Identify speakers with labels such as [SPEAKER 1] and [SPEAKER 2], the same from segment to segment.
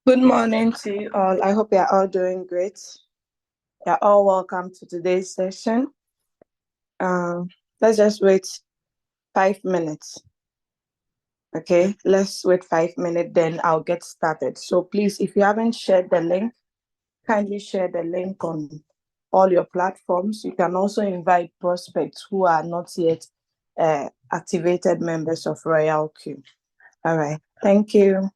[SPEAKER 1] Good morning to you all. I hope you're all doing great. You're all welcome to today's session. Um, let's just wait 5 minutes. Okay, let's wait 5 minutes, then I'll get started. So please, if you haven't shared the link, kindly share the link on all your platforms. You can also invite prospects who are not yet activated members of Royalq. All right, thank you.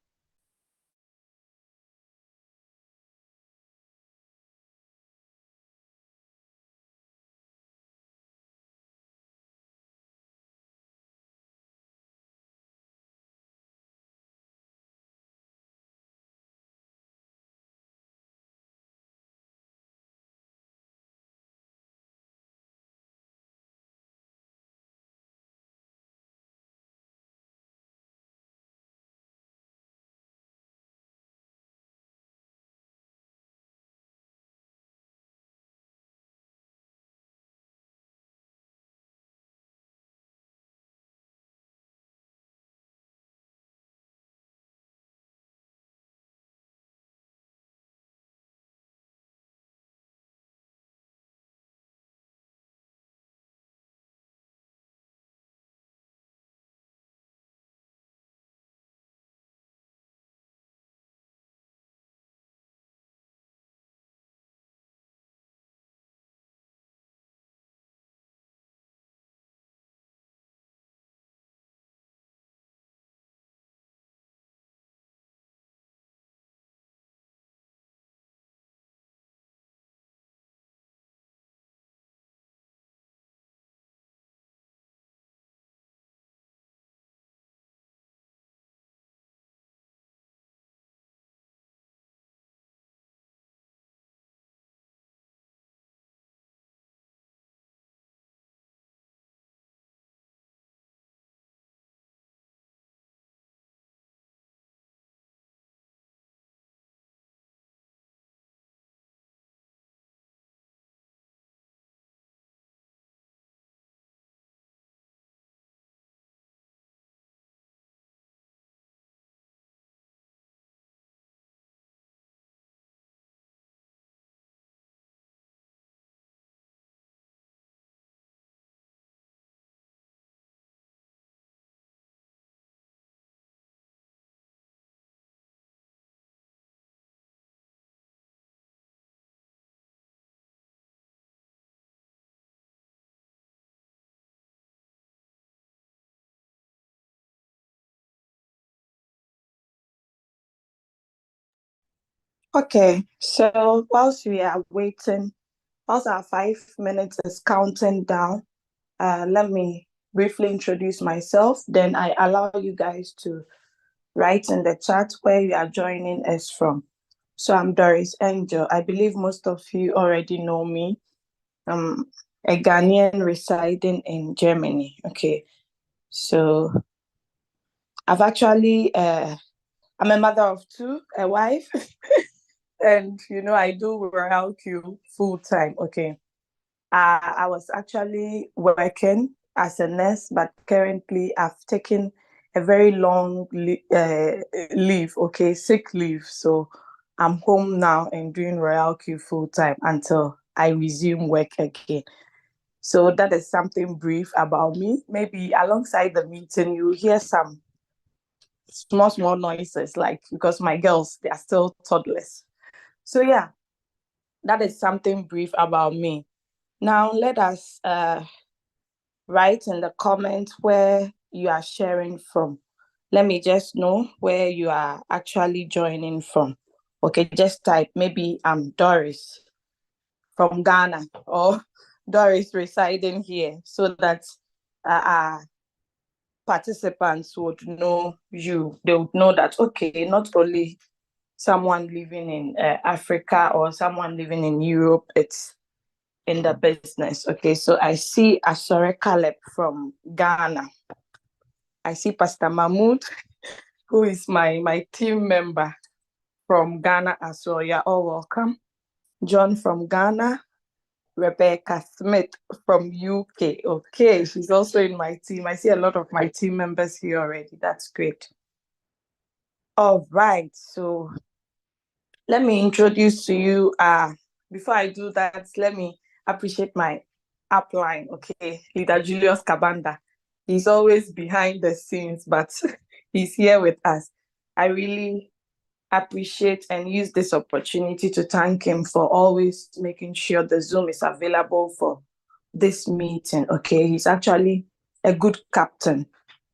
[SPEAKER 1] Okay, so whilst we are waiting, whilst our 5 minutes is counting down, let me briefly introduce myself. Then I allow you guys to write in the chat where you are joining us from. So I'm Doris Angel. I believe most of you already know me. I'm a Ghanaian residing in Germany. Okay, so I've actually, I'm a mother of two, a wife, and I do Royalq full time. Okay. I was actually working as a nurse, but currently I've taken a very long leave, okay, sick leave. So I'm home now and doing Royalq full time until I resume work again. So that is something brief about me. Maybe alongside the meeting, you hear some small noises, like because my girls, they are still toddlers. So yeah, that is something brief about me. Now let us write in the comments where you are sharing from. Let me just know where you are actually joining from. Okay, just type maybe I'm Doris from Ghana or Doris residing here so that our participants would know you. They would know that, okay, not only someone living in Africa or someone living in Europe, it's in the business. Okay, so I see Asore Caleb from Ghana. I see Pastor Mahmoud, who is my team member from Ghana as well. You're all welcome. John from Ghana, Rebecca Smith from UK. Okay, she's also in my team. I see a lot of my team members here already. That's great. All right, so let me introduce to you. Before I do that, let me appreciate my upline. Okay, Leader Julius Kabanda. He's always behind the scenes, but he's here with us. I really appreciate and use this opportunity to thank him for always making sure the Zoom is available for this meeting. Okay, he's actually a good captain,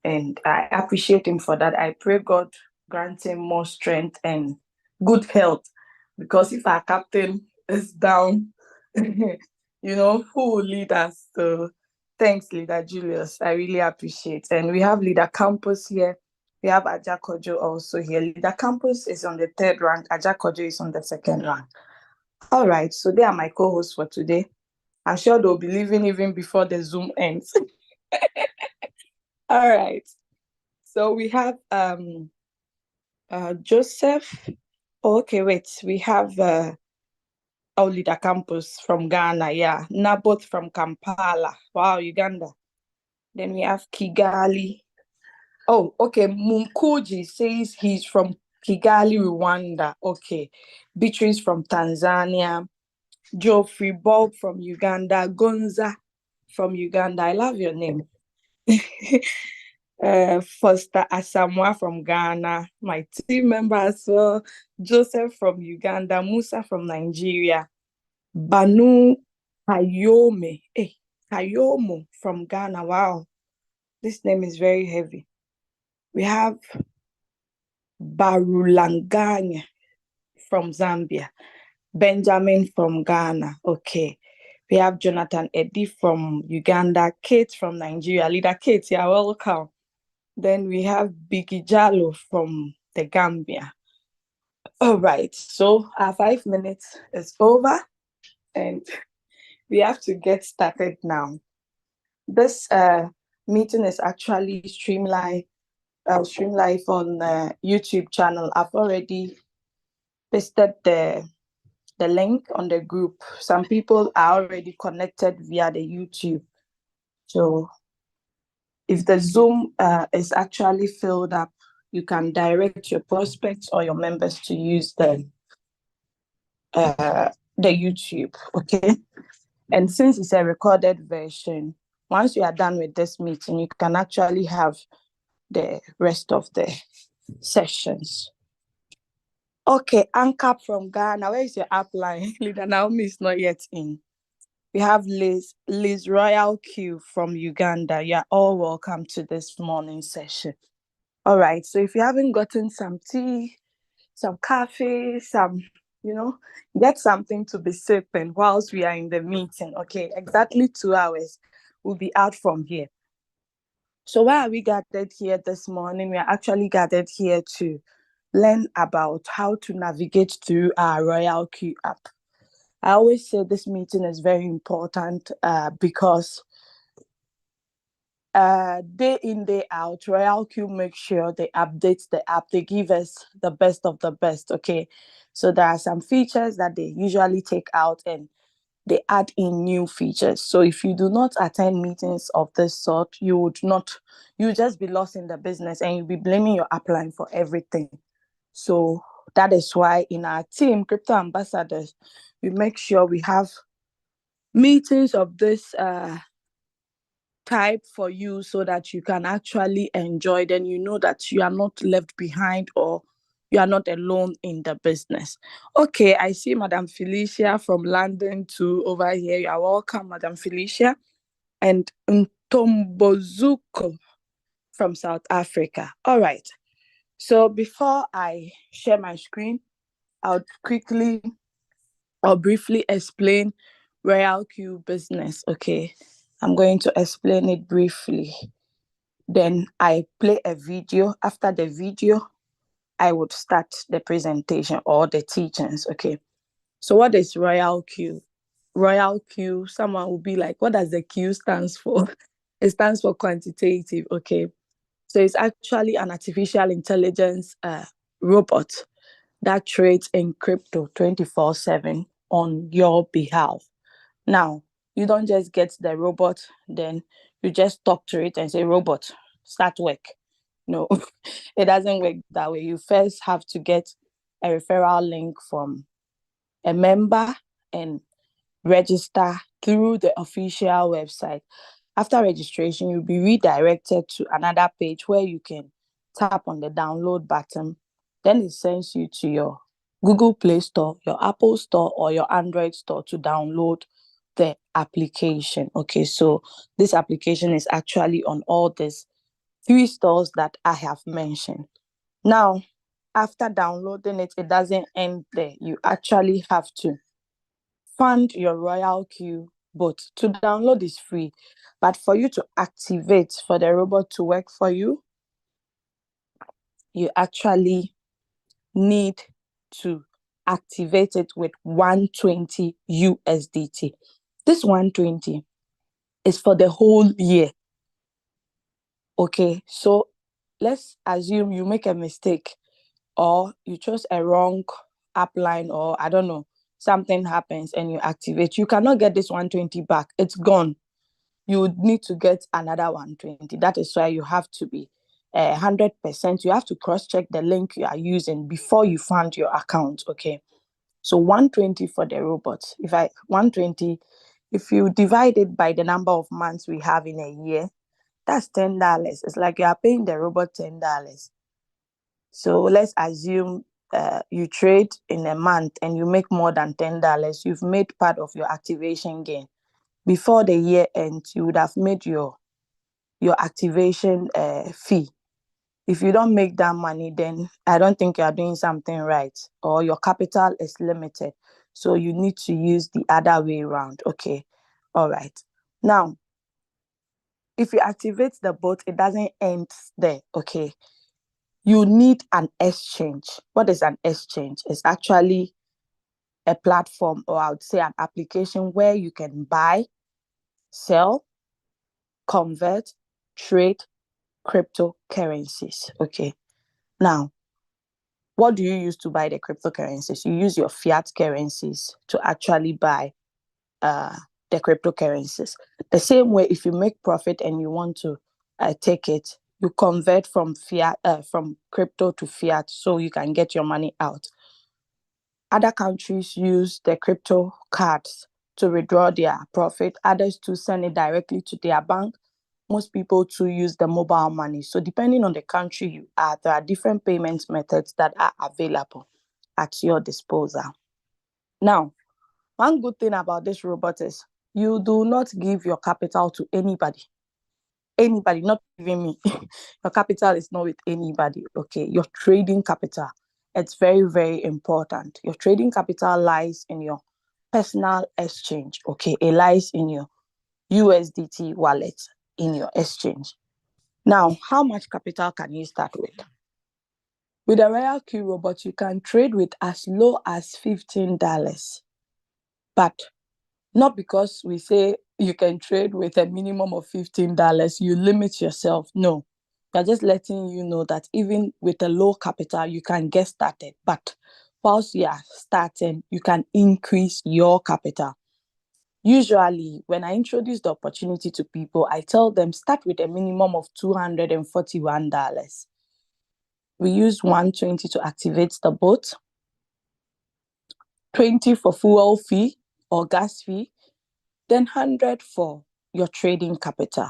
[SPEAKER 1] and I appreciate him for that. I pray God grant him more strength and good health, because if our captain is down, who will lead us? So thanks, Leader Julius. I really appreciate. And we have Leader Campus here. We have Ajakojo also here. Leader Campus is on the third rank. Ajakojo is on the second rank. All right, so they are my co-hosts for today. I'm sure they'll be leaving even before the Zoom ends. All right. So we have Joseph. Oh, okay, wait. We have Leader Campus from Ghana. Yeah. Naboth from Kampala. Wow, Uganda. Then we have Kigali. Oh, okay. Munkuji says he's from Kigali, Rwanda. Okay. Beatrice from Tanzania. Geoffrey Bulb from Uganda. Gonza from Uganda. I love your name. Foster Asamoah from Ghana, my team member as well, Joseph from Uganda, Musa from Nigeria, Banu Kayomo from Ghana. Wow, this name is very heavy. We have Barulanganya from Zambia, Benjamin from Ghana. Okay. We have Jonathan Eddy from Uganda, Kate from Nigeria. Leader Kate, you're welcome. Then we have Biggie Jalo from the Gambia. All right, so our 5 minutes is over and we have to get started now. This meeting is actually streamed live on YouTube channel. I've already pasted the link on the group. Some people are already connected via the YouTube. So if the Zoom is actually filled up, you can direct your prospects or your members to use the YouTube, okay? And since it's a recorded version, once you are done with this meeting, you can actually have the rest of the sessions. Okay, Anka from Ghana, where is your upline? Leader Naomi is not yet in. We have Liz Royalq from Uganda. You're all welcome to this morning session. All right, so if you haven't gotten some tea, some coffee, get something to be sipping whilst we are in the meeting. Okay, exactly 2 hours. We'll be out from here. So why are we gathered here this morning? We are actually gathered here to learn about how to navigate through our Royalq app. I always say this meeting is very important because day in, day out, Royalq make sure they update the app. They give us the best of the best, okay? So there are some features that they usually take out and they add in new features. So if you do not attend meetings of this sort, you just be lost in the business and you'll be blaming your upline for everything. So that is why in our team, Crypto Ambassadors, we make sure we have meetings of this type for you so that you can actually enjoy. Then you know that you are not left behind or you are not alone in the business. Okay, I see Madam Felicia from London too over here. You are welcome, Madam Felicia. And Ntombozuko from South Africa. All right. So before I share my screen, I'll briefly explain Royalq business. Okay, I'm going to explain it briefly. Then I play a video. After the video, I would start the presentation or the teachings. Okay, so what is Royalq? Royalq, someone will be like, what does the Q stands for? It stands for quantitative. Okay, so it's actually an artificial intelligence robot that trades in crypto 24/7 on your behalf. Now, you don't just get the robot, then you just talk to it and say, robot, start work. No, it doesn't work that way. You first have to get a referral link from a member and register through the official website. After registration, you'll be redirected to another page where you can tap on the download button. Then it sends you to your Google Play Store, your Apple Store, or your Android store to download the application. Okay, so this application is actually on all these 3 stores that I have mentioned. Now, after downloading it, it doesn't end there. You actually have to fund your Royalq bot. To download is free, but for you to activate, for the robot to work for you, you actually need to activate it with 120 USDT. This 120 is for the whole year. Okay, so let's assume you make a mistake or you chose a wrong upline, or I don't know, something happens and you activate. You cannot get this 120 back. It's gone. You would need to get another 120. That is why you have to be 100%. You have to cross-check the link you are using before you fund your account. Okay, so 120 for the robot. 120, if you divide it by the number of months we have in a year, that's $10. It's like you are paying the robot $10. So let's assume you trade in a month and you make more than $10. You've made part of your activation gain. Before the year ends, you would have made your activation fee. If you don't make that money, then I don't think you are doing something right, or your capital is limited. So you need to use the other way around. Okay, all right. Now, if you activate the bot, it doesn't end there. Okay, you need an exchange. What is an exchange? It's actually a platform, or I would say an application where you can buy, sell, convert, trade cryptocurrencies. Okay. Now, what do you use to buy the cryptocurrencies? You use your fiat currencies to actually buy the cryptocurrencies. The same way, if you make profit and you want to take it, you convert from crypto to fiat so you can get your money out. Other countries use the crypto cards to withdraw their profit. Others to send it directly to their bank. Most people to use the mobile money. So depending on the country you are, there are different payment methods that are available at your disposal. Now, one good thing about this robot is you do not give your capital to anybody. Anybody, not even me. Your capital is not with anybody, okay? Your trading capital, it's very, very important. Your trading capital lies in your personal exchange, okay? It lies in your USDT wallet in your exchange. Now, how much capital can you start with? With a Royalq robot, you can trade with as low as $15. But not because we say you can trade with a minimum of $15, you limit yourself. No, we're just letting you know that even with a low capital, you can get started. But whilst you are starting, you can increase your capital. Usually, when I introduce the opportunity to people, I tell them start with a minimum of $241. We use 120 to activate the bot, 20 for fuel fee or gas fee, then 100 for your trading capital.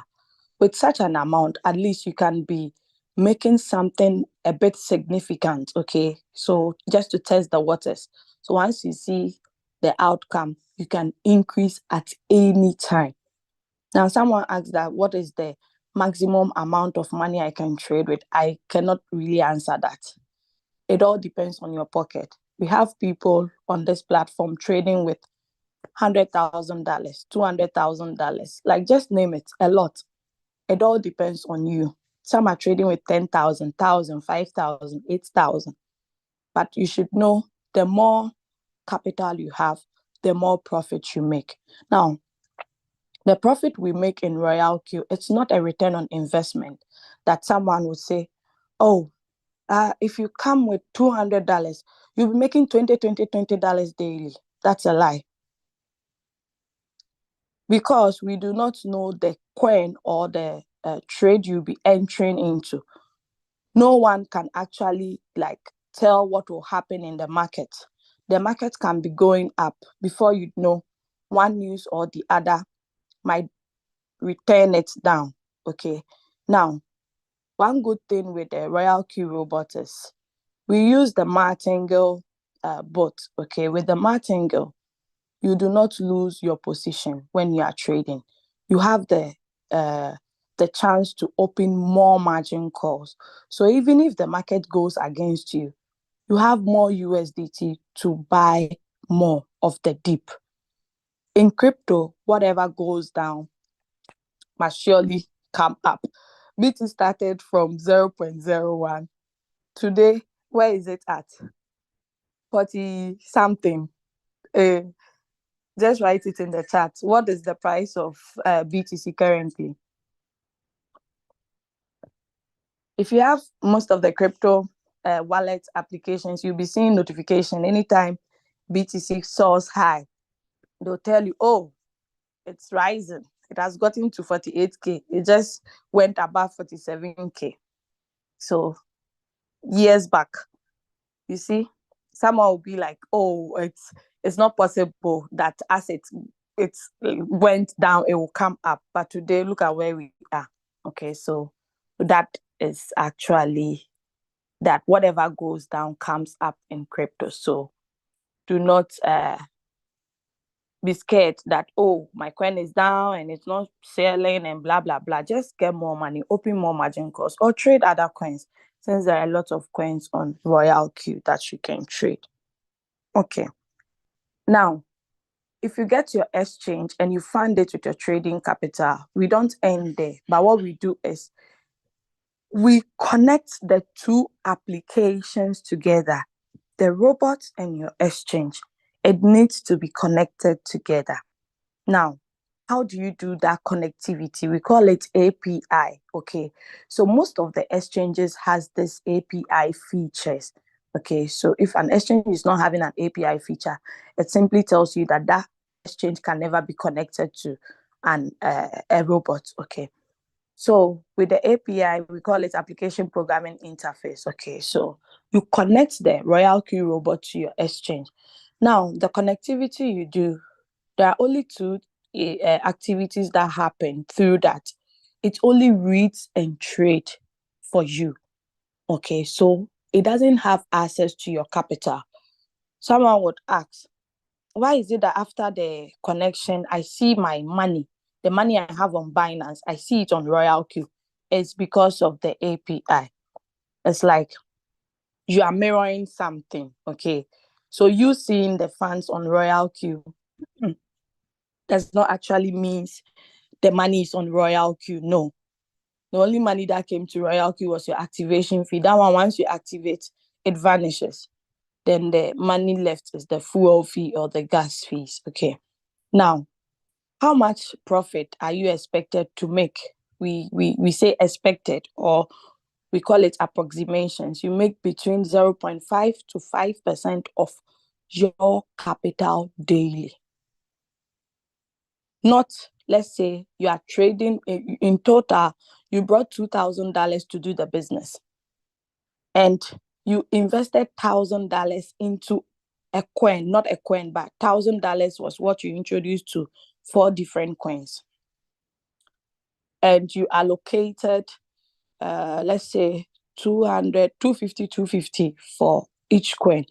[SPEAKER 1] With such an amount, at least you can be making something a bit significant, okay? So just to test the waters. So once you see the outcome, you can increase at any time. Now, someone asked that, what is the maximum amount of money I can trade with? I cannot really answer that. It all depends on your pocket. We have people on this platform trading with $100,000, $200,000, like just name it, a lot. It all depends on you. Some are trading with 10,000, 1,000, 5,000, 8,000. But you should know the more capital you have, the more profit you make. Now, the profit we make in Royalq, it's not a return on investment that someone would say, oh, if you come with $200, you'll be making $20 daily. That's a lie. Because we do not know the coin or the trade you'll be entering into. No one can actually tell what will happen in the market. The market can be going up. Before you know, one news or the other might return it down. Okay. Now, one good thing with the Royalq robot is we use the martingale bot. Okay. With the martingale, you do not lose your position when you are trading. You have the chance to open more margin calls. So even if the market goes against you, you have more USDT to buy more of the dip. In crypto, whatever goes down must surely come up. BT started from 0.01. Today, where is it at? 40 something. Uh, just write it in the chat. What is the price of BTC currently? If you have most of the crypto wallet applications, you'll be seeing notification anytime BTC soars high. They'll tell you, oh, it's rising. It has gotten to 48K. It just went above 47K. So years back, you see, someone will be like, oh, it's not possible that as it went down, it will come up. But today, look at where we are. Okay, so that is actually that whatever goes down comes up in crypto. So do not be scared that, oh, my coin is down and it's not selling and blah, blah, blah. Just get more money, open more margin calls, or trade other coins, since there are a lot of coins on Royalq that you can trade. Okay. Now, if you get your exchange and you fund it with your trading capital, we don't end there. But what we do is we connect the two applications together, the robot and your exchange. It needs to be connected together. Now, how do you do that connectivity? We call it API. Okay, so most of the exchanges has this API features. Okay, so if an exchange is not having an API feature, it simply tells you that that exchange can never be connected to a robot. Okay, so with the API, we call it application programming interface. Okay, so you connect the Royalq robot to your exchange. Now, the connectivity you do, there are only two activities that happen through that. It only reads and trade for you. Okay, so it doesn't have access to your capital. Someone would ask, why is it that after the connection, I see my money, the money I have on Binance, I see it on Royalq? It's because of the API. It's like you are mirroring something. Okay, so you seeing the funds on Royalq does not actually means the money is on Royalq. No. The only money that came to Royalq was your activation fee. That one, once you activate, it vanishes. Then the money left is the fuel fee or the gas fees. Okay. Now, how much profit are you expected to make? We say expected, or we call it approximations. You make between 0.5 to 5% of your capital daily. Not, let's say you are trading in total, you brought $2,000 to do the business, and you invested $1,000 into a coin, not a coin, but $1,000 was what you introduced to 4 different coins, and you allocated let's say 200, 250, 250 for each coin.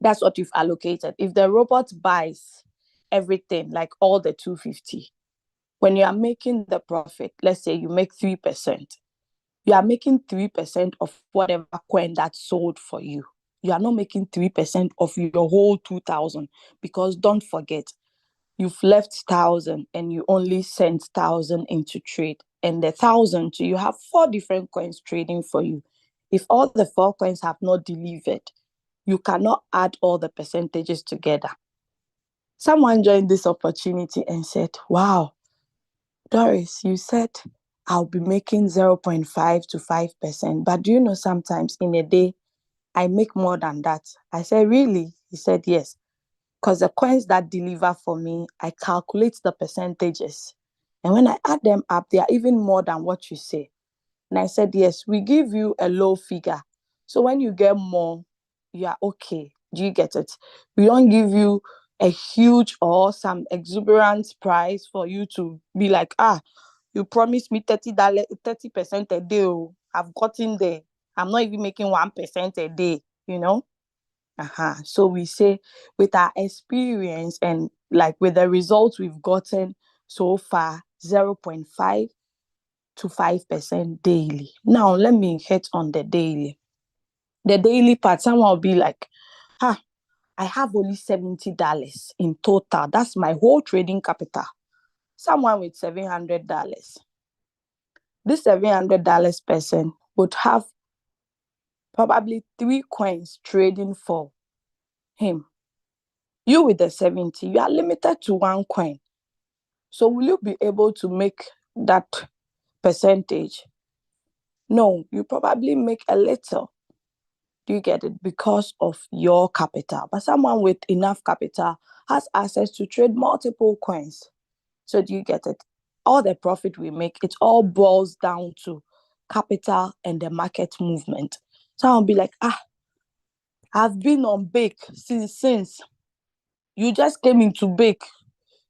[SPEAKER 1] That's what you've allocated. If the robot buys everything, like all the 250, when you are making the profit, let's say you make 3%, you are making 3% of whatever coin that sold for you. You are not making 3% of your whole 2,000, because don't forget, you've left 1,000 and you only sent 1,000 into trade. And the 1,000, you have 4 different coins trading for you. If all the 4 coins have not delivered, you cannot add all the percentages together. Someone joined this opportunity and said, wow, Doris, you said I'll be making 0.5 to 5%. But do you know, sometimes in a day, I make more than that? I said, really? He said, yes. Because the coins that deliver for me, I calculate the percentages. And when I add them up, they are even more than what you say. And I said, yes, we give you a low figure So when you get more, you are okay. Do you get it? We don't give you a huge or some exuberant price for you to be like, you promised me $30, 30% a day. Oh, I've gotten there. I'm not even making 1% a day, you know? So we say with our experience and like with the results we've gotten so far, 0.5 to 5% daily. Now let me hit on the daily. The daily part, someone will be like, I have only $70 in total. That's my whole trading capital. Someone with $700. This $700 person would have probably 3 coins trading for him. You with the 70, you are limited to 1 coin. So will you be able to make that percentage? No, you probably make a little. Do you get it? Because of your capital. But someone with enough capital has access to trade multiple coins. So do you get it? All the profit we make, it all boils down to capital and the market movement. So I'll be like, I've been on bake since you just came into bake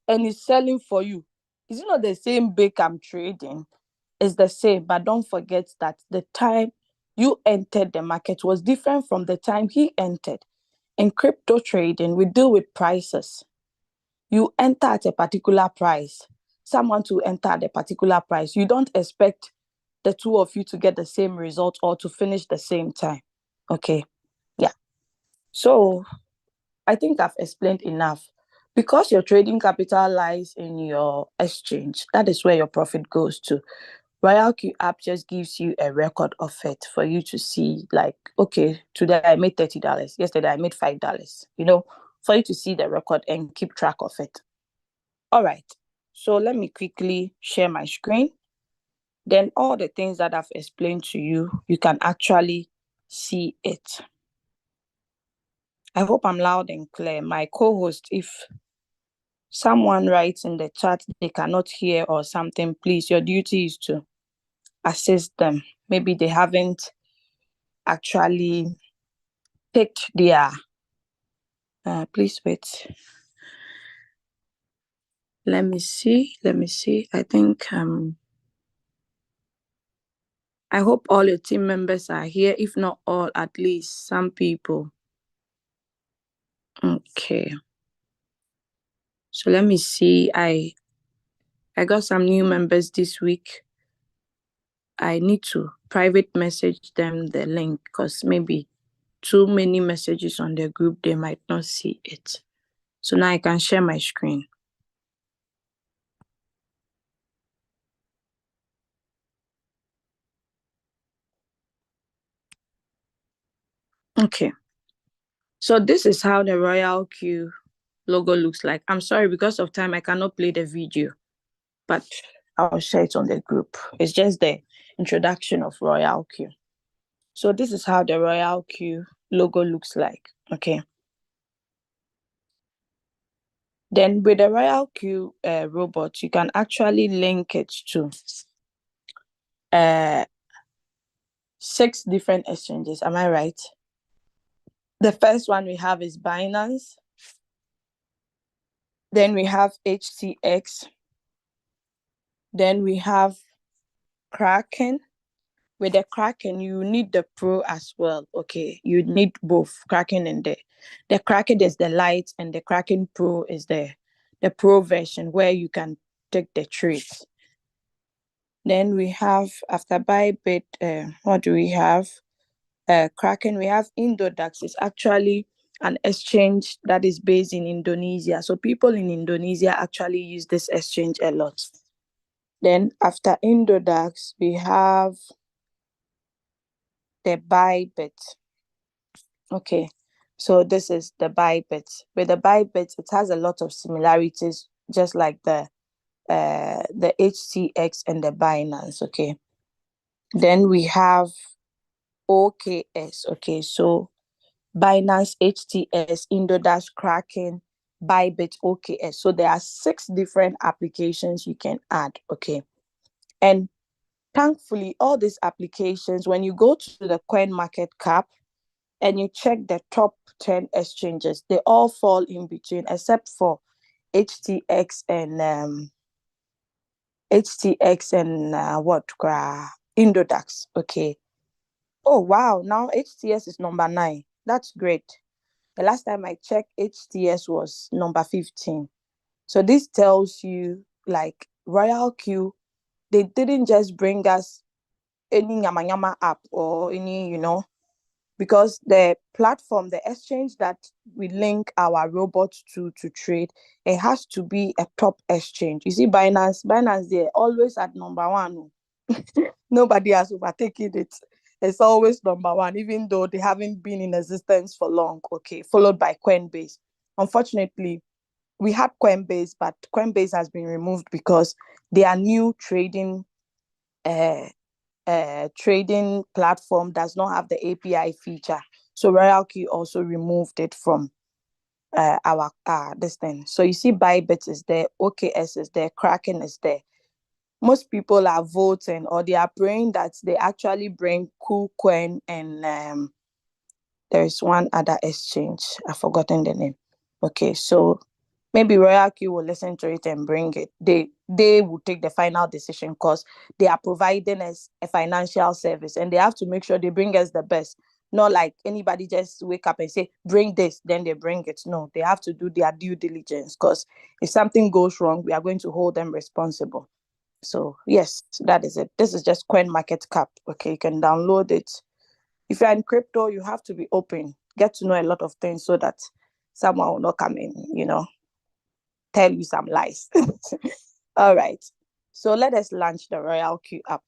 [SPEAKER 1] and it's selling for you. Is it not the same bake I'm trading? It's the same, but don't forget that the time you entered the market was different from the time he entered. In crypto trading, we deal with prices. You enter at a particular price, someone to enter at a particular price. You don't expect the two of you to get the same result or to finish the same time. Okay. Yeah. So I think I've explained enough. Because your trading capital lies in your exchange, that is where your profit goes to. Royalq app just gives you a record of it for you to see, like, okay, today I made $30. Yesterday I made $5, for you to see the record and keep track of it. All right. So let me quickly share my screen. Then all the things that I've explained to you, you can actually see it. I hope I'm loud and clear. My co-host, if someone writes in the chat they cannot hear or something, please, your duty is to assist them. Maybe they haven't actually picked their please wait. Let me see. I think I hope all your team members are here. If not all, at least some people. Okay. So let me see. I got some new members this week. I need to private message them the link because maybe too many messages on their group, they might not see it. So now I can share my screen. Okay. So this is how the Royalq logo looks like. I'm sorry, because of time, I cannot play the video, but I'll share it on the group. It's just the introduction of Royalq. So this is how the Royalq logo looks like. Okay. Then with the Royalq robot, you can actually link it to 6 different exchanges. Am I right? The first one we have is Binance. Then we have HTX. Then we have Kraken. With the Kraken, you need the Pro as well. Okay, you need both Kraken and the Kraken is the light, and the Kraken Pro is the Pro version where you can take the trades. Then we have, after Bybit, what do we have? Kraken. We have Indodax. It's actually an exchange that is based in Indonesia. So people in Indonesia actually use this exchange a lot. Then after Indodax, we have the Bybit. Okay, so this is the Bybit. With the Bybit, it has a lot of similarities, just like the HTX and the Binance. Okay, then we have OKS. Okay, so Binance, HTS, Indodash, Kraken, Bybit, OKS. So there are 6 different applications you can add. Okay, and Thankfully, all these applications, when you go to the coin market cap and you check the top 10 exchanges, they all fall in between except for HTX and what Indodax. Okay. Oh wow, now HTS is number 9. That's great. The last time I checked, HTS was number 15. So this tells you, like, Royalq, they didn't just bring us any yama yama app or any, because the platform, the exchange that we link our robots to trade, it has to be a top exchange. You see, Binance, they're always at number 1. Nobody has overtaken it. It's always number 1, even though they haven't been in existence for long. Okay, followed by Coinbase. Unfortunately, we had Coinbase, but Coinbase has been removed because their new trading platform does not have the API feature. So Royalq also removed it from our this thing. So you see, Bybit is there, OKS is there, Kraken is there. Most people are voting, or they are praying that they actually bring KuCoin and there is one other exchange. I've forgotten the name. Okay, so maybe Royalq will listen to it and bring it. They will take the final decision because they are providing us a financial service and they have to make sure they bring us the best. Not like anybody just wake up and say, bring this, then they bring it. No, they have to do their due diligence, because if something goes wrong, we are going to hold them responsible. So yes, that is it. This is just Coin Market Cap. Okay, you can download it. If you're in crypto, you have to be open, get to know a lot of things so that someone will not come in, tell you some lies. All right. So let us launch the Royalq app.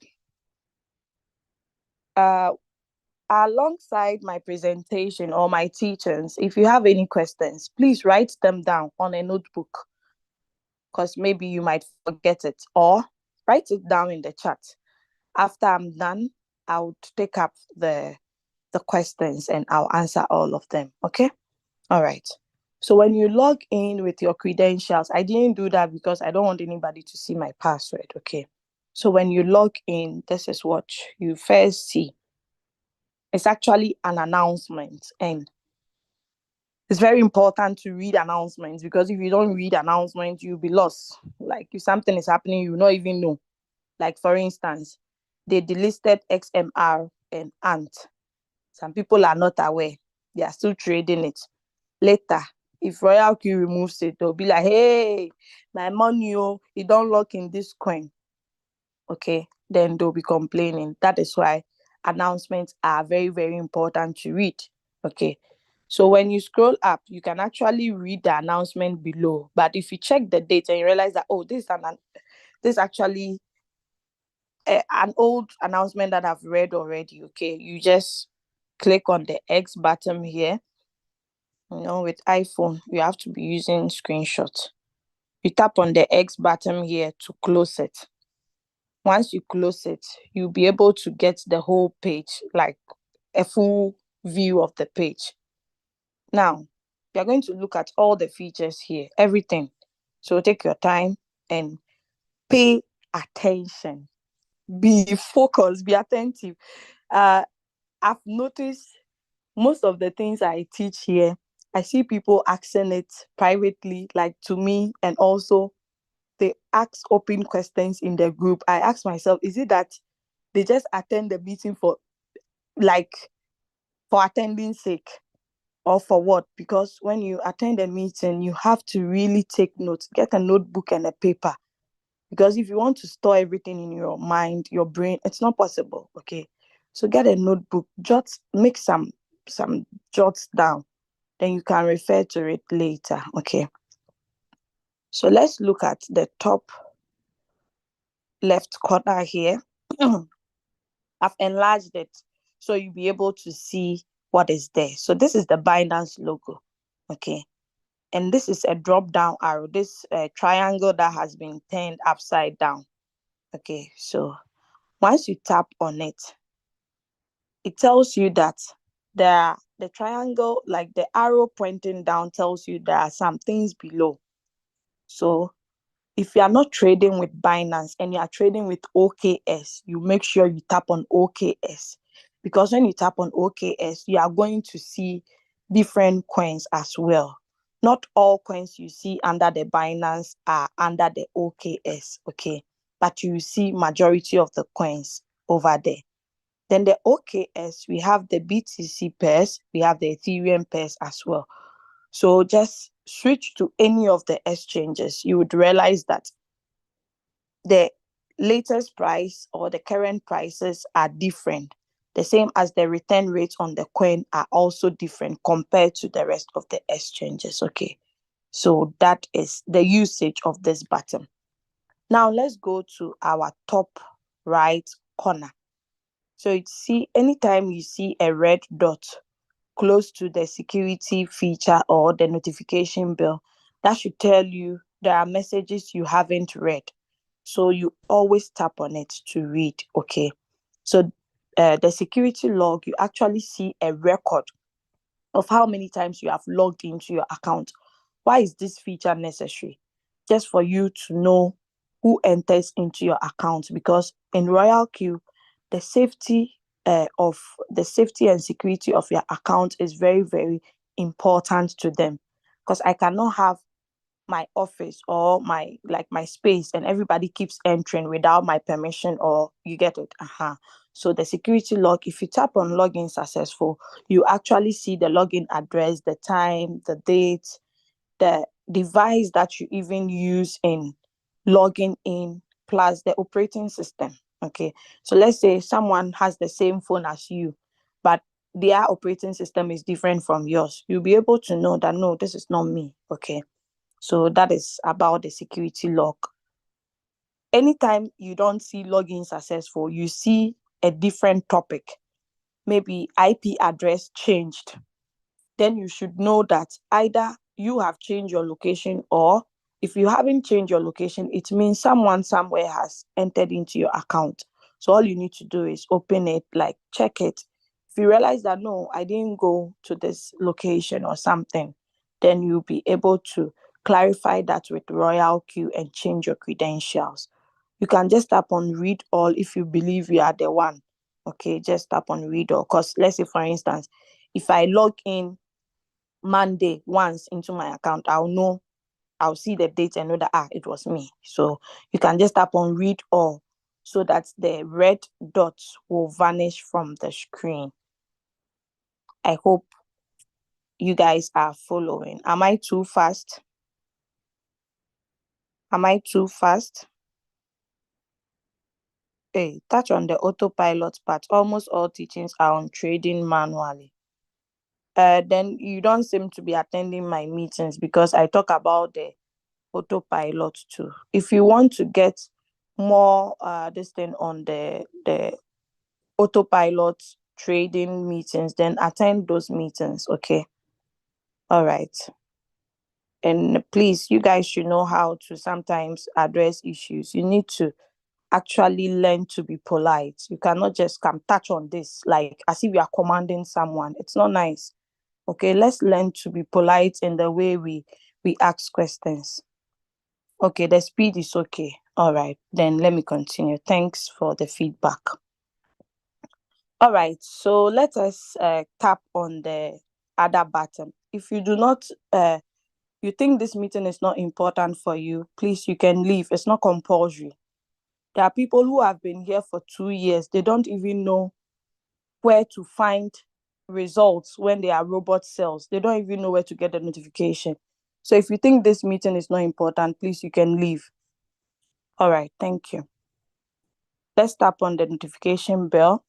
[SPEAKER 1] Alongside my presentation or my teachings, if you have any questions, please write them down on a notebook, because maybe you might forget it, or write it down in the chat. After I'm done, I would take up the questions and I'll answer all of them. Okay? All right. So when you log in with your credentials, I didn't do that because I don't want anybody to see my password. Okay. So when you log in, this is what you first see. It's actually an announcement, and it's very important to read announcements, because if you don't read announcements, you'll be lost. Like, if something is happening, you will not even know. Like, for instance, they delisted XMR and Ant. Some people are not aware. They are still trading it. Later, if Royalq removes it, they'll be like, hey, my money, it don't lock in this coin. Okay, then they'll be complaining. That is why announcements are very, very important to read. Okay, so when you scroll up, you can actually read the announcement below. But if you check the date and you realize that, oh, this is actually an old announcement that I've read already. Okay, you just click on the X button here. With iPhone, you have to be using screenshot. You tap on the X button here to close it. Once you close it, you'll be able to get the whole page, like a full view of the page. Now, you're going to look at all the features here, everything. So take your time and pay attention. Be focused, be attentive. I've noticed most of the things I teach here, I see people asking it privately, like to me, and also they ask open questions in the group. I ask myself, is it that they just attend the meeting for attending sake, or for what? Because when you attend a meeting, you have to really take notes, get a notebook and a paper. Because if you want to store everything in your mind, your brain, it's not possible. Okay. So get a notebook, make some jots down, then you can refer to it later. Okay. So let's look at the top left corner here. I've enlarged it so you'll be able to see what is there. So this is the Binance logo. Okay. And this is a drop down arrow, this triangle that has been turned upside down. Okay. So once you tap on it, it tells you that the triangle, like the arrow pointing down, tells you there are some things below. So If you are not trading with Binance and you are trading with OKS, you make sure you tap on OKS, because when you tap on OKS, you are going to see different coins as well. Not all coins you see under the Binance are under the OKS, okay? But you see majority of the coins over there. Then the OKS, we have the BTC pairs, we have the Ethereum pairs as well. So just switch to any of the exchanges. You would realize that the latest price or the current prices are different. The same as the return rates on the coin are also different compared to the rest of the exchanges. Okay. So that is the usage of this button. Now let's go to our top right corner. So you see, anytime you see a red dot close to the security feature or the notification bell, that should tell you there are messages you haven't read. So you always tap on it to read, okay? So the security log, you actually see a record of how many times you have logged into your account. Why is this feature necessary? Just for you to know who enters into your account, because in Royalq, the safety and security of your account is very, very important to them. Because I cannot have my office or my space and everybody keeps entering without my permission, or you get it. So the security log, if you tap on login successful, you actually see the login address, the time, the date, the device that you even use in logging in, plus the operating system. Okay, so let's say someone has the same phone as you, but their operating system is different from yours. You'll be able to know that no, this is not me. Okay, so that is about the security log. Anytime you don't see login successful, you see a different topic, maybe IP address changed, then you should know that either you have changed your location, or if you haven't changed your location, it means someone somewhere has entered into your account. So all you need to do is open it, like check it. If you realize that no, I didn't go to this location or something, then you'll be able to clarify that with Royalq and change your credentials. You can just tap on read all if you believe you are the one. Okay, just tap on read all. Because let's say, for instance, if I log in Monday once into my account, I'll see the date and know that it was me. So you can just tap on read all so that the red dots will vanish from the screen. I hope you guys are following. Am I too fast? Am I too fast? Hey, touch on the autopilot part. Almost all teachings are on trading manually. Then you don't seem to be attending my meetings because I talk about the autopilot too. If you want to get more this thing on the autopilot trading meetings, then attend those meetings. Okay. All right. And please, you guys should know how to sometimes address issues. You need to actually learn to be polite. You cannot just come touch on this like as if you are commanding someone. It's not nice. Okay, let's learn to be polite in the way we ask questions. Okay, the speed is okay. All right, then let me continue. Thanks for the feedback. All right, so let us tap on the other button. If you do not, you think this meeting is not important for you, please, you can leave. It's not compulsory. There are people who have been here for 2 years. They don't even know where to find results when they are robot cells. They don't even know where to get the notification. So if you think this meeting is not important, please, you can leave. All right, thank you. Let's tap on the notification bell.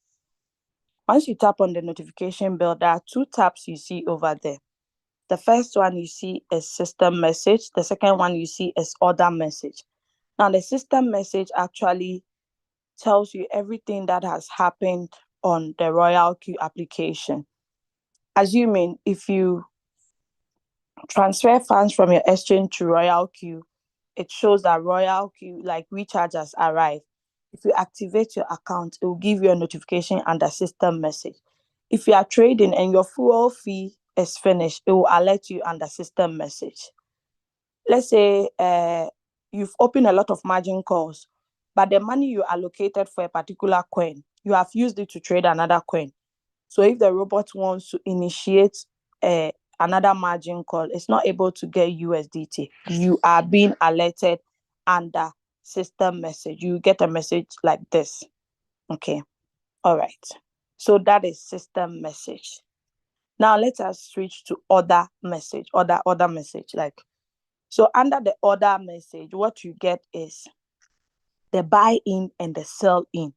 [SPEAKER 1] Once you tap on the notification bell, there are two tabs you see over there. The first one you see is system message. The second one you see is order message. Now, the system message actually tells you everything that has happened on the Royalq application. Assuming if you transfer funds from your exchange to Royalq, it shows that Royalq, like recharge has arrived. If you activate your account, it will give you a notification and a system message. If you are trading and your fuel fee is finished, it will alert you and the system message. Let's say you've opened a lot of margin calls, but the money you allocated for a particular coin, you have used it to trade another coin. So if the robot wants to initiate another margin call, it's not able to get USDT. You are being alerted under system message. You get a message like this. Okay. All right. So that is system message. Now let us switch to order message. Order message. Like, so under the order message, what you get is the buy in and the sell in.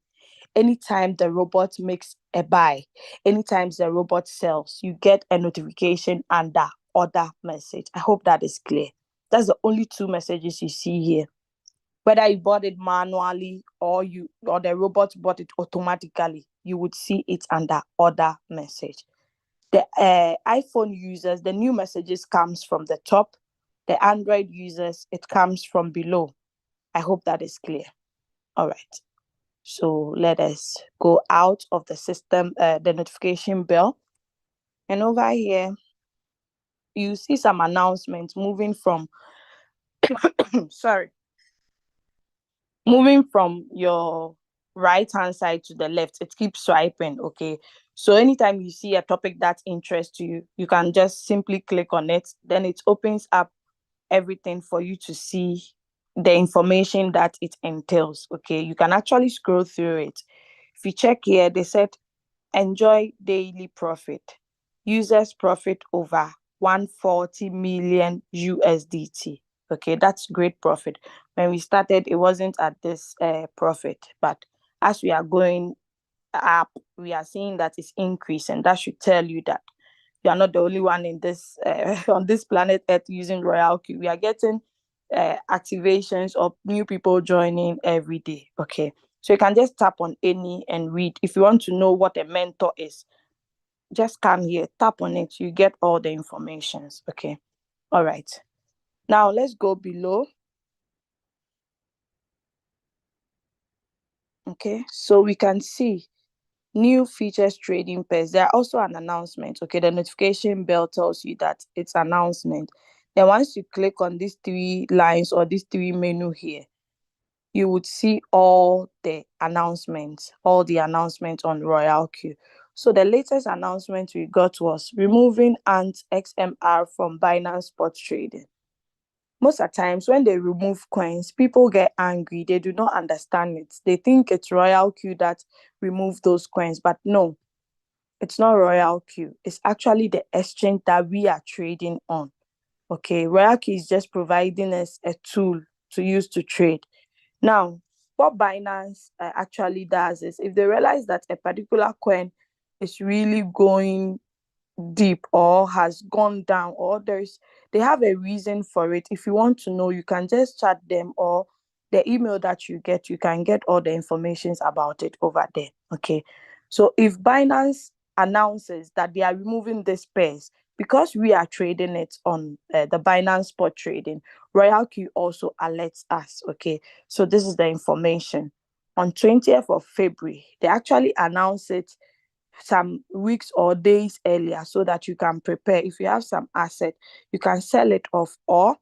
[SPEAKER 1] Anytime the robot makes a buy, anytime the robot sells, you get a notification under order message. I hope that is clear. That's the only two messages you see here. Whether you bought it manually or the robot bought it automatically, you would see it under order message. The iPhone users, the new messages comes from the top. The Android users, it comes from below. I hope that is clear. All right. So let us go out of the system, the notification bell. And over here, you see some announcements moving from, moving from your right-hand side to the left. It keeps swiping, okay? So anytime you see a topic that interests you, you can just simply click on it. Then it opens up everything for you to see the information that it entails, okay? You can actually scroll through it. If you check here, they said enjoy daily profit. Users profit over 140 million USDT. Okay, that's great profit. When we started, it wasn't at this profit, but as we are going up, we are seeing that it's increasing. That should tell you that you are not the only one in this on this planet Earth using Royalq. We are getting activations of new people joining every day. Okay, so you can just tap on any and read. If you want to know what a mentor is, just come here, tap on it. You get all the informations. Okay, all right. Now let's go below. Okay, so we can see new features trading pairs. There are also an announcement. Okay, the notification bell tells you that it's announcement. Then once you click on these three lines or these three menu here, you would see all the announcements on Royalq. So the latest announcement we got was removing ANT XMR from Binance Spot Trading. Most of the times when they remove coins, people get angry. They do not understand it. They think it's Royalq that removed those coins, but no, it's not Royalq. It's actually the exchange that we are trading on. Okay, Royalq is just providing us a tool to use to trade. Now, what Binance actually does is if they realize that a particular coin is really going deep or has gone down or they have a reason for it. If you want to know, you can just chat them, or the email that you can get all the information about it over there. Okay, so if Binance announces that they are removing this pairs because we are trading it on the Binance Spot Trading, Royalq also alerts us. Okay, so this is the information. On 20th of February, they actually announce it some weeks or days earlier so that you can prepare. If you have some asset, you can sell it off, or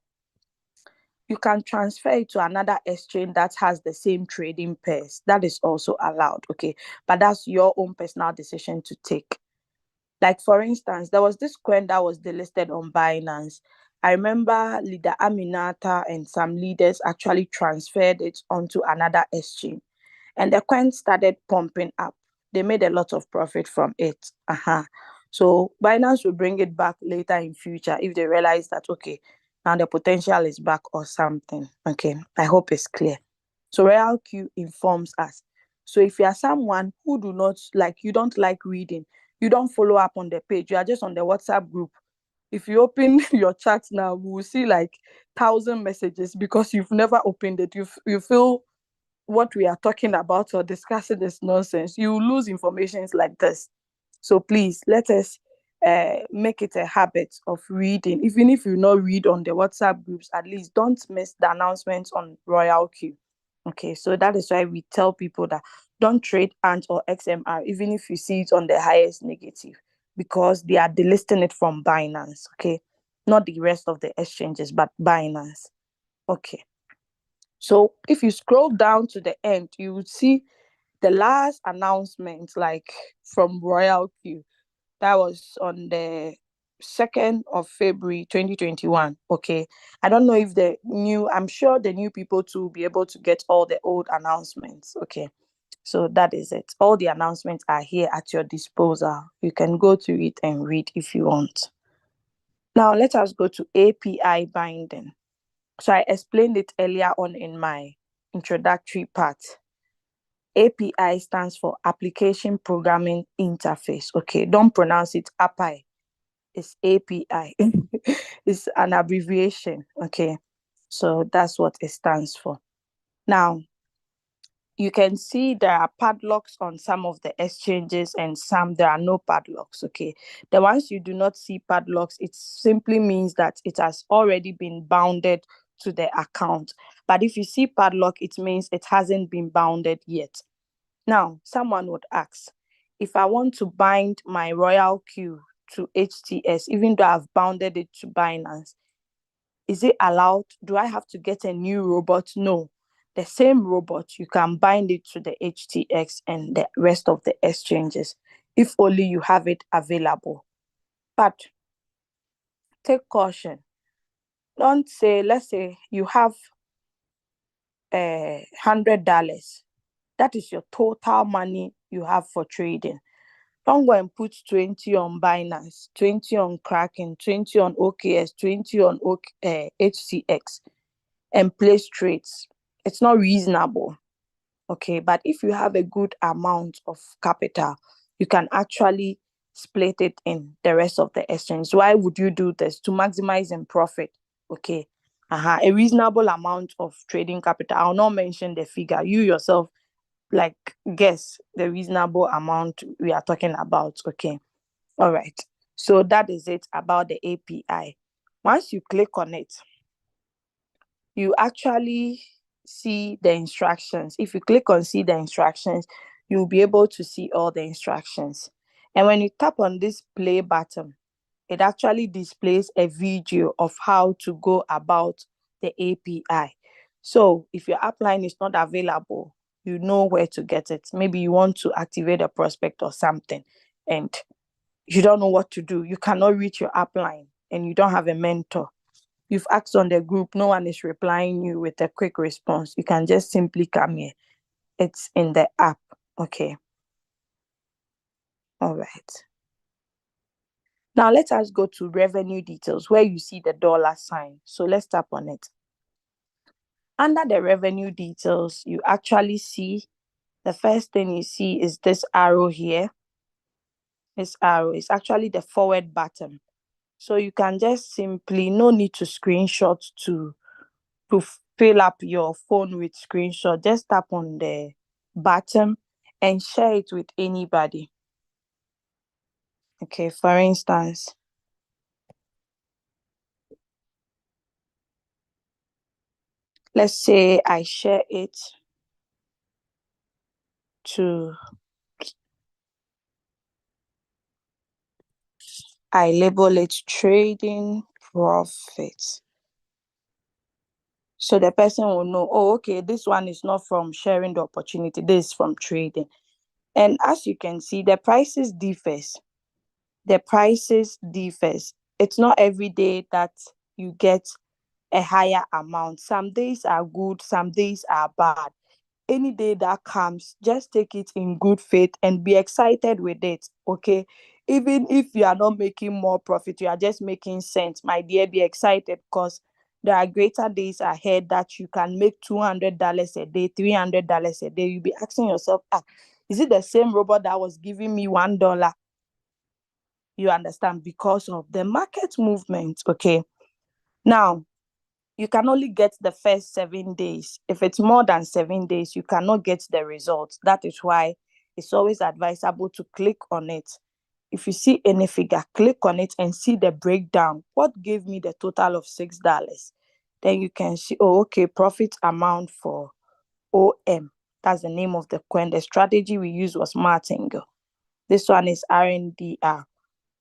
[SPEAKER 1] you can transfer it to another exchange that has the same trading pairs. That is also allowed. Okay, but that's your own personal decision to take. Like, for instance, there was this coin that was delisted on Binance. I remember leader Aminata and some leaders actually transferred it onto another exchange, and the coin started pumping up. They made a lot of profit from it. So Binance will bring it back later in future if they realize that, okay, now the potential is back or something. Okay, I hope it's clear. So Royalq informs us. So if you are someone who you don't like reading, you don't follow up on the page, you are just on the WhatsApp group. If you open your chat now, we will see like 1,000 messages because you've never opened it. You feel what we are talking about or discussing is nonsense. You lose information like this. So please let us make it a habit of reading. Even if you not read on the WhatsApp groups, at least don't miss the announcements on Royalq. Okay, so that is why we tell people that don't trade ANT or XMR, even if you see it on the highest negative, because they are delisting it from Binance. Okay, not the rest of the exchanges, but Binance. Okay. So if you scroll down to the end, you would see the last announcement, like from Royalq. That was on the 2nd of February 2021. Okay. I don't know if I'm sure the new people too will be able to get all the old announcements. Okay. So that is it. All the announcements are here at your disposal. You can go through it and read if you want. Now let us go to API binding. So I explained it earlier on in my introductory part. API stands for Application Programming Interface. Okay, don't pronounce it API. It's API. It's an abbreviation. Okay, so that's what it stands for. Now, you can see there are padlocks on some of the exchanges and some there are no padlocks. Okay, the ones you do not see padlocks, it simply means that it has already been bounded to the account. But if you see padlock, it means it hasn't been bounded yet. Now, someone would ask, if I want to bind my Royalq to HTS, even though I've bounded it to Binance, is it allowed? Do I have to get a new robot? No. The same robot, you can bind it to the HTX and the rest of the exchanges, if only you have it available. But take caution. Don't say, let's say you have $100. That is your total money you have for trading. Don't go and put 20 on Binance, 20 on Kraken, 20 on OKS, 20 on HCX and place trades. It's not reasonable. Okay, but if you have a good amount of capital, you can actually split it in the rest of the exchange. Why would you do this? To maximize in profit. Okay. A reasonable amount of trading capital. I'll not mention the figure. You yourself, like, guess the reasonable amount we are talking about. Okay. All right. So that is it about the API. Once you click on it, you actually see the instructions. If you click on see the instructions, you'll be able to see all the instructions. And when you tap on this play button, it actually displays a video of how to go about the API. So if your app line is not available, you know where to get it. Maybe you want to activate a prospect or something and you don't know what to do. You cannot reach your app line and you don't have a mentor. You've asked on the group, no one is replying you with a quick response. You can just simply come here. It's in the app. Okay. All right. Now let us go to revenue details where you see the dollar sign. So let's tap on it. Under the revenue details, you actually see the first thing you see is this arrow here. This arrow is actually the forward button. So you can just simply, no need to screenshot to fill up your phone with screenshot. Just tap on the button and share it with anybody. Okay, for instance, let's say I share it to, I label it trading profit. So the person will know, oh, okay, this one is not from sharing the opportunity, this is from trading. And as you can see, the prices differs. The prices differs. It's not every day that you get a higher amount. Some days are good, some days are bad. Any day that comes, just take it in good faith and be excited with it. Okay. Even if you are not making more profit, you are just making sense. My dear, be excited because there are greater days ahead that you can make $200 a day, $300 a day. You'll be asking yourself, is it the same robot that was giving me $1? You understand? Because of the market movement. Okay. Now, you can only get the first 7 days. If it's more than 7 days, you cannot get the results. That is why it's always advisable to click on it. If you see any figure, click on it and see the breakdown. What gave me the total of $6? Then you can see, oh, okay, profit amount for OM. That's the name of the coin. The strategy we used was martingale. This one is RNDR.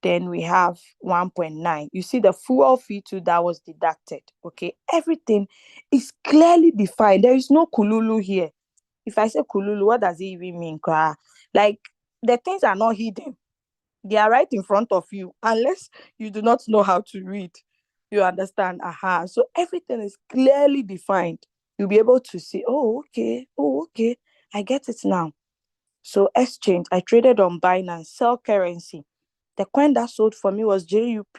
[SPEAKER 1] Then we have 1.9. You see the fuel fee too that was deducted. Okay, everything is clearly defined. There is no kululu here. If I say kululu, what does it even mean? Like, the things are not hidden. They are right in front of you, unless you do not know how to read. You understand? So everything is clearly defined. You'll be able to see, oh, okay. Oh, okay. I get it now. So exchange, I traded on Binance, sell currency. The coin that sold for me was JUP.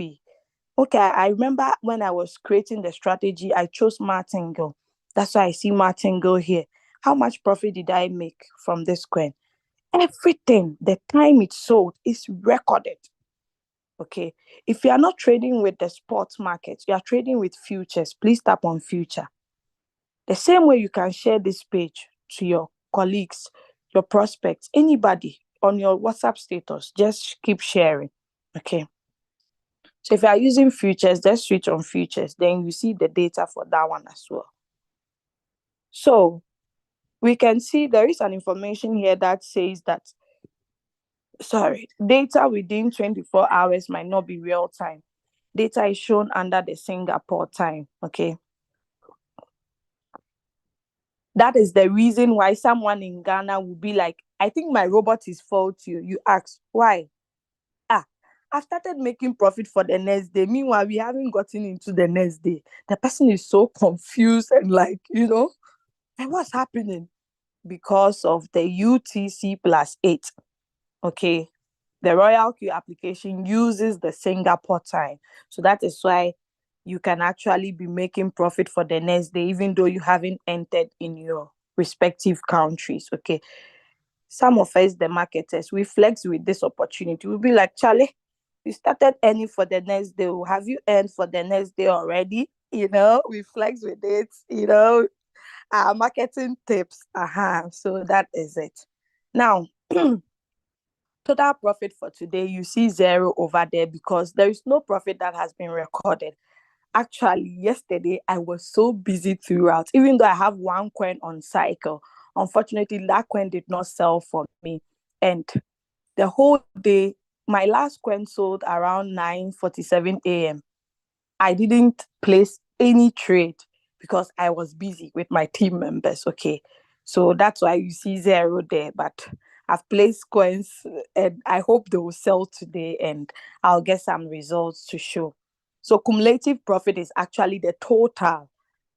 [SPEAKER 1] Okay, I remember when I was creating the strategy, I chose Martingale. That's why I see Martingale here. How much profit did I make from this coin? Everything, the time it sold is recorded. Okay. If you are not trading with the spot market, you are trading with futures, please tap on future. The same way you can share this page to your colleagues, your prospects, anybody on your WhatsApp status, just keep sharing. Okay. So if you are using futures, just switch on futures. Then you see the data for that one as well. So we can see there is an information here that says that, data within 24 hours might not be real time. Data is shown under the Singapore time. Okay. That is the reason why someone in Ghana will be like, I think my robot is faulty. You ask, why? I've started making profit for the next day. Meanwhile, we haven't gotten into the next day. The person is so confused and like, and what's happening? Because of the UTC+8. Okay. The Royalq application uses the Singapore time. So that is why you can actually be making profit for the next day, even though you haven't entered in your respective countries. Okay. Some of us, the marketers, we flex with this opportunity. We'll be like, Charlie, we started earning for the next day. Have you earned for the next day already? We flex with it, our marketing tips. So that is it. Now, total profit for today, you see 0 over there because there is no profit that has been recorded. Actually, yesterday, I was so busy throughout, even though I have one coin on cycle. Unfortunately, that coin did not sell for me. And the whole day, my last coin sold around 9:47 a.m. I didn't place any trade because I was busy with my team members. Okay. So that's why you see 0 there. But I've placed coins and I hope they will sell today and I'll get some results to show. So cumulative profit is actually the total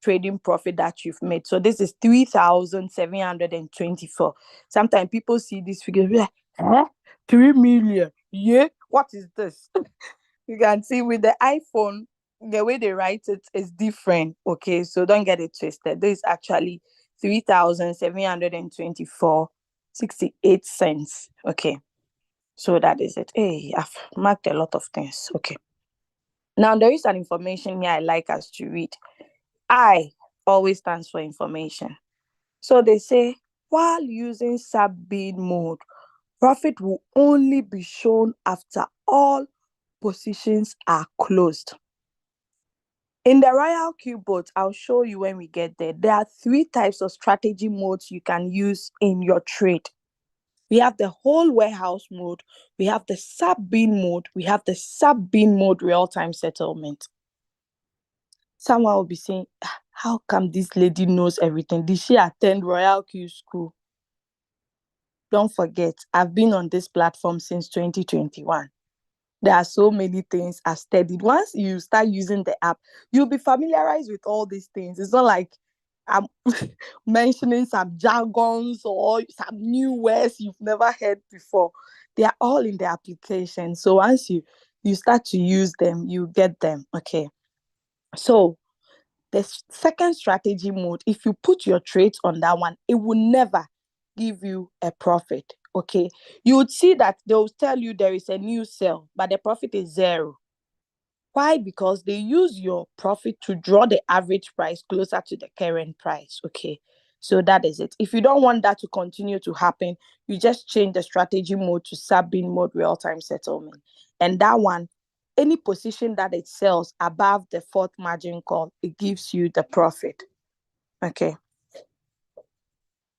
[SPEAKER 1] trading profit that you've made. So this is 3,724. Sometimes people see this figure, be like, huh? 3 million. Yeah, what is this? You can see with the iPhone, the way they write it is different. Okay, so don't get it twisted. This is actually 3,724.68. Okay, so that is it. Hey, I've marked a lot of things. Okay. Now there is an information here I like us to read. I always stands for information. So they say while using sub-bid mode, profit will only be shown after all positions are closed. In the Royalq bot, I'll show you when we get there. There are 3 types of strategy modes you can use in your trade. We have the whole warehouse mode, we have the sub-bin mode, we have the sub-bin mode real-time settlement. Someone will be saying, how come this lady knows everything? Did she attend Royalq school? Don't forget, I've been on this platform since 2021. There are so many things I've studied. Once you start using the app, you'll be familiarized with all these things. It's not like I'm mentioning some jargons or some new words you've never heard before. They are all in the application. So once you start to use them, you get them. Okay. So the second strategy mode, if you put your trades on that one, it will never give you a profit. Okay, you would see that they'll tell you there is a new sale, but the profit is 0. Why? Because they use your profit to draw the average price closer to the current price. Okay, so that is it. If you don't want that to continue to happen, you just change the strategy mode to sub-bin mode real-time settlement. And that one, any position that it sells above the 4th margin call, it gives you the profit. Okay,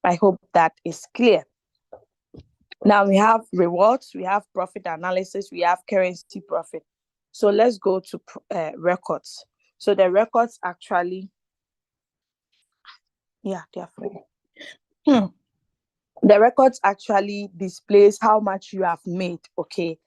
[SPEAKER 1] I hope that is clear. Now we have rewards, we have profit analysis, we have currency profit. So let's go to records. So the records actually, yeah, definitely. The records actually displays how much you have made. Okay,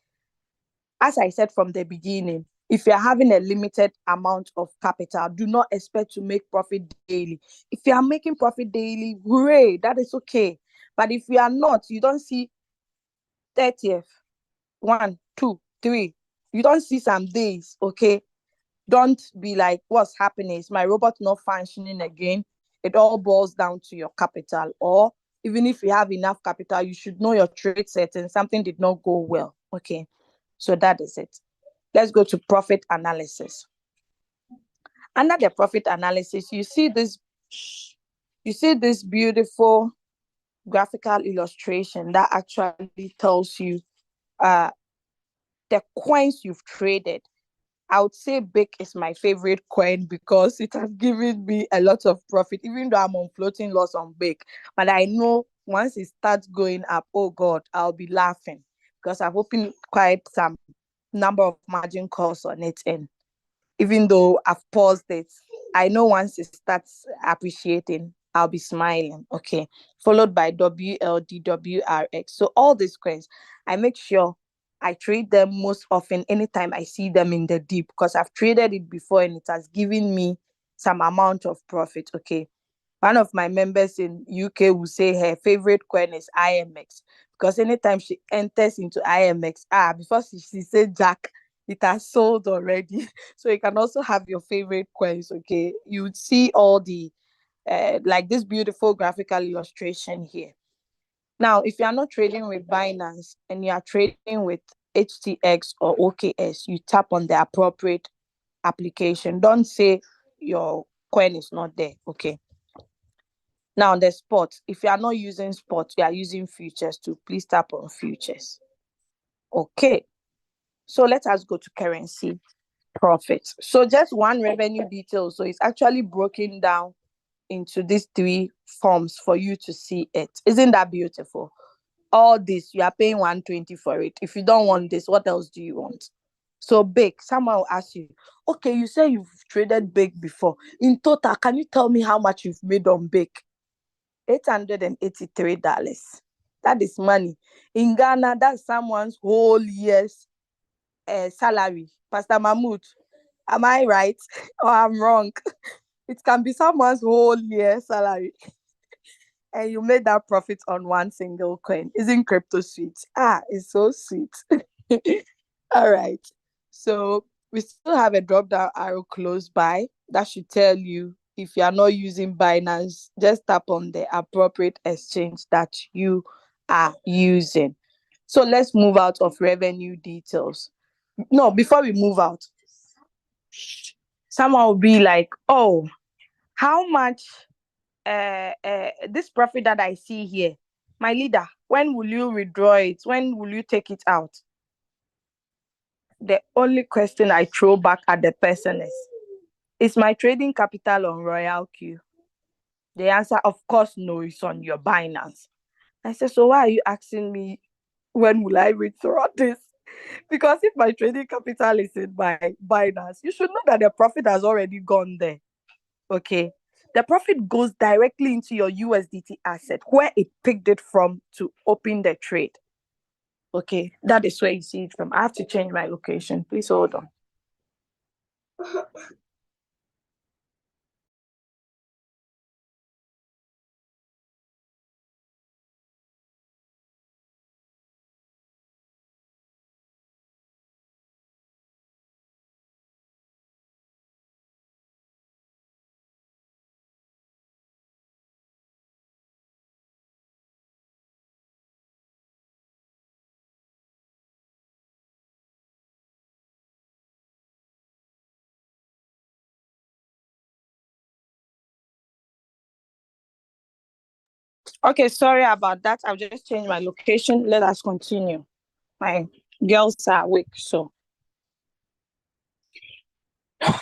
[SPEAKER 1] as I said from the beginning, if you're having a limited amount of capital, do not expect to make profit daily. If you are making profit daily, hooray, that is okay. But if you are not, you don't see 30th, 1, 2, 3, you don't see some days, okay? Don't be like, what's happening? Is my robot not functioning again? It all boils down to your capital. Or even if you have enough capital, you should know your trade settings. Something did not go well. Okay. So that is it. Let's go to profit analysis. Under the profit analysis, you see this beautiful graphical illustration that actually tells you uh the coins you've traded. I would say BIC is my favorite coin because it has given me a lot of profit, even though I'm on floating loss on BIC. But I know once it starts going up, oh God, I'll be laughing because I've opened quite some number of margin calls on it. And even though I've paused it, I know once it starts appreciating, I'll be smiling. Okay. Followed by WLD, WRX. So all these coins, I make sure I trade them most often anytime I see them in the deep because I've traded it before and it has given me some amount of profit. Okay. One of my members in UK will say her favorite coin is IMX because anytime she enters into IMX, before she said Jack, it has sold already. So you can also have your favorite coins. Okay, you would see all the like this beautiful graphical illustration here. Now, if you are not trading with Binance and you are trading with HTX or OKS, you tap on the appropriate application. Don't say your coin is not there. Okay. Now, the spot. If you are not using spot, you are using futures too. Please tap on futures. Okay. So let us go to currency profit. So just one revenue detail. So it's actually broken down into these three forms for you to see it. Isn't that beautiful? All this, you are paying 120 for it. If you don't want this, what else do you want? So big, someone will ask you, okay, you say you've traded big before. In total, can you tell me how much you've made on big? $883. That is money. In Ghana, that's someone's whole year's salary. Pastor Mahmoud, am I right or I'm wrong? It can be someone's whole year salary and you made that profit on one single coin. Isn't crypto sweet? It's so sweet. All right. So we still have a drop down arrow close by that should tell you if you are not using Binance, just tap on the appropriate exchange that you are using. So let's move out of revenue details. No, before we move out, someone will be like, oh, how much this profit that I see here, my leader, when will you withdraw it? When will you take it out? The only question I throw back at the person is my trading capital on Royalq? The answer, of course, no, is on your Binance. I said, so why are you asking me when will I withdraw this? Because if my trading capital is in my Binance, you should know that the profit has already gone there. Okay. The profit goes directly into your USDT asset where it picked it from to open the trade. Okay. That is where you see it from. I have to change my location. Please hold on. Okay, sorry about that. I've just changed my location. Let us continue. My girls are awake, so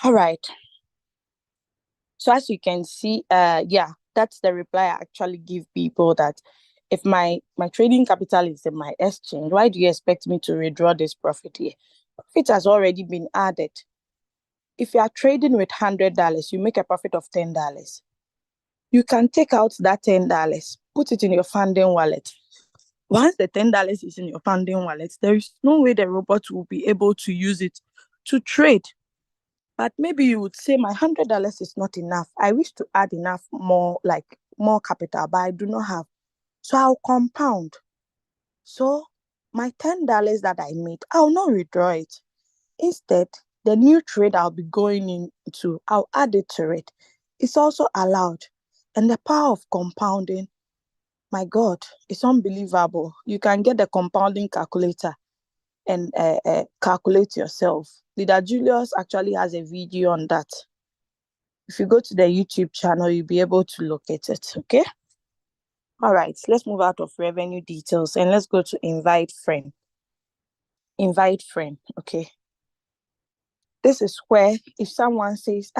[SPEAKER 1] all right. So as you can see, yeah, that's the reply I actually give people that If my trading capital is in my exchange, why do you expect me to withdraw this profit here? Profit has already been added. If you are trading with $100, you make a profit of $10. You can take out that $10, put it in your funding wallet. Once the $10 is in your funding wallet, there is no way the robot will be able to use it to trade. But maybe you would say my $100 is not enough. I wish to add enough more capital, but I do not have. So I'll compound. So my $10 that I made, I'll not withdraw it. Instead, the new trade I'll be going into, I'll add it to it. It's also allowed. And the power of compounding, my God, it's unbelievable. You can get the compounding calculator and calculate yourself. Leader Julius actually has a video on that. If you go to the YouTube channel, you'll be able to locate it, okay? All right, let's move out of revenue details and let's go to invite friend. Invite friend, okay? This is where if someone says,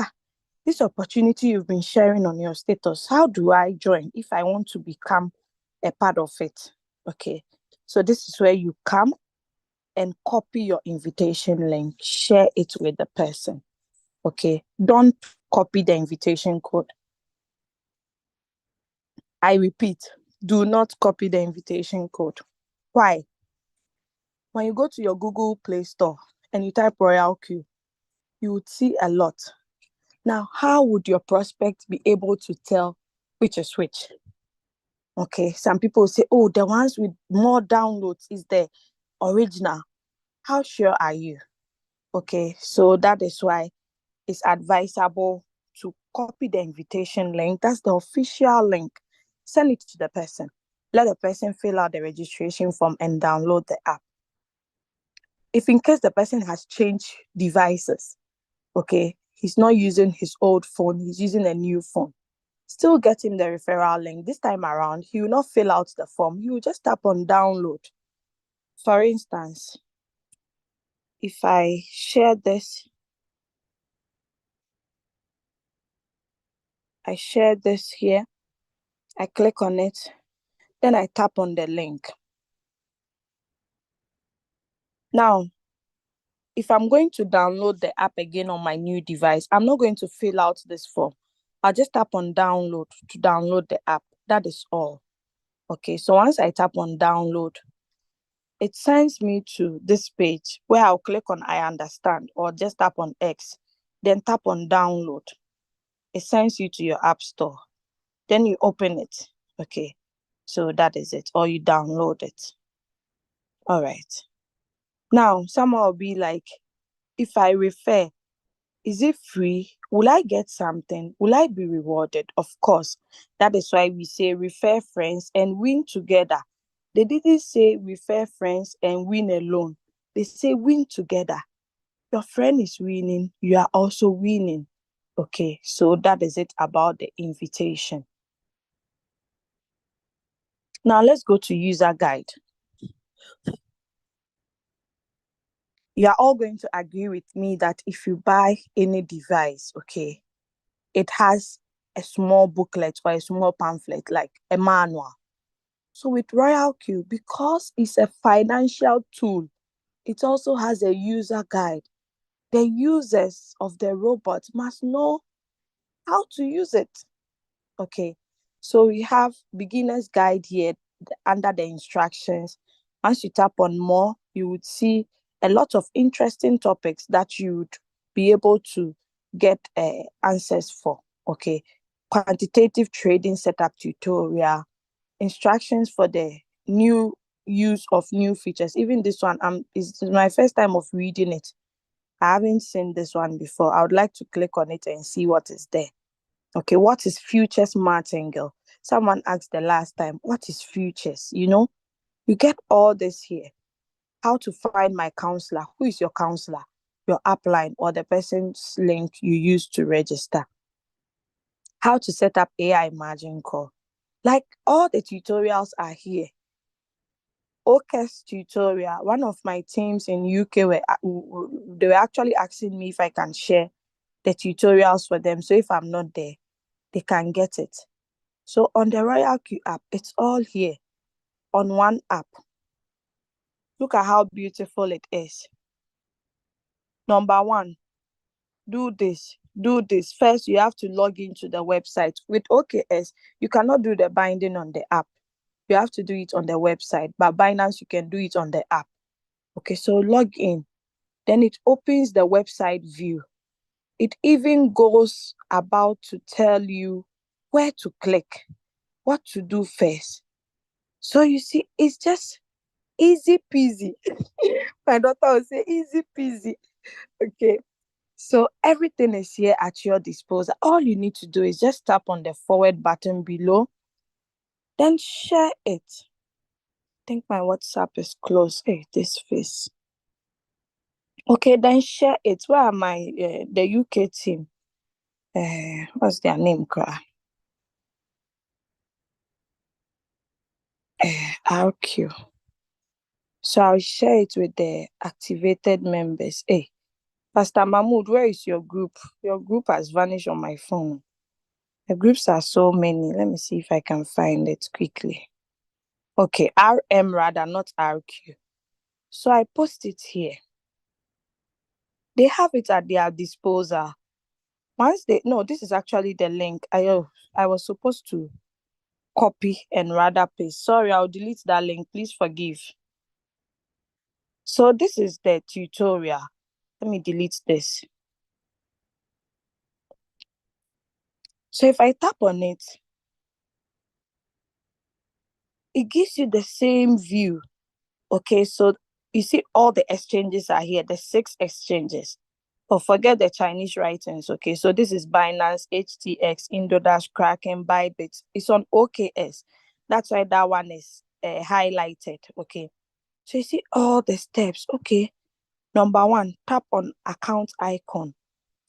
[SPEAKER 1] this opportunity you've been sharing on your status, how do I join if I want to become a part of it? Okay, so this is where you come and copy your invitation link, share it with the person. Okay, don't copy the invitation code. I repeat, do not copy the invitation code. Why? When you go to your Google Play Store and you type Royalq, you would see a lot. Now, how would your prospect be able to tell which is which? Okay, some people say, oh, the ones with more downloads is the original. How sure are you? Okay, so that is why it's advisable to copy the invitation link. That's the official link. Send it to the person. Let the person fill out the registration form and download the app. If in case the person has changed devices, okay, he's not using his old phone, he's using a new phone, still get him the referral link. This time around, he will not fill out the form. He will just tap on download. For instance, if I share this, I share this here, I click on it, then I tap on the link. Now, if I'm going to download the app again on my new device, I'm not going to fill out this form. I'll just tap on download to download the app. That is all. Okay, so once I tap on download, it sends me to this page where I'll click on I understand or just tap on X, then tap on download. It sends you to your app store. Then you open it. Okay, so that is it, or you download it. All right. Now, someone will be like, if I refer, is it free? Will I get something? Will I be rewarded? Of course. That is why we say refer friends and win together. They didn't say refer friends and win alone. They say win together. Your friend is winning. You are also winning. Okay, so that is it about the invitation. Now let's go to user guide. You are all going to agree with me that if you buy any device, okay, it has a small booklet or a small pamphlet, like a manual. So with Royalq, because it's a financial tool, it also has a user guide. The users of the robot must know how to use it. Okay, so we have beginner's guide here under the instructions. Once you tap on more, you would see a lot of interesting topics that you would be able to get answers for. Okay, quantitative trading setup tutorial, instructions for the new use of new features. Even this one, is my first time of reading it. I haven't seen this one before. I would like to click on it and see what is there. Okay, what is futures martingale? Someone asked the last time, what is futures? You get all this here. How to find my counselor. Who is your counselor? Your upline or the person's link you use to register. How to set up AI margin call. Like all the tutorials are here. OKES tutorial. One of my teams in UK they were actually asking me if I can share the tutorials for them. So if I'm not there, they can get it. So on the Royalq app, it's all here. on one app. Look at how beautiful it is. Number one, do this, do this. First, you have to log into the website. With OKS, you cannot do the binding on the app. You have to do it on the website. But Binance, you can do it on the app. Okay, so log in. Then it opens the website view. It even goes about to tell you where to click, what to do first. So you see, it's just easy peasy. My daughter will say easy peasy. Okay. So everything is here at your disposal. All you need to do is just tap on the forward button below, then share it. I think my WhatsApp is closed. Hey, this face. Okay, then share it. Where are my the UK team? What's their name, cry? RQ. So I'll share it with the activated members. Hey, Pastor Mahmoud, where is your group? Your group has vanished on my phone. The groups are so many. Let me see if I can find it quickly. Okay, RM rather, not RQ. So I post it here. They have it at their disposal. No, this is actually the link. I was supposed to copy and rather paste. Sorry, I'll delete that link. Please forgive. So this is the tutorial. Let me delete this. So if I tap on it, it gives you the same view. Okay, so you see all the exchanges are here, the 6 exchanges. Oh, forget the Chinese writings. Okay, so this is Binance, HTX, Indodash, Kraken, Bybit. It's on OKS. That's why that one is highlighted. Okay, so you see all the steps. Okay, number one, tap on account icon,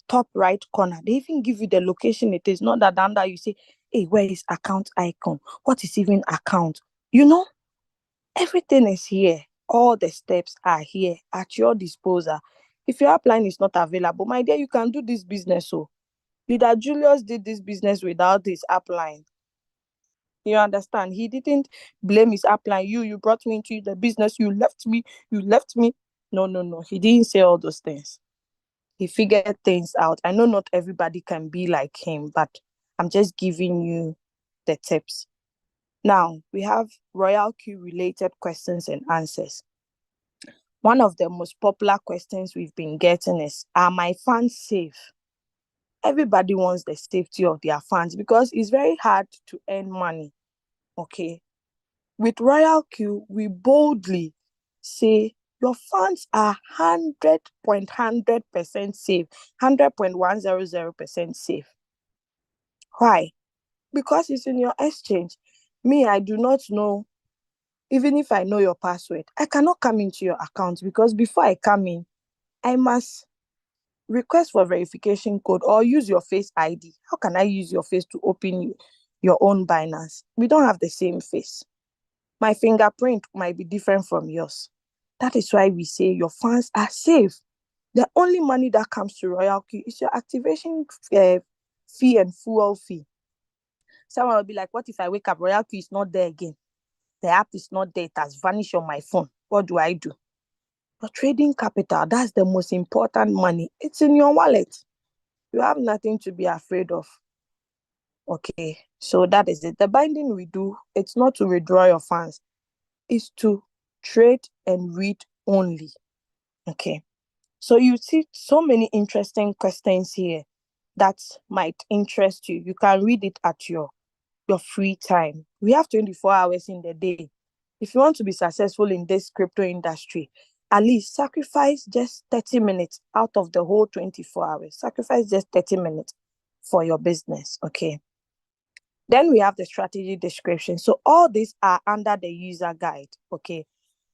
[SPEAKER 1] top right corner. They even give you the location it is, not that down there you say, hey, where is account icon? What is even account? You know, everything is here. All the steps are here at your disposal. If your upline is not available, my dear, you can do this business. So, Leader Julius did this business without his upline. You understand? He didn't blame his upline. You brought me into the business. You left me. You left me. No, no, no. He didn't say all those things. He figured things out. I know not everybody can be like him, but I'm just giving you the tips. Now, we have Royalq related questions and answers. One of the most popular questions we've been getting is, are my funds safe? Everybody wants the safety of their funds because it's very hard to earn money. Okay. With Royalq, we boldly say your funds are 100.100% safe, 100.100% safe. Why? Because it's in your exchange. Me, I do not know. Even if I know your password, I cannot come into your account because before I come in, I must request for verification code or use your face ID. How can I use your face to open your own Binance? We don't have the same face. My fingerprint might be different from yours. That is why we say your funds are safe. The only money that comes to Royalq is your activation fee and fuel fee. Someone will be like, what if I wake up, Royalq is not there again? The app is not there, it has vanished on my phone. What do I do? Your trading capital, that's the most important money. It's in your wallet. You have nothing to be afraid of. Okay, so that is it. The binding we do, it's not to withdraw your funds. It's to trade and read only. Okay, so you see so many interesting questions here that might interest you. You can read it at your free time. We have 24 hours in the day. If you want to be successful in this crypto industry, at least sacrifice just 30 minutes out of the whole 24 hours. Sacrifice just 30 minutes for your business, okay? Then we have the strategy description. So all these are under the user guide, okay?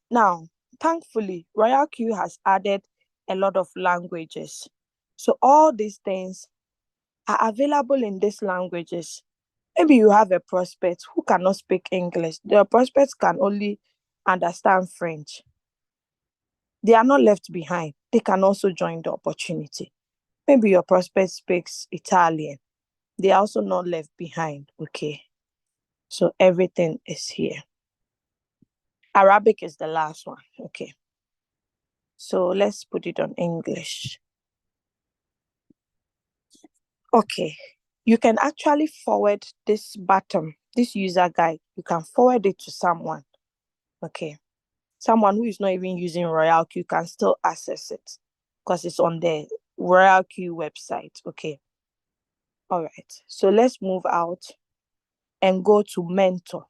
[SPEAKER 1] Now, thankfully, Royalq has added a lot of languages. So all these things are available in these languages. Maybe you have a prospect who cannot speak English. The prospects can only understand French. They are not left behind. They can also join the opportunity. Maybe your prospect speaks Italian. They are also not left behind. Okay. So everything is here. Arabic is the last one. Okay. So let's put it on English. Okay. You can actually forward this button, this user guide. You can forward it to someone. Okay. Someone who is not even using Royalq, you can still access it because it's on the Royalq website. Okay. All right. So let's move out and go to mentor.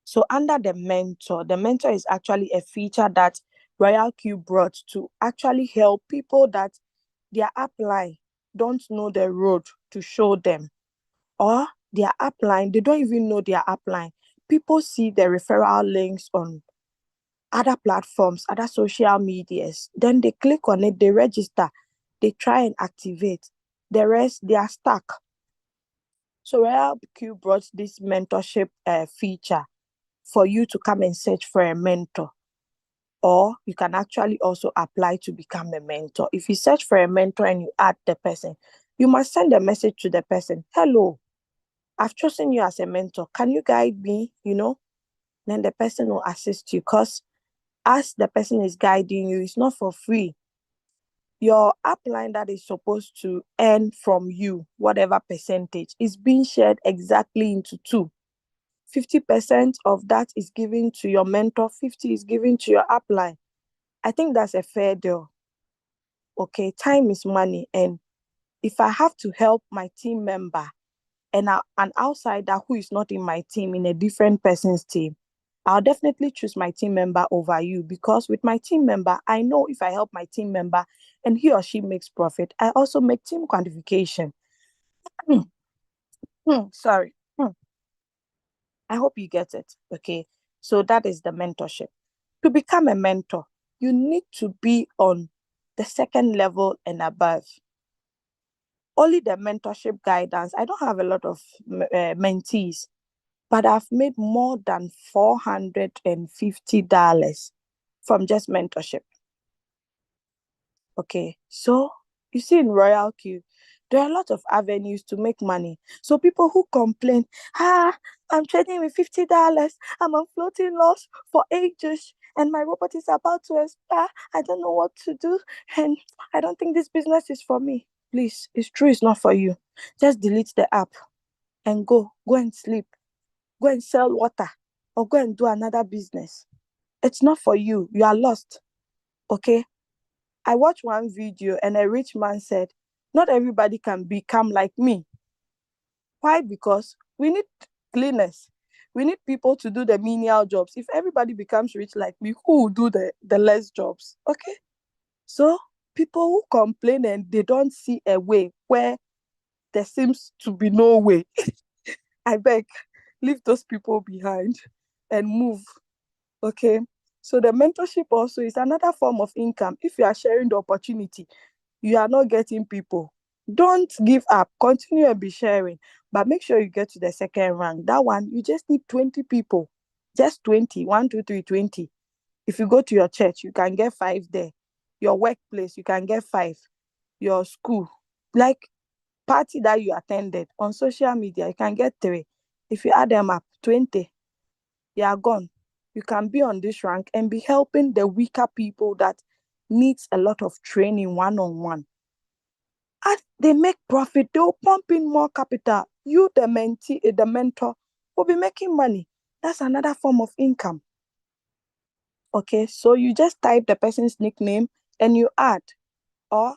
[SPEAKER 1] So under the mentor is actually a feature that Royalq brought to actually help people that their upline don't know the road to show them, or their upline, they don't even know their upline. People see the referral links on other platforms, other social medias, then they click on it, they register, they try and activate. The rest, they are stuck. So Royalq brought this mentorship feature for you to come and search for a mentor, or you can actually also apply to become a mentor. If you search for a mentor and you add the person, you must send a message to the person. Hello, I've chosen you as a mentor. Can you guide me? Then the person will assist you, because as the person is guiding you, it's not for free. Your upline that is supposed to earn from you, whatever percentage, is being shared exactly into two. 50% of that is given to your mentor, 50 is given to your upline. I think that's a fair deal. Okay, time is money. And if I have to help my team member and an outsider who is not in my team, in a different person's team, I'll definitely choose my team member over you, because with my team member, I know if I help my team member and he or she makes profit, I also make team quantification. Sorry. I hope you get it. Okay. So that is the mentorship. To become a mentor, you need to be on the second level and above. Only the mentorship guidance. I don't have a lot of mentees, but I've made more than $450 from just mentorship. Okay, so you see in Royalq, there are a lot of avenues to make money. So people who complain, I'm trading with $50, I'm on floating loss for ages, and my robot is about to expire. I don't know what to do, and I don't think this business is for me. Please, it's true, it's not for you. Just delete the app and go and sleep. Go and sell water, or go and do another business. It's not for you. You are lost. Okay? I watched one video and a rich man said, not everybody can become like me. Why? Because we need cleaners. We need people to do the menial jobs. If everybody becomes rich like me, who will do the less jobs? Okay? So people who complain and they don't see a way where there seems to be no way, I beg, leave those people behind and move. Okay? So the mentorship also is another form of income. If you are sharing the opportunity, you are not getting people, don't give up. Continue and be sharing, but make sure you get to the second rank. That one, you just need 20 people. Just 20. 1, 2, 3, 20. If you go to your church, you can get 5 there. Your workplace, you can get 5. Your school, like party that you attended on social media, you can get 3. If you add them up, 20, you are gone. You can be on this rank and be helping the weaker people that needs a lot of training one-on-one. As they make profit, they'll pump in more capital. You, the mentee, the mentor, will be making money. That's another form of income. Okay, so you just type the person's nickname and you add, or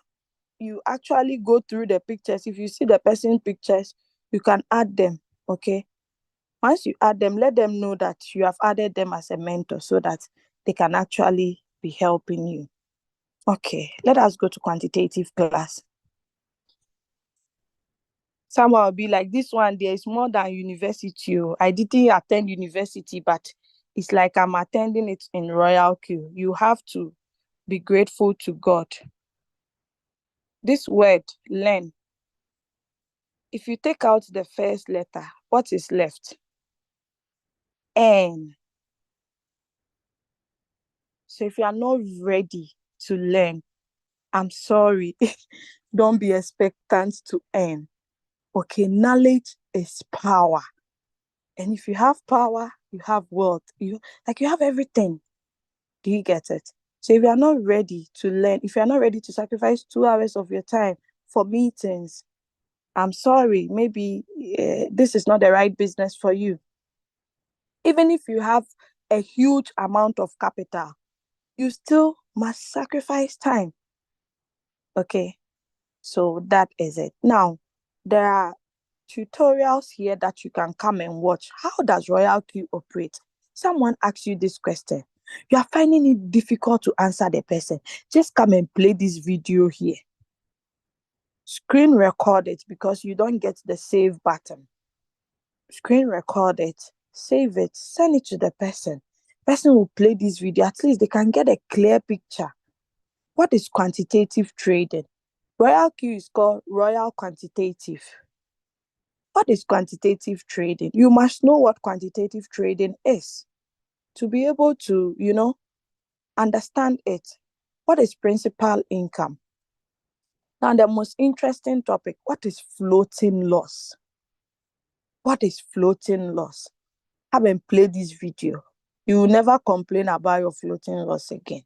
[SPEAKER 1] you actually go through the pictures. If you see the person's pictures, you can add them. Okay, once you add them, let them know that you have added them as a mentor so that they can actually be helping you. Okay, let us go to quantitative class. Someone will be like, this one, there is more than university. I didn't attend university, but it's like I'm attending it in Royalq. You have to be grateful to God. This word, learn, if you take out the first letter, what is left? N. So if you are not ready to learn, I'm sorry. Don't be expectant to earn. Okay, knowledge is power. And if you have power, you have wealth, you have everything. Do you get it? So if you are not ready to learn, if you are not ready to sacrifice 2 hours of your time for meetings, I'm sorry, maybe this is not the right business for you. Even if you have a huge amount of capital, you still must sacrifice time. Okay, so that is it. Now, there are tutorials here that you can come and watch. How does Royalq operate? Someone asks you this question. You are finding it difficult to answer the person. Just come and play this video here. Screen record it because you don't get the save button. Screen record it, save it, send it to the person. Person will play this video. At least they can get a clear picture. What is quantitative trading? Royalq is called Royal Quantitative. What is quantitative trading? You must know what quantitative trading is to be able to, understand it. What is principal income? Now, the most interesting topic, what is floating loss? What is floating loss? Have and play this video. You will never complain about your floating loss again.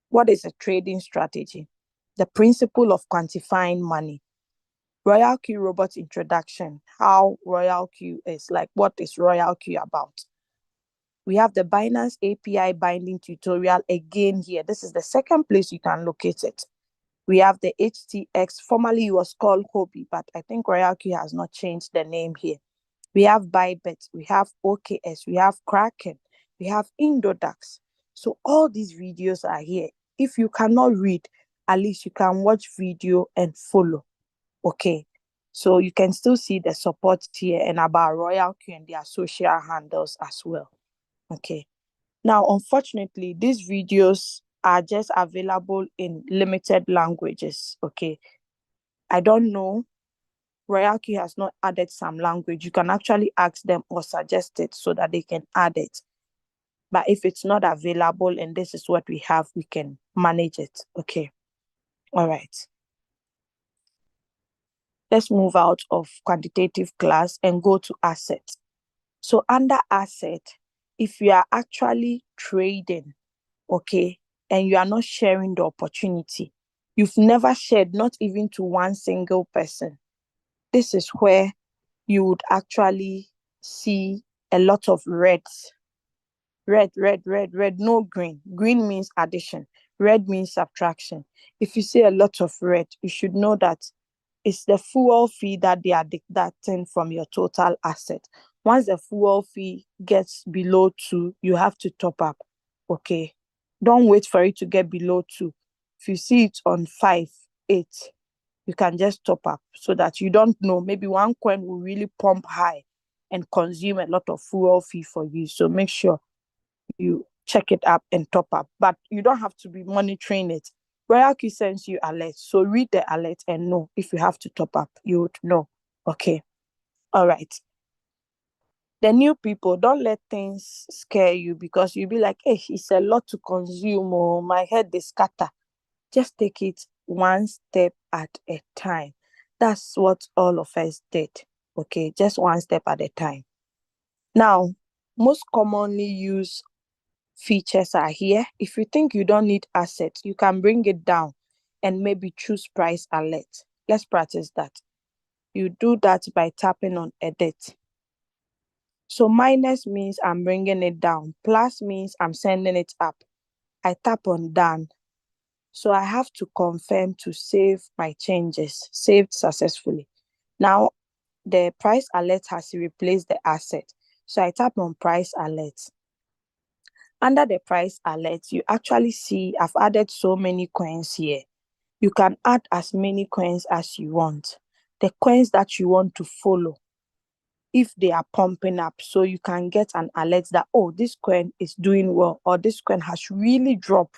[SPEAKER 1] What is a trading strategy? The principle of quantifying money. Royalq robot introduction. How Royalq is, like, what is Royalq about? We have the Binance API binding tutorial again here. This is the second place you can locate it. We have the HTX, formerly it was called Hobby, but I think Royalq has not changed the name here. We have Bybit, we have OKS, we have Kraken, we have Indodax. So all these videos are here. If you cannot read, at least you can watch video and follow. Okay. So you can still see the support here and about Royalq and their social handles as well. Okay. Now, unfortunately, these videos are just available in limited languages. Okay. I don't know. Royalq has not added some language. You can actually ask them or suggest it so that they can add it. But if it's not available and this is what we have, we can manage it. Okay. All right. Let's move out of quantitative class and go to asset. So under asset, if you are actually trading, okay, and you are not sharing the opportunity, you've never shared, not even to one single person, this is where you would actually see a lot of reds. Red, red, red, red, no green. Green means addition. Red means subtraction. If you see a lot of red, you should know that it's the fuel fee that they are deducting from your total asset. Once the fuel fee gets below 2, you have to top up. Okay. Don't wait for it to get below 2. If you see it on 5, 8, you can just top up so that you don't know. Maybe one coin will really pump high and consume a lot of fuel fee for you. So make sure you check it up and top up. But you don't have to be monitoring it. Royalq sends you alerts. So read the alert and know if you have to top up. You would know. Okay. All right. The new people, don't let things scare you because you'll be like, hey, it's a lot to consume. Oh, my head is scatter. Just take it one step at a time. That's what all of us did. Okay. Just one step at a time. Now, most commonly used features are here. If you think you don't need assets, you can bring it down and maybe choose price alert. Let's practice that. You do that by tapping on edit. So minus means I'm bringing it down. Plus means I'm sending it up. I tap on done. So I have to confirm to save my changes. Saved successfully. Now the price alert has replaced the asset. So I tap on price alert. Under the price alert, you actually see I've added so many coins here. You can add as many coins as you want. The coins that you want to follow, if they are pumping up, so you can get an alert that, oh, this coin is doing well, or this coin has really dropped.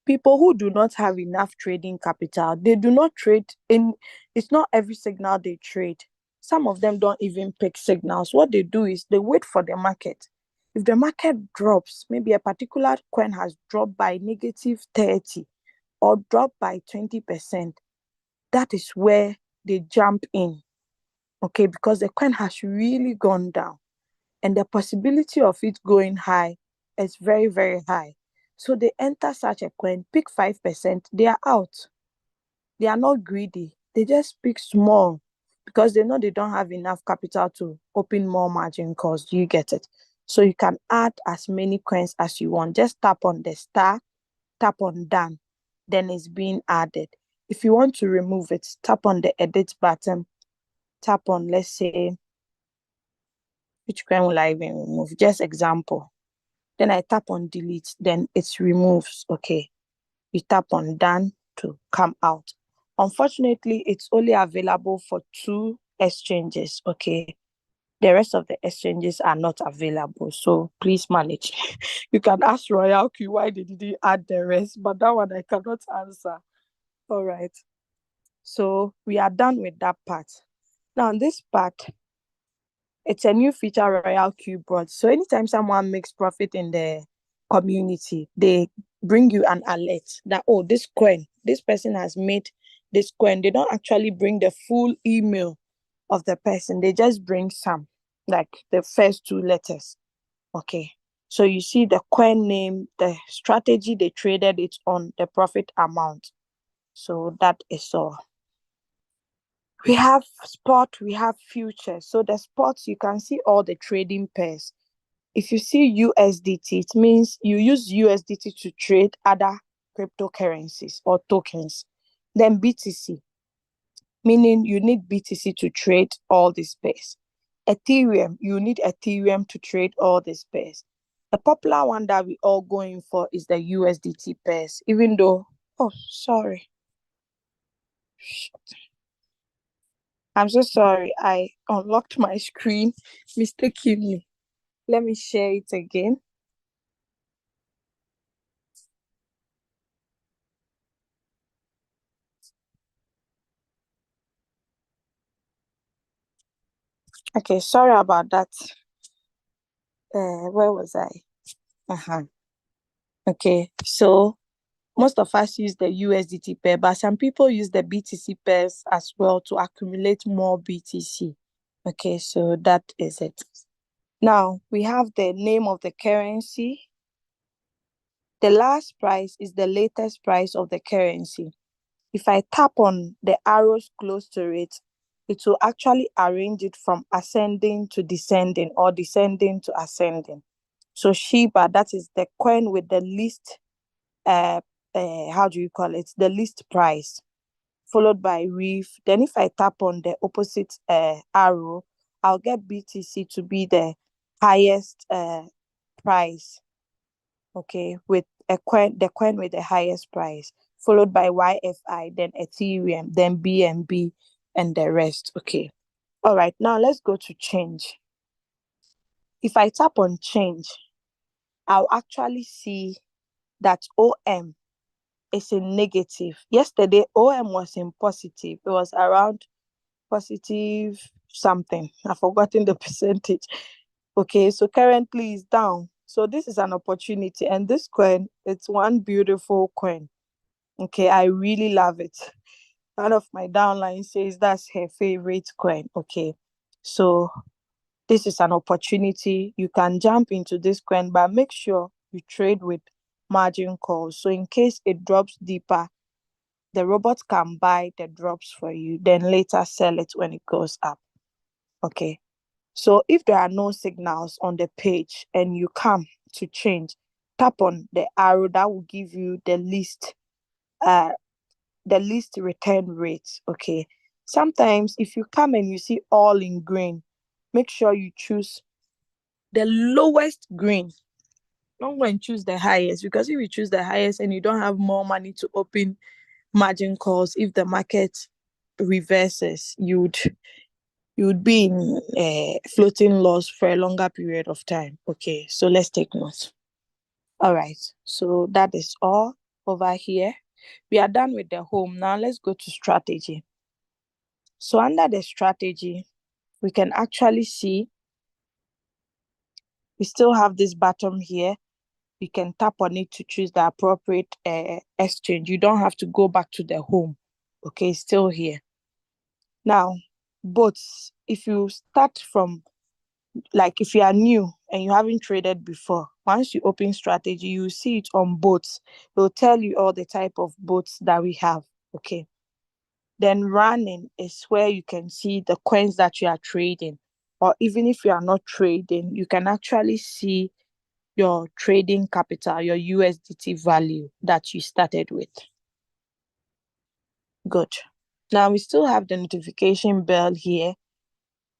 [SPEAKER 1] People who do not have enough trading capital, they do not trade in, it's not every signal they trade. Some of them don't even pick signals. What they do is they wait for the market. If the market drops, maybe a particular coin has dropped by negative 30 or dropped by 20%, that is where they jump in. Okay, because the coin has really gone down. and the possibility of it going high is very, very high. So they enter such a coin, pick 5%, they are out. They are not greedy. They just pick small because they know they don't have enough capital to open more margin calls. Do you get it? So you can add as many coins as you want. Just tap on the star, tap on done, then it's being added. If you want to remove it, tap on the edit button, tap on, let's say, which coin will I even remove? Just example. Then I tap on delete, then it removes. Okay. You tap on done to come out. Unfortunately, it's only available for 2 exchanges. Okay. The rest of the exchanges are not available. So please manage. You can ask Royalq why they didn't add the rest, but that one I cannot answer. All right. So we are done with that part. Now, this part, it's a new feature Royalq brought. So anytime someone makes profit in the community, they bring you an alert that, oh, this person has made this coin. They don't actually bring the full email of the person. They just bring some, like the first 2 letters. Okay. So you see the coin name, the strategy they traded it on, the profit amount. So that is all. We have spot, we have futures. So the spots, you can see all the trading pairs. If you see USDT, it means you use USDT to trade other cryptocurrencies or tokens. Then BTC, meaning you need BTC to trade all these pairs. Ethereum, you need Ethereum to trade all these pairs. The popular one that we all going for is the USDT pairs, even though, oh, sorry. I'm so sorry. I unlocked my screen mistakenly. Let me share it again. Okay, sorry about that. Where was I? Uh-huh. Okay, so most of us use the USDT pair, but some people use the BTC pairs as well to accumulate more BTC. Okay, so that is it. Now we have the name of the currency. The last price is the latest price of the currency. If I tap on the arrows close to it, it will actually arrange it from ascending to descending or descending to ascending. So Shiba, that is the coin with the least, how do you call it? The least price, followed by Reef. Then if I tap on the opposite arrow, I'll get BTC to be the highest price. Okay, with the coin with the highest price, followed by YFI, then Ethereum, then BNB, and the rest. Okay. All right, now let's go to change. If I tap on change, I'll actually see that OM is in negative. Yesterday, OM was in positive. It was around positive something. I've forgotten the percentage. Okay, so currently it's down. So this is an opportunity. And this coin, it's one beautiful coin. Okay, I really love it. One of my downline says that's her favorite coin. Okay, so this is an opportunity. You can jump into this coin, but make sure you trade with margin calls. So in case it drops deeper, the robot can buy the drops for you, then later sell it when it goes up. Okay. So if there are no signals on the page and you come to change, tap on the arrow that will give you uh the least return rate. Okay. Sometimes if you come and you see all in green, make sure you choose the lowest green. Don't go and choose the highest, because if you choose the highest and you don't have more money to open margin calls, if the market reverses, you would be in floating loss for a longer period of time. Okay, so let's take note. All right, so that is all over here. We are done with the home. Now let's go to strategy. So under the strategy, we can actually see we still have this button here. You can tap on it to choose the appropriate exchange. You don't have to go back to the home. Okay, it's still here. Now, bots, if you start from like if you are new and you haven't traded before, once you open strategy, you see it on boats. It will tell you all the type of boats that we have. Okay. Then running is where you can see the coins that you are trading. Or even if you are not trading, you can actually see your trading capital, your USDT value that you started with. Good. Now we still have the notification bell here.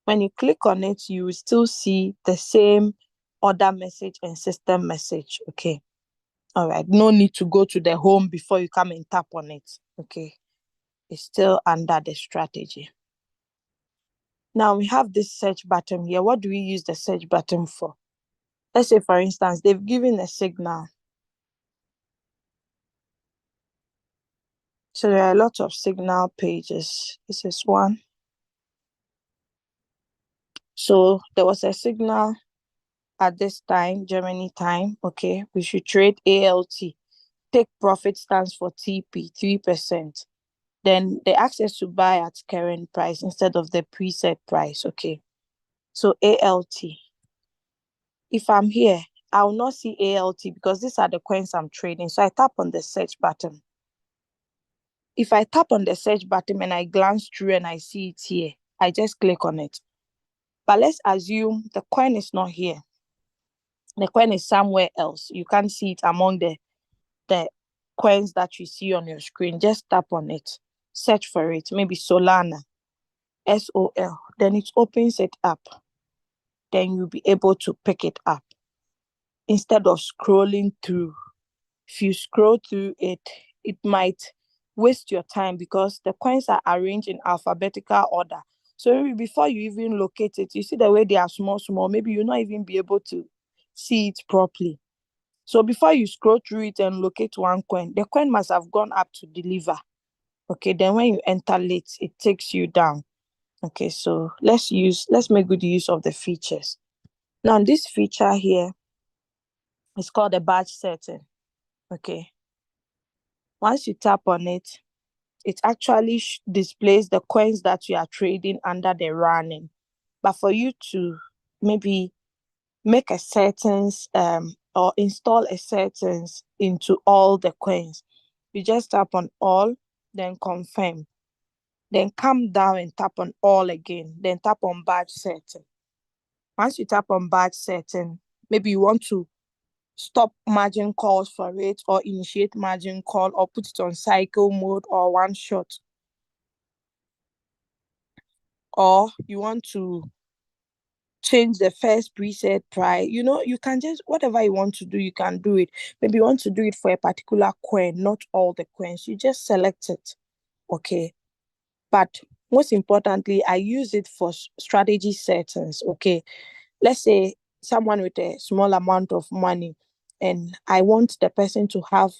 [SPEAKER 1] When you click on it, you will still see the same order message and system message. Okay. All right. No need to go to the home before you come and tap on it. Okay. It's still under the strategy. Now we have this search button here. What do we use the search button for? Let's say, for instance, they've given a signal. So there are a lot of signal pages. This is one. So there was a signal at this time, Germany time. Okay, we should trade ALT. Take profit stands for TP, 3%. Then they ask us to buy at current price instead of the preset price. Okay, so ALT. If I'm here, I will not see ALT because these are the coins I'm trading. So I tap on the search button. If I tap on the search button and I glance through and I see it here, I just click on it. But let's assume the coin is not here. The coin is somewhere else. You can't see it among the coins that you see on your screen. Just tap on it. Search for it. Maybe Solana. SOL. Then it opens it up. Then you'll be able to pick it up instead of scrolling through. If you scroll through it, it might waste your time because the coins are arranged in alphabetical order. So before you even locate it, you see the way they are small, small, maybe you'll not even be able to see it properly. So before you scroll through it and locate one coin, the coin must have gone up to deliver. Okay, then when you enter late, it takes you down. Okay, so let's make good use of the features. Now this feature here is called the batch setting. Okay. Once you tap on it, it actually displays the coins that you are trading under the running. But for you to maybe make a settings or install a settings into all the coins, you just tap on all, then confirm. Then come down and tap on all again. Then tap on batch setting. Once you tap on batch setting, maybe you want to stop margin calls for it or initiate margin call or put it on cycle mode or one shot. Or you want to change the first preset price. You can just, whatever you want to do, you can do it. Maybe you want to do it for a particular coin, not all the coins. You just select it. Okay. But most importantly, I use it for strategy settings. Okay. Let's say someone with a small amount of money and I want the person to have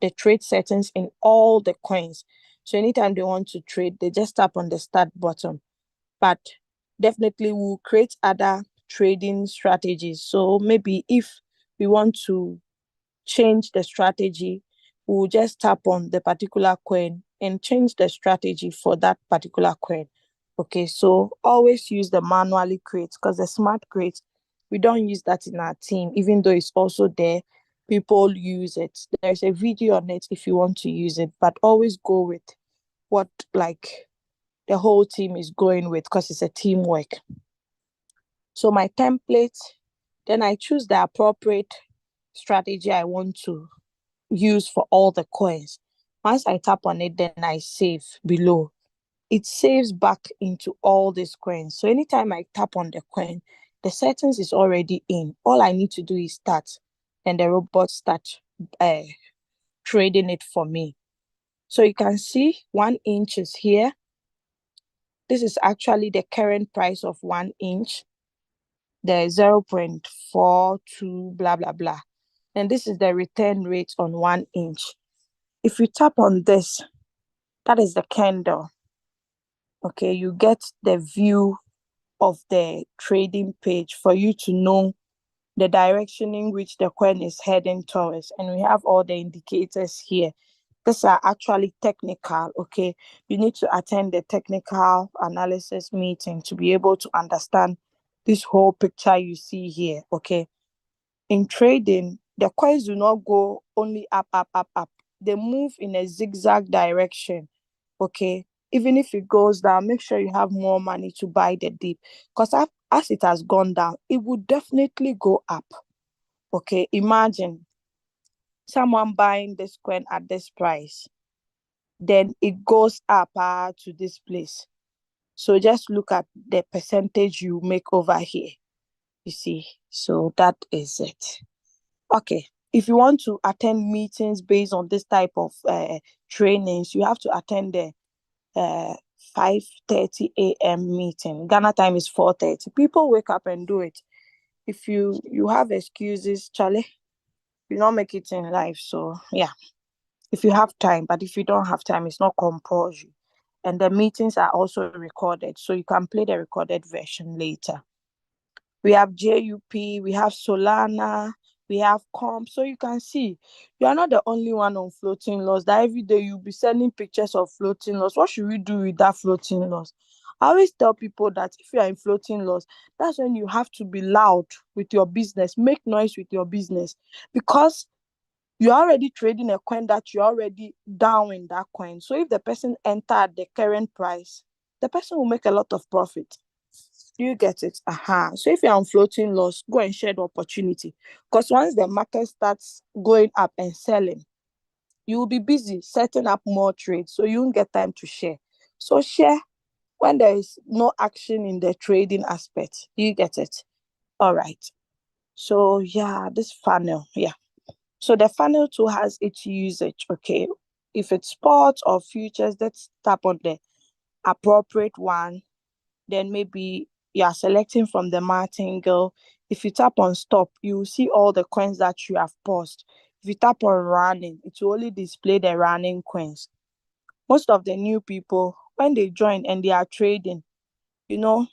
[SPEAKER 1] the trade settings in all the coins. So anytime they want to trade, they just tap on the start button. But definitely we'll create other trading strategies. So maybe if we want to change the strategy, we'll just tap on the particular coin and change the strategy for that particular coin. Okay, so always use the manually create because the smart create, we don't use that in our team, even though it's also there. People use it. There's a video on it if you want to use it, but always go with what like the whole team is going with because it's a teamwork. So my template, then I choose the appropriate strategy I want to use for all the coins. Once I tap on it, then I save below. It saves back into all these coins. So anytime I tap on the coin, the settings is already in. All I need to do is start, and the robot start trading it for me. So you can see 1 inch is here. This is actually the current price of 1 inch. The 0.42, blah, blah, blah. And this is the return rate on 1 inch. If you tap on this, that is the candle. Okay, you get the view of the trading page for you to know the direction in which the coin is heading towards. And we have all the indicators here. These are actually technical, okay? You need to attend the technical analysis meeting to be able to understand this whole picture you see here, okay? In trading, the coins do not go only up, up, up, up. They move in a zigzag direction, okay? Even if it goes down, make sure you have more money to buy the dip. Because as it has gone down, it would definitely go up, okay? Imagine someone buying this coin at this price, then it goes up to this place. So just look at the percentage you make over here. You see, so that is it. Okay, if you want to attend meetings based on this type of trainings, you have to attend the 5:30 a.m. meeting. Ghana time is 4:30. People wake up and do it. If you have excuses, Charlie, you not make it in life. So yeah, if you have time, but if you don't have time, it's not compulsory. And the meetings are also recorded, so you can play the recorded version later. We have JUP, we have Solana, we have Comp. So you can see, you are not the only one on floating loss. That every day you'll be sending pictures of floating loss. What should we do with that floating loss? I always tell people that if you are in floating loss, that's when you have to be loud with your business, make noise with your business, because you're already trading a coin that you're already down in that coin. So if the person entered the current price, the person will make a lot of profit. Do you get it? So if you're on floating loss, go and share the opportunity. Because once the market starts going up and selling, you will be busy setting up more trades. So you won't get time to share. So share when there is no action in the trading aspect. Do you get it? All right. So yeah, this funnel. Yeah. So the funnel too has its usage. Okay. If it's spot or futures, let's tap on the appropriate one. Then maybe you are selecting from the martingale. If you tap on stop, you will see all the coins that you have paused. If you tap on running, it will only display the running coins. Most of the new people, when they join and they are trading, you know,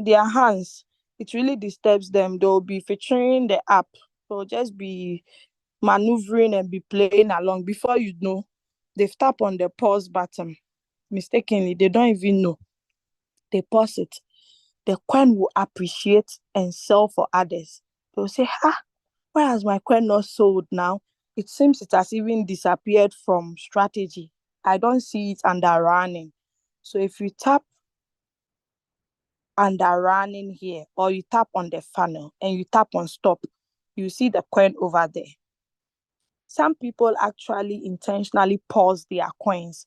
[SPEAKER 1] their hands, it really disturbs them. They'll be featuring the app. They'll just be maneuvering and be playing along. Before you know, they've tapped on the pause button mistakenly. They don't even know. They pause it. The coin will appreciate and sell for others. They'll say, why has my coin not sold now? It seems it has even disappeared from strategy. I don't see it under running. So if you tap under running here, or you tap on the funnel and you tap on stop, you see the coin over there. Some people actually intentionally pause their coins.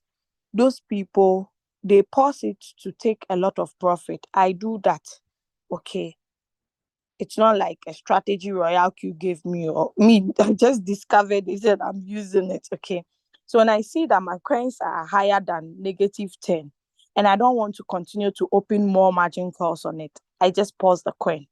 [SPEAKER 1] Those people, they pause it to take a lot of profit. I do that. Okay. It's not like a strategy Royalq gave me, or me. I just discovered it and I'm using it. Okay. So when I see that my coins are higher than -10 and I don't want to continue to open more margin calls on it, I just pause the coin.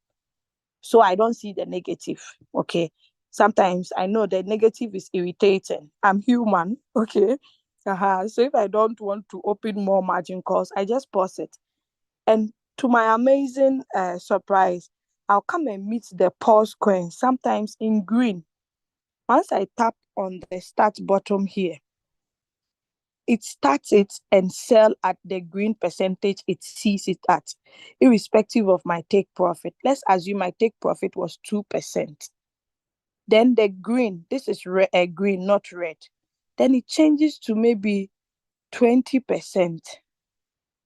[SPEAKER 1] So I don't see the negative. Okay. Sometimes I know the negative is irritating. I'm human. Okay. So if I don't want to open more margin calls, I just pause it. And to my amazing surprise, I'll come and meet the pause coin, sometimes in green. Once I tap on the start bottom here, it starts it and sell at the green percentage it sees it at, irrespective of my take profit. Let's assume my take profit was 2%. Then the green, this is green, not red. Then it changes to maybe 20%.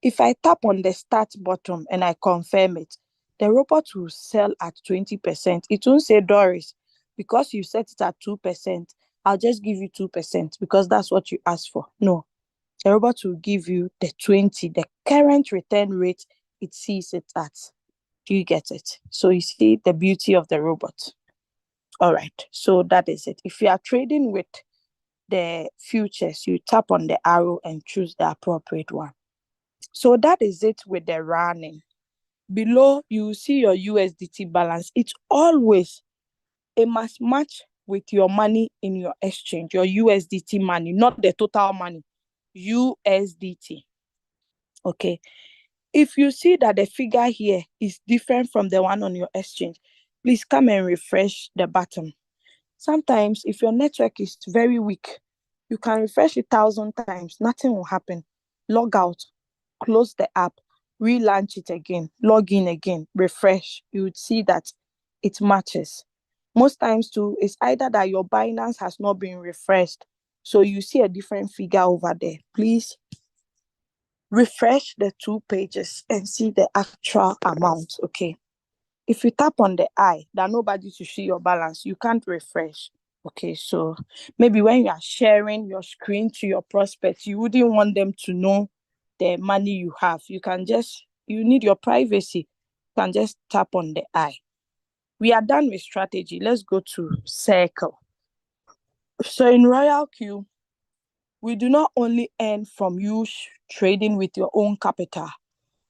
[SPEAKER 1] If I tap on the start button and I confirm it, the robot will sell at 20%. It won't say, Doris, because you set it at 2%, I'll just give you 2% because that's what you asked for. No, the robot will give you the 20, the current return rate it sees it at. Do you get it? So you see the beauty of the robot. All right, so that is it. If you are trading with the futures, you tap on the arrow and choose the appropriate one. So that is it with the running. Below, you see your USDT balance. It must match with your money in your exchange, your USDT money, not the total money, USDT. Okay. If you see that the figure here is different from the one on your exchange, please come and refresh the button. Sometimes, if your network is very weak, you can refresh it 1,000 times. Nothing will happen. Log out, close the app, relaunch it again, log in again, refresh, you would see that it matches. Most times too, it's either that your Binance has not been refreshed, so you see a different figure over there. Please refresh the two pages and see the actual amount. Okay, if you tap on the eye that nobody to see your balance, you can't refresh. Okay, so maybe when you are sharing your screen to your prospects, you wouldn't want them to know the money you have. You need your privacy. You can just tap on the eye. We are done with strategy. Let's go to circle. So in Royalq, we do not only earn from you trading with your own capital,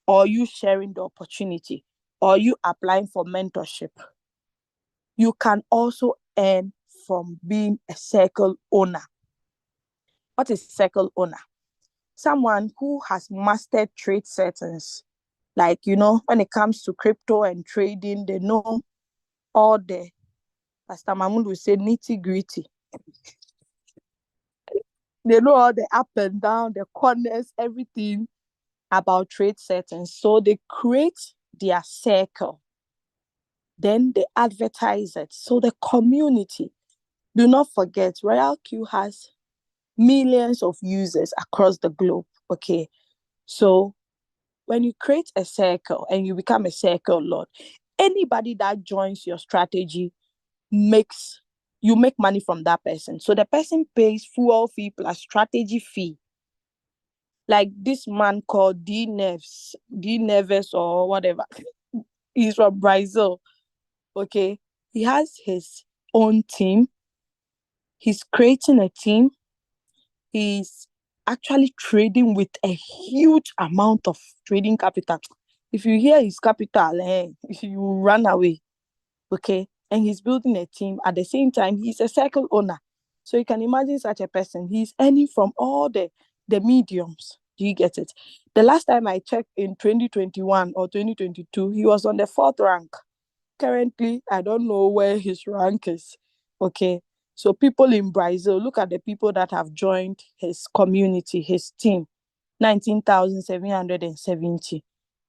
[SPEAKER 1] or you sharing the opportunity, or you applying for mentorship. You can also earn from being a circle owner. What is circle owner? Someone who has mastered trade settings. Like, when it comes to crypto and trading, they know all the, Pastor Mahmoud will say, nitty gritty. They know all the up and down, the corners, everything about trade settings. So they create their circle. Then they advertise it. So the community, do not forget, Royalq has millions of users across the globe. Okay. So when you create a circle and you become a circle lord, anybody that joins your strategy you make money from that person. So the person pays fuel fee plus strategy fee. Like this man called D Neves or whatever. He's from Brazil. Okay. He has his own team. He's creating a team. He's actually trading with a huge amount of trading capital. If you hear his capital, you run away. Okay. And he's building a team. At the same time, he's a circle owner. So you can imagine such a person. He's earning from all the mediums. Do you get it? The last time I checked in 2021 or 2022, he was on the 4th rank. Currently, I don't know where his rank is. Okay. So people in Brazil, look at the people that have joined his community, his team, 19,770.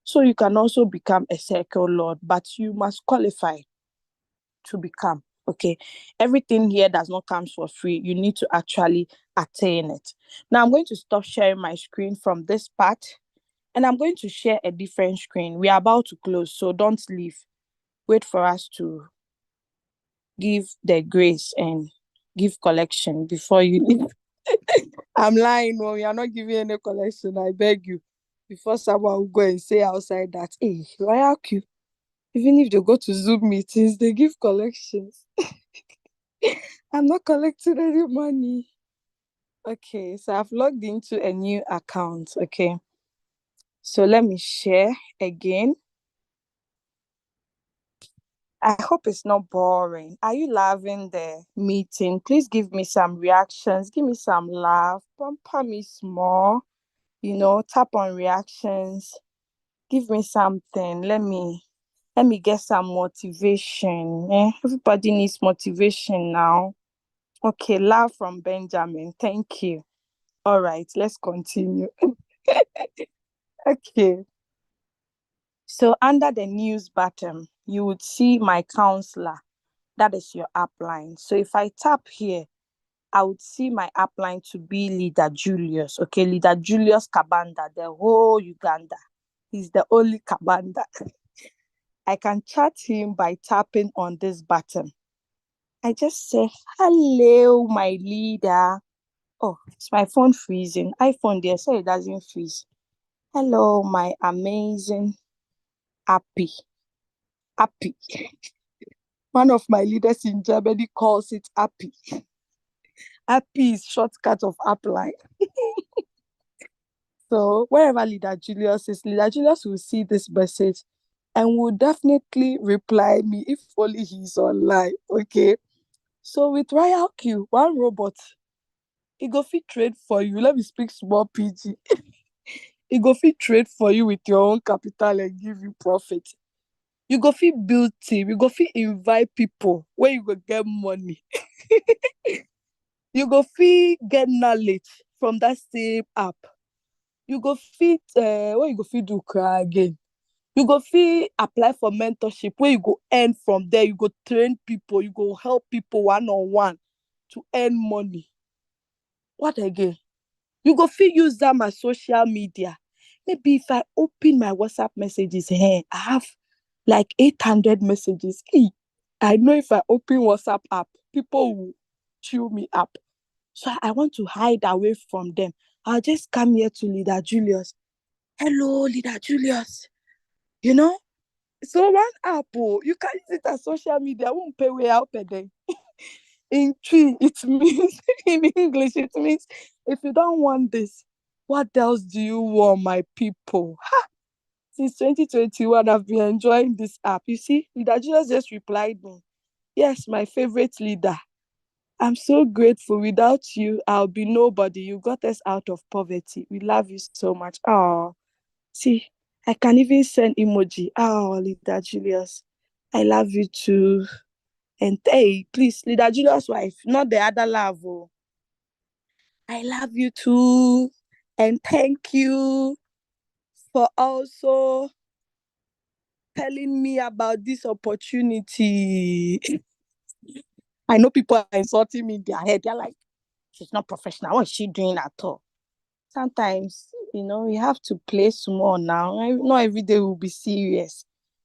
[SPEAKER 1] So you can also become a circle lord, but you must qualify to become. Okay. Everything here does not come for free. You need to actually attain it. Now I'm going to stop sharing my screen from this part and I'm going to share a different screen. We are about to close, so don't leave. Wait for us to give the grace and give collection before you leave. I'm lying. No, we are not giving any collection. I beg you. Before someone will go and say outside that, hey, Royalq, even if they go to Zoom meetings, they give collections. I'm not collecting any money. Okay, so I've logged into a new account. Okay, so let me share again. I hope it's not boring. Are you loving the meeting? Please give me some reactions. Give me some laugh. Pamper me small. Tap on reactions. Give me something. Let me get some motivation. Everybody needs motivation now. Okay, love from Benjamin. Thank you. All right, let's continue. Okay. So under the news button, you would see my counselor. That is your upline. So if I tap here, I would see my upline to be Leader Julius. Okay, Leader Julius Kabanda, the whole Uganda. He's the only Kabanda. I can chat him by tapping on this button. I just say, hello, my leader. Oh, it's my phone freezing. iPhone there, so it doesn't freeze. Hello, my amazing Happy. Happy. One of my leaders in Germany calls it Happy. Happy is shortcut of upline. So wherever Leader Julius is, Leader Julius will see this message and will definitely reply me if only he's online. Okay. So with Royalq, one robot, it go fit trade for you. Let me speak small PG. It go fit trade for you with your own capital and give you profit. You go fit build team. You go fit invite people where you go get money. You go fit get knowledge from that same app.
[SPEAKER 2] You go fit what you go fit do cry again. You go fit apply for mentorship where you go earn from there. You go train people, you go help people one on one to earn money. What again? You go fit use them as social media. Maybe if I open my WhatsApp messages here, I have like 800 messages. I know if I open WhatsApp app, people will chew me up. So I want to hide away from them. I'll just come here to Leader Julius. Hello, Leader Julius. You know? So one app, you can use it as social media. I won't pay way out per day. In tree, it means in English, it means if you don't want this, what else do you want, my people? Since 2021, I've been enjoying this app. You see, Leader Julius just replied me. Yes, my favorite leader. I'm so grateful. Without you, I'll be nobody. You got us out of poverty. We love you so much. Oh, see, I can even send emoji. Oh, Leader Julius, I love you too. And hey, please, Leader Julius' wife, not the other love. Oh. I love you too. And thank you for also telling me about this opportunity. I know people are insulting me in their head. They're like, she's not professional. What is she doing at all? Sometimes, we have to play small now. Not every day will be serious.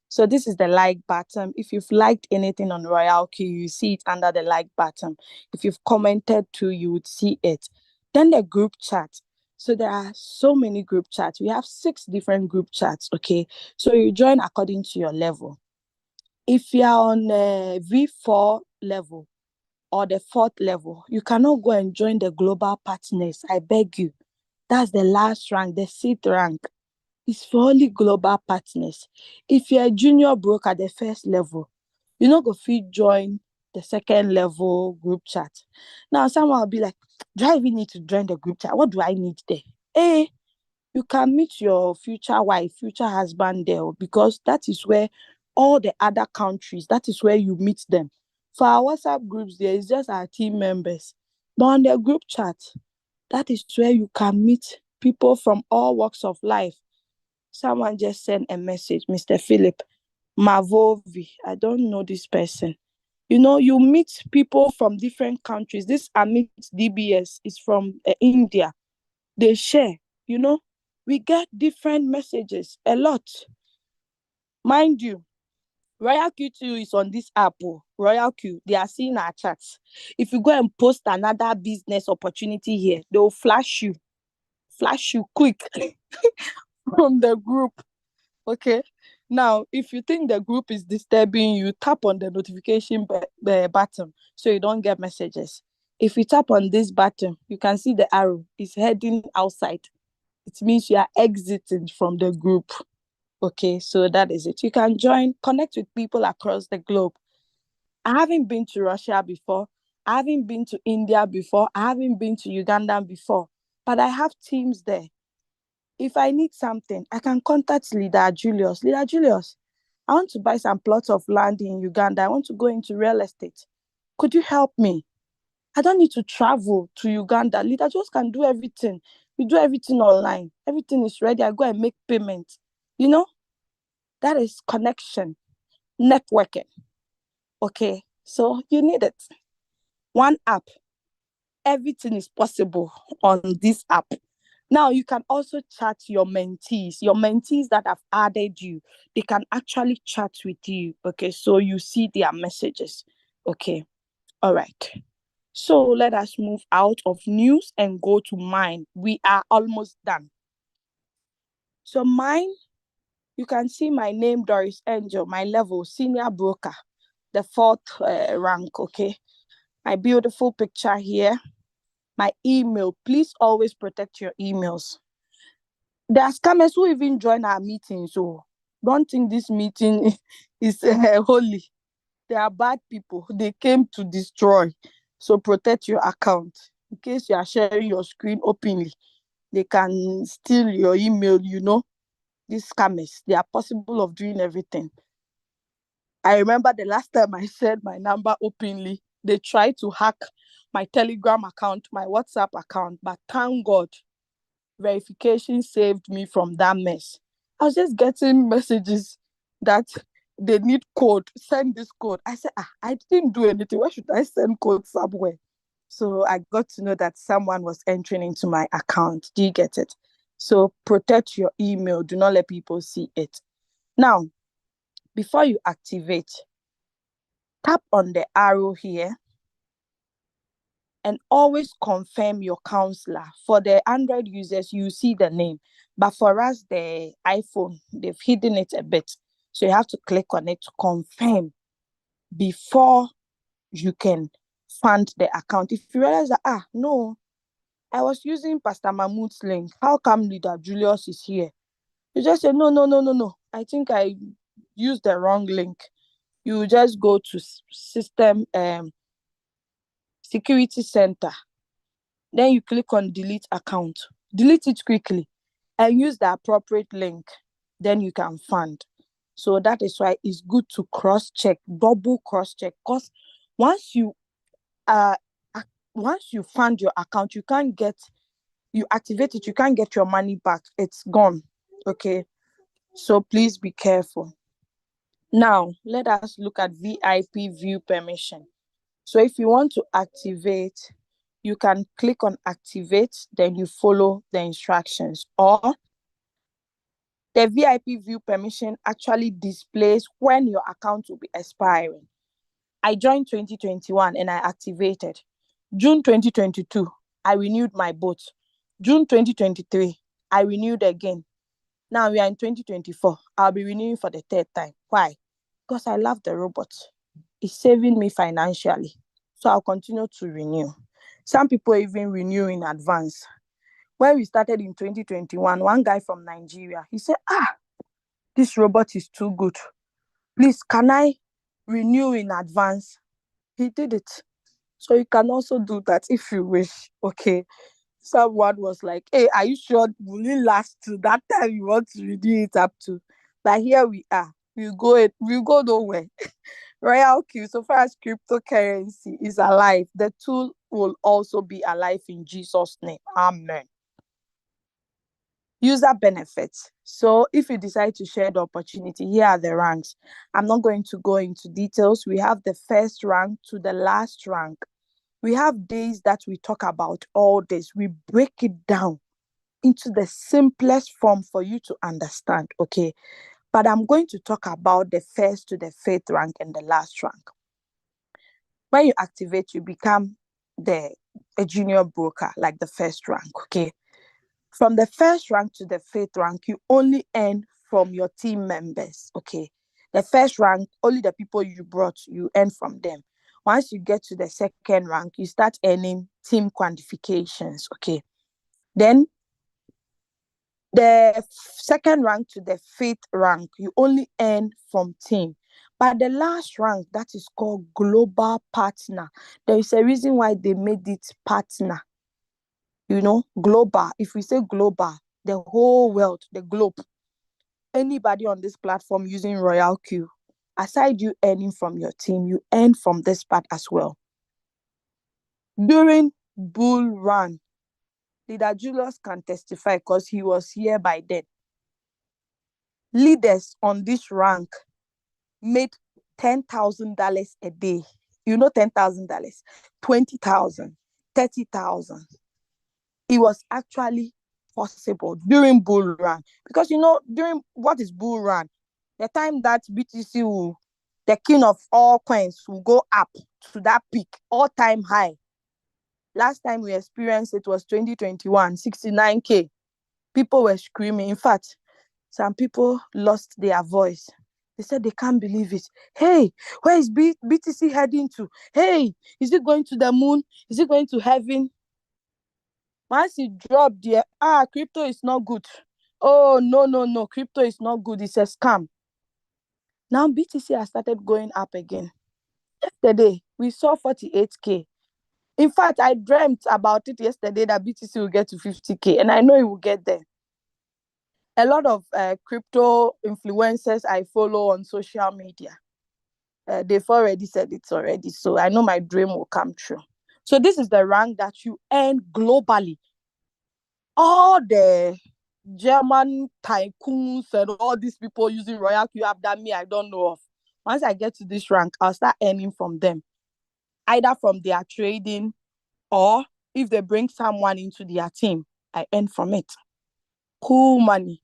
[SPEAKER 2] So this is the like button. If you've liked anything on Royalq, you see it under the like button. If you've commented too, you would see it. Then the group chat. So there are so many group chats. We have 6 different group chats, okay? So you join according to your level. If you're on V4 level or the 4th level, you cannot go and join the global partners. I beg you. That's the last rank, the 6th rank. It's for only global partners. If you're a junior broker at the 1st level, you not go fit join the 2nd level group chat. Now, someone will be like, do I even need to join the group chat? What do I need there? You can meet your future wife, future husband there, because that is where all the other countries, that is where you meet them. For our WhatsApp groups, there is just our team members. But on the group chat, that is where you can meet people from all walks of life. Someone just sent a message, Mr. Philip Mavovi. I don't know this person. You meet people from different countries. This Amit DBS is from India. They share, we get different messages, a lot. Mind you, Royalq too is on this app. Royalq, they are seeing our chats. If you go and post another business opportunity here, they'll flash you quick from the group. Okay. Now, if you think the group is disturbing you, tap on the notification button so you don't get messages. If you tap on this button, you can see the arrow is heading outside. It means you are exiting from the group. Okay, so that is it. You can connect with people across the globe. I haven't been to Russia before. I haven't been to India before. I haven't been to Uganda before. But I have teams there. If I need something, I can contact Leader Julius. Leader Julius, I want to buy some plots of land in Uganda. I want to go into real estate. Could you help me? I don't need to travel to Uganda. Leader Julius can do everything. We do everything online. Everything is ready. I go and make payment. That is connection, networking. Okay, so you need it. One app. Everything is possible on this app. Now, you can also chat your mentees that have added you. They can actually chat with you. Okay, so you see their messages. Okay, all right. So let us move out of news and go to mine. We are almost done. So mine, you can see my name, Doris Angel, my level, senior broker, the 4th rank, okay? My beautiful picture here. My email, please always protect your emails. There are scammers who even join our meeting, so don't think this meeting is holy. They are bad people. They came to destroy. So protect your account. In case you are sharing your screen openly, they can steal your email, These scammers, they are possible of doing everything. I remember the last time I shared my number openly, they tried to hack my Telegram account, my WhatsApp account, but thank God, verification saved me from that mess. I was just getting messages that they need code, send this code. I said, I didn't do anything. Why should I send code somewhere? So I got to know that someone was entering into my account. Do you get it? So protect your email. Do not let people see it. Now, before you activate, tap on the arrow here and always confirm your counselor. For the Android users, you see the name. But for us, the iPhone, they've hidden it a bit. So you have to click on it to confirm before you can fund the account. If you realize that, no, I was using Pastor Mahmoud's link. How come Leader Julius is here? You just say, no. I think I used the wrong link. You just go to system security center. Then you click on delete account. Delete it quickly and use the appropriate link. Then you can fund. So that is why it's good to cross-check, double cross-check. Because once you fund your account, you activate it, you can't get your money back. It's gone. Okay. So please be careful. Now, let us look at VIP view permission. So if you want to activate, you can click on activate, then you follow the instructions. Or the VIP view permission actually displays when your account will be expiring. I joined 2021 and I activated. June 2022, I renewed my boat. June 2023, I renewed again. Now we are in 2024. I'll be renewing for the third time. Why? Because I love the robot. It's saving me financially. So I'll continue to renew. Some people even renew in advance. When we started in 2021, one guy from Nigeria, he said, this robot is too good. Please, can I renew in advance? He did it. So you can also do that if you wish. Okay. Someone was like, hey, are you sure will it last to that time you want to renew it up to? But here we are. We'll go nowhere. Royalq, so far as cryptocurrency is alive, the tool will also be alive in Jesus' name. Amen. User benefits. So if you decide to share the opportunity, here are the ranks. I'm not going to go into details. We have the first rank to the last rank. We have days that we talk about all this. We break it down into the simplest form for you to understand, okay? But I'm going to talk about the first to the fifth rank and the last rank. When you activate, you become a junior broker, like the first rank, okay? From the first rank to the fifth rank, you only earn from your team members, okay? The first rank, only the people you brought, you earn from them. Once you get to the second rank, you start earning team quantifications, okay? Then the second rank to the fifth rank, you only earn from team. But the last rank, that is called global partner. There is a reason why they made it partner. Global. If we say global, the whole world, the globe, anybody on this platform using Royalq, aside you earning from your team, you earn from this part as well. During bull run, Leader Julius can testify because he was here by then. Leaders on this rank made $10,000 a day. $10,000, $20,000, $30,000. It was actually possible during bull run. Because during what is bull run? The time that BTC the king of all coins, will go up to that peak, all-time high. Last time we experienced it was 2021, 69K. People were screaming. In fact, some people lost their voice. They said they can't believe it. Hey, where is BTC heading to? Hey, is it going to the moon? Is it going to heaven? Once it dropped there, crypto is not good. Oh, no, crypto is not good. It's a scam. Now BTC has started going up again. Yesterday, we saw 48K. In fact, I dreamt about it yesterday that BTC will get to 50K, and I know it will get there. A lot of crypto influencers I follow on social media, they've already said it already, so I know my dream will come true. So this is the rank that you earn globally. all the German tycoons and all these people using Royalq app that me I don't know of. Once I get to this rank, I'll start earning from them, either from their trading or if they bring someone into their team, I earn from it. Cool money.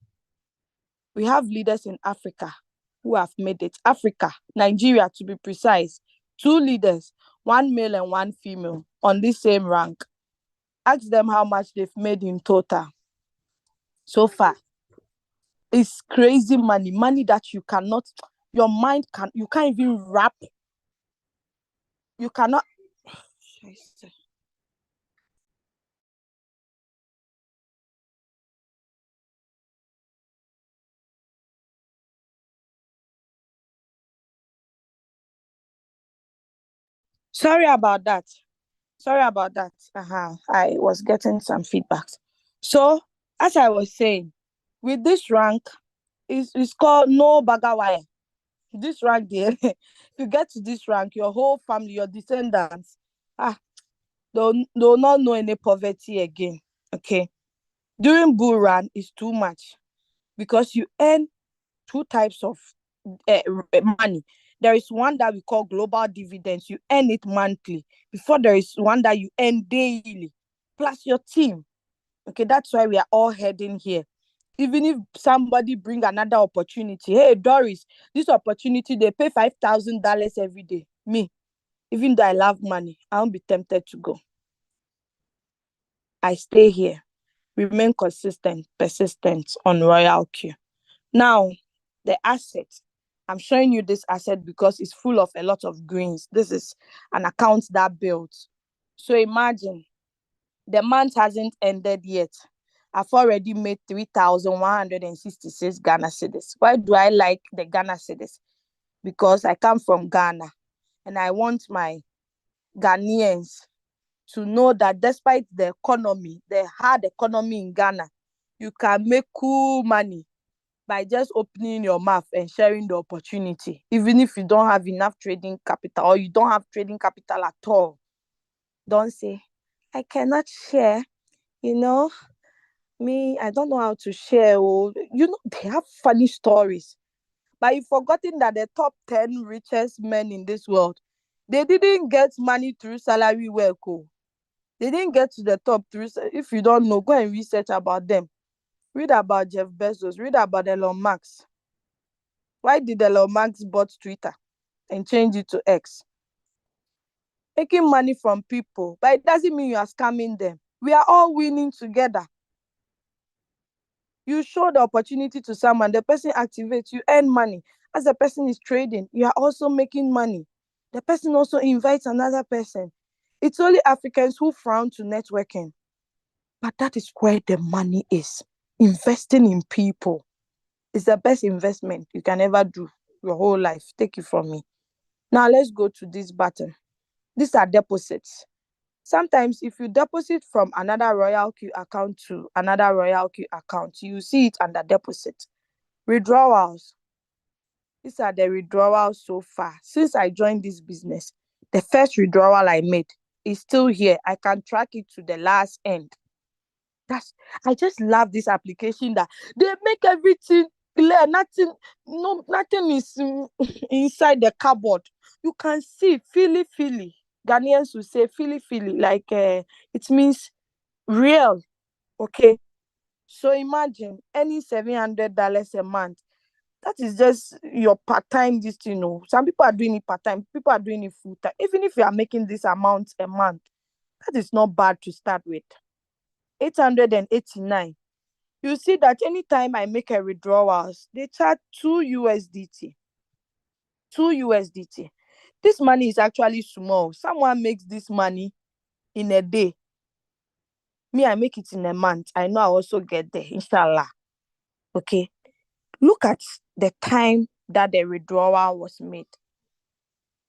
[SPEAKER 2] We have leaders in Africa who have made it. Africa, Nigeria to be precise, two leaders, one male and one female on this same rank. Ask them how much they've made in total so far. It's crazy money, money that you cannot, your mind can, you can't even wrap, you cannot. Sorry about that. Sorry about that. I was getting some feedbacks. So, as I was saying, with this rank, it's called no bagawire. This rank there, if you get to this rank, your whole family, your descendants, they'll not know any poverty again. Okay. During bull run is too much because you earn two types of uh, money. There is one that we call global dividends. You earn it monthly. Before there is one that you earn daily, plus your team. Okay, that's why we are all heading here. Even if somebody bring another opportunity, hey Doris, this opportunity they pay $5,000 every day. Me, even though I love money, I won't be tempted to go. I stay here, remain consistent, persistent on Royalq. Now, the asset. I'm showing you this asset because it's full of a lot of greens. This is an account that builds. So imagine the month hasn't ended yet. I've already made 3,166 Ghana cedis. Why do I like the Ghana cedis? Because I come from Ghana and I want my Ghanaians to know that despite the economy, the hard economy in Ghana, you can make cool money by just opening your mouth and sharing the opportunity, even if you don't have enough trading capital or you don't have trading capital at all. Don't say, I cannot share, you know, me, I don't know how to share. Oh, they have funny stories. But you've forgotten that the top 10 richest men in this world, they didn't get money through salary work. Oh. They didn't get to the top through, if you don't know, go and research about them. Read about Jeff Bezos, read about Elon Musk. Why did Elon Musk bought Twitter and change it to X? Making money from people, but it doesn't mean you are scamming them. We are all winning together. You show the opportunity to someone, the person activates, you earn money. As the person is trading, you are also making money. The person also invites another person. It's only Africans who frown to networking. But that is where the money is. Investing in people is the best investment you can ever do your whole life. Take it from me. Now let's go to this button. These are deposits. Sometimes if you deposit from another Royalq account to another Royalq account, you see it under deposit. Withdrawals. These are the withdrawals so far. Since I joined this business, the first withdrawal I made is still here. I can track it to the last end. I just love this application that they make everything clear. Nothing, no, nothing is inside the cupboard. You can see, feel. Ghanaians will say feel, like it means real. Okay. So imagine any $700 a month. That is just your part-time this, you know. Some people are doing it part-time, people are doing it full-time. Even if you are making this amount a month, that is not bad to start with. 889. You see that anytime I make a withdrawals, they charge 2 USDT. 2 USDT. This money is actually small. Someone makes this money in a day. Me, I make it in a month. I know I also get there, inshallah. Okay. Look at the time that the withdrawal was made.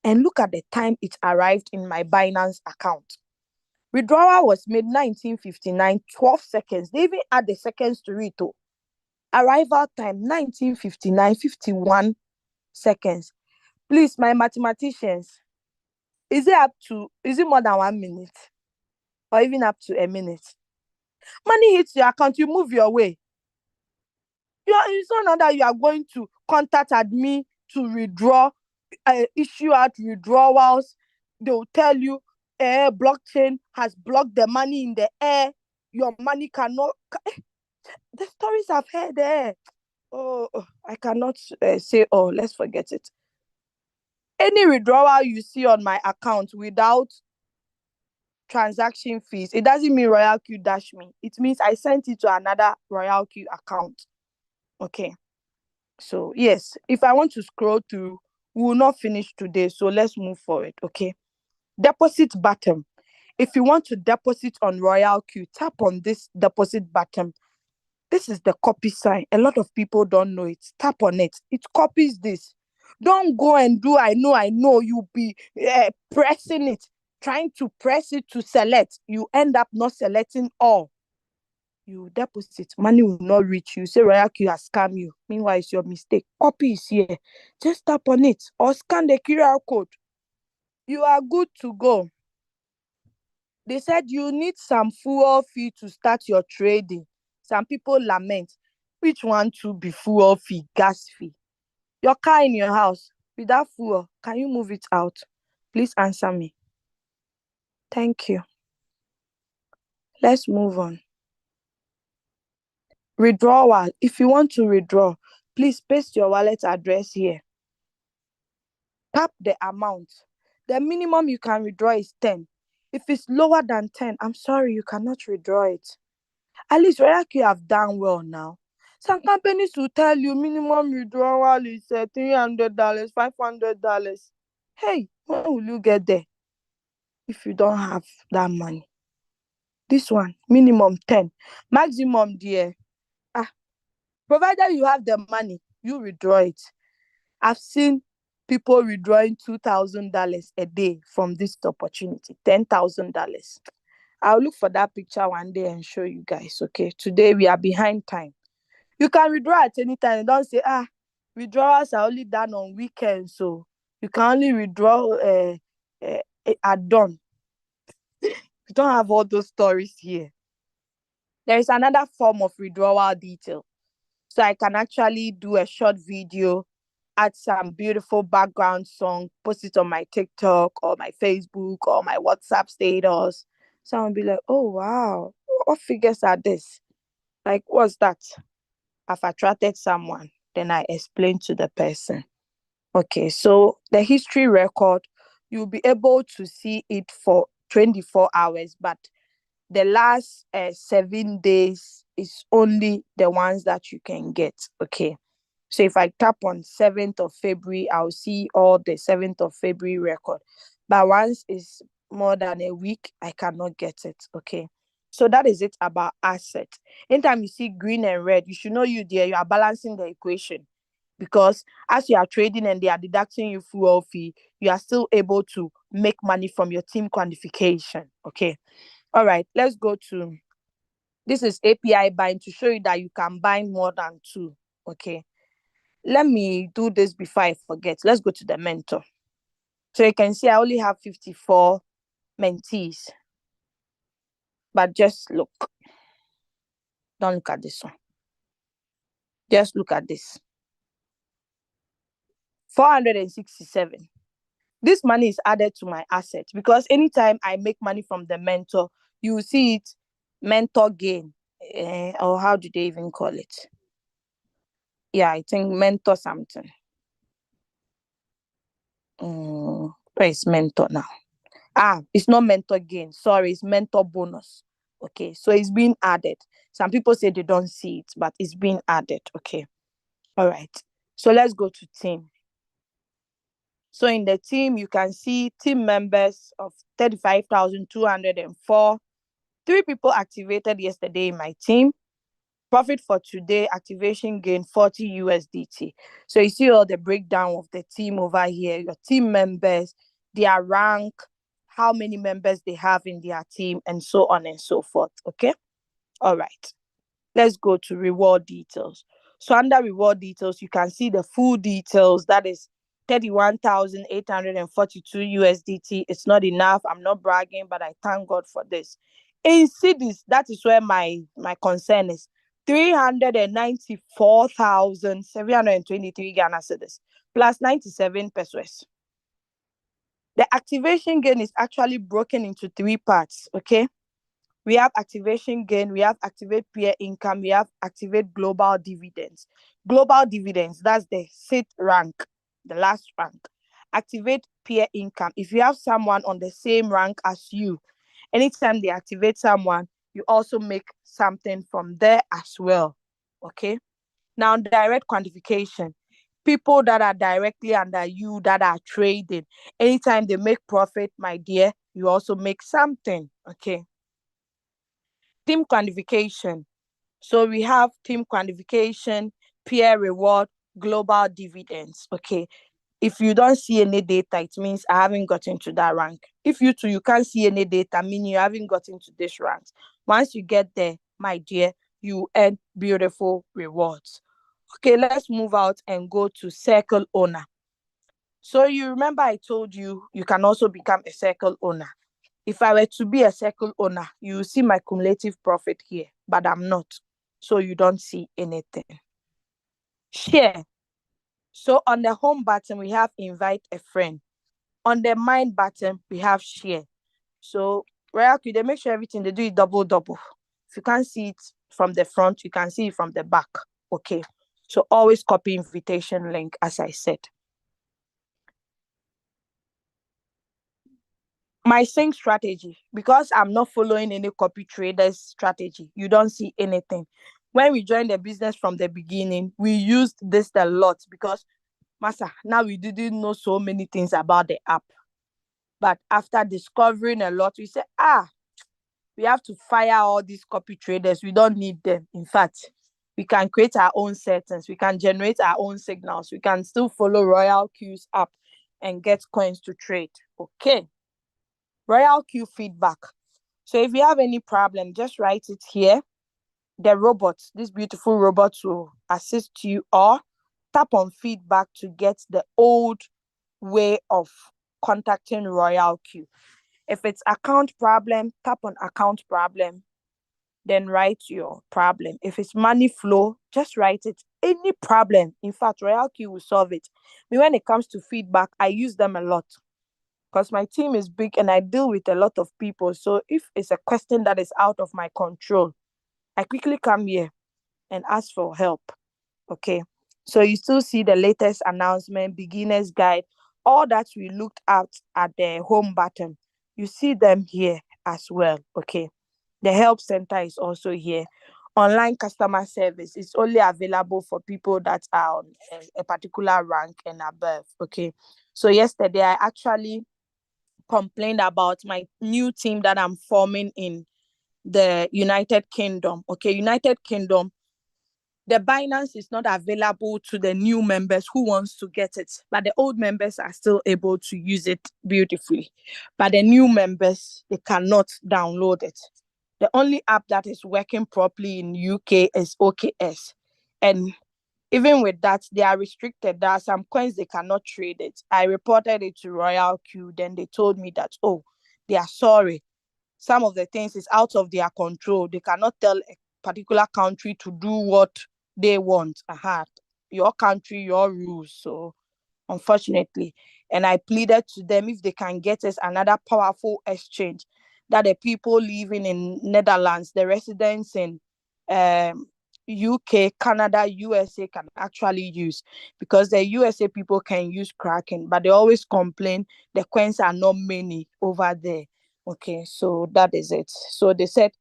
[SPEAKER 2] And look at the time it arrived in my Binance account. Withdrawal was made 1959, 12 seconds. They even add the seconds to it. Oh. Arrival time 1959, 51 seconds. Please, my mathematicians, is it more than 1 minute or even up to a minute? Money hits your account, you move your way. It's not now that you are going to contact admin to withdraw, issue out withdrawals. They will tell you, blockchain has blocked the money in the air. Your money cannot. The stories I've heard there. Oh, I cannot say, oh, let's forget it. Any withdrawal you see on my account without transaction fees, it doesn't mean Royalq dash me. It means I sent it to another Royalq account. Okay. So, yes, if I want to scroll through, we will not finish today. So, let's move forward. Okay. Deposit button. If you want to deposit on Royalq, tap on this deposit button. This is the copy sign. A lot of people don't know it. Tap on it. It copies this. Don't go and do, I know, you be pressing it, trying to press it to select. You end up not selecting all. You deposit, money will not reach you. Say Royalq has scam you. Meanwhile, it's your mistake. Copy is here. Just tap on it or scan the QR code. You are good to go. They said you need some fuel fee to start your trading. Some people lament. Which one to be fuel fee, gas fee? Your car in your house, without fuel, can you move it out? Please answer me. Thank you. Let's move on. Withdrawal. If you want to withdraw, please paste your wallet address here. Tap the amount. The minimum you can withdraw is 10. If it's lower than 10, I'm sorry, you cannot withdraw it. At least Royalq have done well now. Some companies will tell you minimum withdrawal is $300, $500. Hey, when will you get there if you don't have that money? This one, minimum 10. Maximum, dear. Provided you have the money, you withdraw it. I've seen people withdrawing $2,000 a day from this opportunity, $10,000. I'll look for that picture one day and show you guys, okay? Today, we are behind time. You can withdraw at any time. Don't say, withdrawals are only done on weekends, so you can only withdraw at dawn. We don't have all those stories here. There is another form of withdrawal detail. So I can actually do a short video, add some beautiful background song, post it on my TikTok or my Facebook or my WhatsApp status. Someone will be like, oh, wow, what figures are this? Like, what's that? I've attracted someone. Then I explain to the person. Okay, so the history record, you'll be able to see it for 24 hours, but the last 7 days is only the ones that you can get. Okay. So if I tap on 7th of February, I'll see all the 7th of February record. But once it's more than a week, I cannot get it. Okay. So that is it about asset. Anytime you see green and red, you should know you are balancing the equation. Because as you are trading and they are deducting you fuel fee, you are still able to make money from your team quantification. Okay. All right, let's go to, this is API bind to show you that you can bind more than 2. Okay. Let me do this before I forget. Let's go to the mentor. So you can see I only have 54 mentees. But just look. Don't look at this one. Just look at this. 467. This money is added to my asset because anytime I make money from the mentor, you will see it, mentor gain, or how do they even call it? Yeah, I think mentor something. Where is mentor now? It's not mentor gain. Sorry, it's mentor bonus. Okay, so it's being added. Some people say they don't see it, but it's being added. Okay, all right. So let's go to team. So in the team, you can see team members of 35,204. 3 people activated yesterday in my team. Profit for today, activation gain 40 USDT. So you see all the breakdown of the team over here, your team members, their rank, how many members they have in their team, and so on and so forth. Okay. All right. Let's go to reward details. So under reward details, you can see the full details. That is 31,842 USDT. It's not enough. I'm not bragging, but I thank God for this. In cities, that is where my concern is. 394,723 Ghana cedis plus 97 pesos. The activation gain is actually broken into three parts. Okay, we have activation gain, we have activate peer income, we have activate global dividends. Global dividends, that's the sixth rank, the last rank. Activate peer income. If you have someone on the same rank as you, anytime they activate someone, you also make something from there as well. Okay. Now, direct quantification. People that are directly under you that are trading, anytime they make profit, my dear, you also make something. Okay. Team quantification. So we have team quantification, peer reward, global dividends. Okay. If you don't see any data, it means I haven't gotten to that rank. If you too, you can't see any data, meaning you haven't gotten to this rank. Once you get there, my dear, you earn beautiful rewards. Okay, let's move out and go to circle owner. So you remember I told you you can also become a circle owner. If I were to be a circle owner, you see my cumulative profit here, but I'm not. So you don't see anything. Share. So on the home button, we have invite a friend. On the mind button, we have share. So Royalq, they make sure everything they do it double double. If you can't see it from the front, you can see it from the back. Okay. So always copy invitation link, as I said. My sync strategy, because I'm not following any copy traders strategy, you don't see anything. When we joined the business from the beginning, we used this a lot because Masa, now we didn't know so many things about the app. But after discovering a lot, we said, we have to fire all these copy traders. We don't need them. In fact, we can create our own settings. We can generate our own signals. We can still follow Royalq's app and get coins to trade. Okay. Royalq feedback. So if you have any problem, just write it here. The robot, this beautiful robot, will assist you, or tap on feedback to get the old way of contacting Royalq. If it's account problem, tap on account problem, then write your problem. If it's money flow, just write it. Any problem, in fact, Royalq will solve it. When it comes to feedback, I use them a lot because my team is big and I deal with a lot of people. So if it's a question that is out of my control, I quickly come here and ask for help. Okay. So you still see the latest announcement, beginner's guide, all that we looked at the home button. You see them here as well. Okay. The help center is also here. Online customer service is only available for people that are on a particular rank and above. Okay. So yesterday I actually complained about my new team that I'm forming in the United Kingdom. Okay, United Kingdom, the Binance is not available to the new members who wants to get it, but the old members are still able to use it beautifully. But the new members, they cannot download it. The only app that is working properly in UK is OKS. And even with that, they are restricted. There are some coins they cannot trade it. I reported it to Royalq. Then they told me that, oh, they are sorry. Some of the things is out of their control. They cannot tell a particular country to do what they want. Your country, your rules. So unfortunately, and I pleaded to them if they can get us another powerful exchange that the people living in Netherlands, the residents in UK, Canada, USA can actually use, because the USA people can use Kraken, but they always complain the coins are not many over there. Okay, so that is it. So they said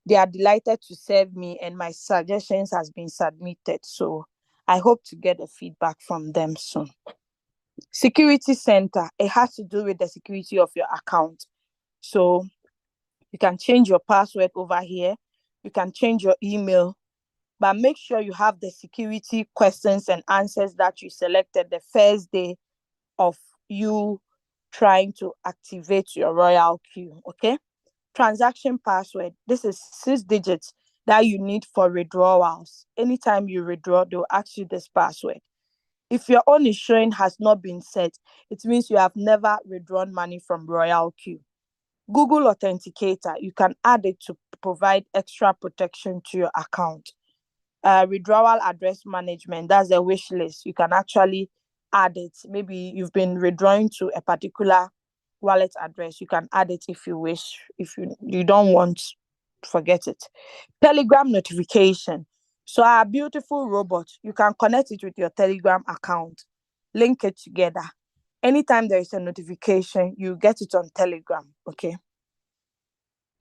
[SPEAKER 2] they are delighted to serve me and my suggestions has been submitted. So I hope to get a feedback from them soon. Security center, it has to do with the security of your account. So you can change your password over here. You can change your email, but make sure you have the security questions and answers that you selected the first day of you trying to activate your Royalq. Okay. Transaction password. This is 6 digits that you need for withdrawals. Anytime you withdraw, they'll ask you this password. If your own is showing has not been set, it means you have never withdrawn money from Royalq. Google Authenticator, you can add it to provide extra protection to your account. Withdrawal address management, that's a wish list. You can actually add it. Maybe you've been withdrawing to a particular wallet address. You can add it if you wish. If you don't want, forget it. Telegram notification. So our beautiful robot, you can connect it with your Telegram account, link it together. Anytime there is a notification, you get it on Telegram. Okay.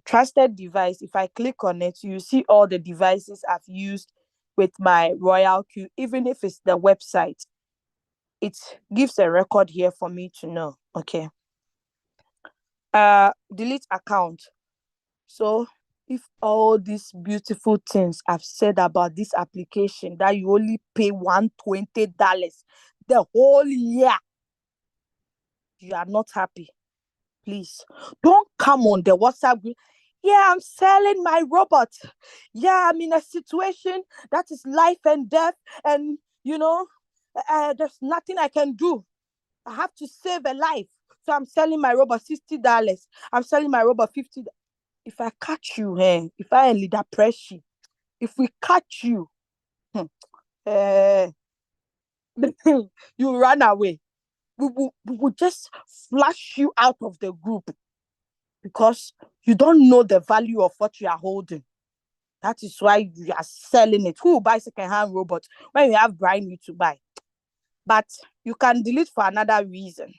[SPEAKER 2] Trusted device. If I click on it, you see all the devices I've used with my Royalq, even if it's the website. It gives a record here for me to know. Okay. Delete account. So if all these beautiful things I've said about this application that you only pay $120 the whole year, you are not happy, please don't come on the WhatsApp group. Yeah, I'm selling my robot. Yeah, I'm in a situation that is life and death, and there's nothing I can do. I have to save a life. So I'm selling my robot $60. I'm selling my robot $50. If I catch you, if I lead a pressure, if we catch you, uh, you run away. We will just flush you out of the group because you don't know the value of what you are holding. That is why you are selling it. Who will buy second-hand robots when you have brand new to buy? But you can delete for another reason.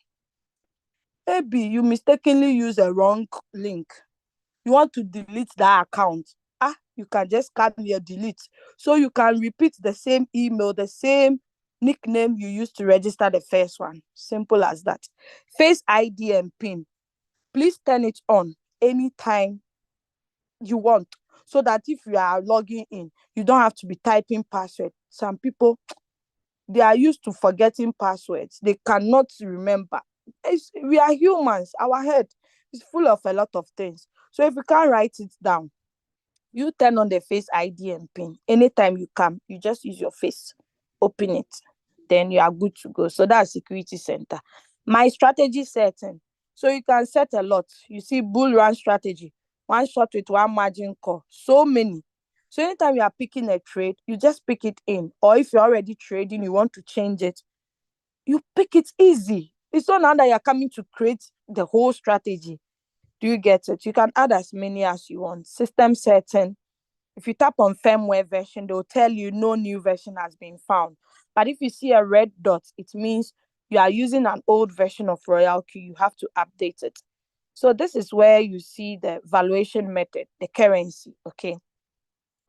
[SPEAKER 2] Maybe you mistakenly use a wrong link. You want to delete that account. You can just scan your delete. So you can repeat the same email, the same nickname you used to register the first one. Simple as that. Face ID and PIN. Please turn it on anytime you want, so that if you are logging in, you don't have to be typing password. Some people, they are used to forgetting passwords. They cannot remember. We are humans. Our head is full of a lot of things. So if you can't write it down, you turn on the face ID and PIN. Anytime you come, you just use your face, open it, then you are good to go. So that's security center. My strategy setting. So you can set a lot. You see bull run strategy, one shot with one margin call, so many. So anytime you are picking a trade, you just pick it in. Or if you're already trading, you want to change it, you pick it easy. It's not now that you're coming to create the whole strategy. Do you get it? You can add as many as you want. System setting. If you tap on firmware version, they'll tell you no new version has been found. But if you see a red dot, it means you are using an old version of Royalq. You have to update it. So this is where you see the valuation method, the currency. Okay.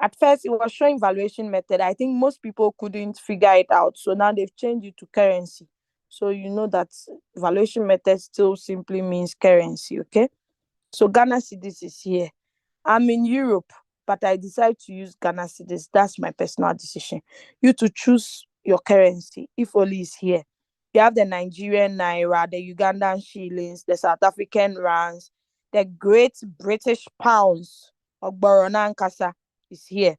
[SPEAKER 2] At first, it was showing valuation method. I think most people couldn't figure it out. So now they've changed it to currency. So you know that valuation method still simply means currency. Okay. So Ghana cedis is here. I'm in Europe, but I decide to use Ghana cedis. That's my personal decision. You to choose your currency, if only is here. You have the Nigerian naira, the Ugandan shillings, the South African rands, the Great British pounds, Ogborona Nkasa is here.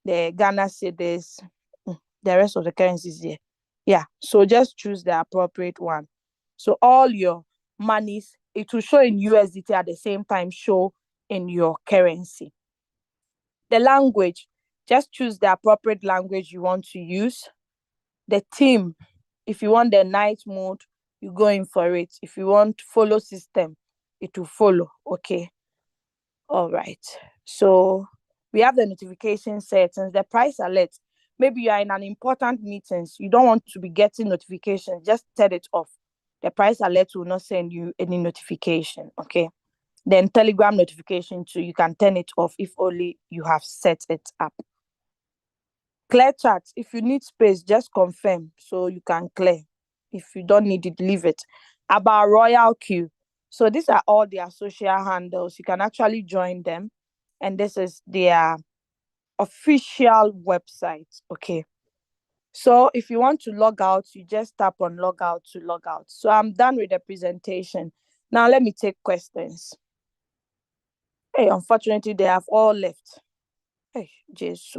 [SPEAKER 2] The Ghana cedis, the rest of the currencies here. Yeah, so just choose the appropriate one. So all your monies, it will show in USDT at the same time show in your currency. The language, just choose the appropriate language you want to use. The theme, if you want the night mode, you go in for it. If you want follow system, it will follow. Okay. All right. So we have the notification settings, the price alert. Maybe you are in an important meetings, you don't want to be getting notifications, just set it off. The price alert will not send you any notification. Okay. Then Telegram notification too, you can turn it off if only you have set it up. Clear chat. If you need space, just confirm so you can clear. If you don't need it, leave it. About Royalq. So these are all their social handles. You can actually join them. And this is their official website. Okay. So if you want to log out, you just tap on log out to log out. So I'm done with the presentation. Now let me take questions. Hey, unfortunately, they have all left. Hey, Jesus.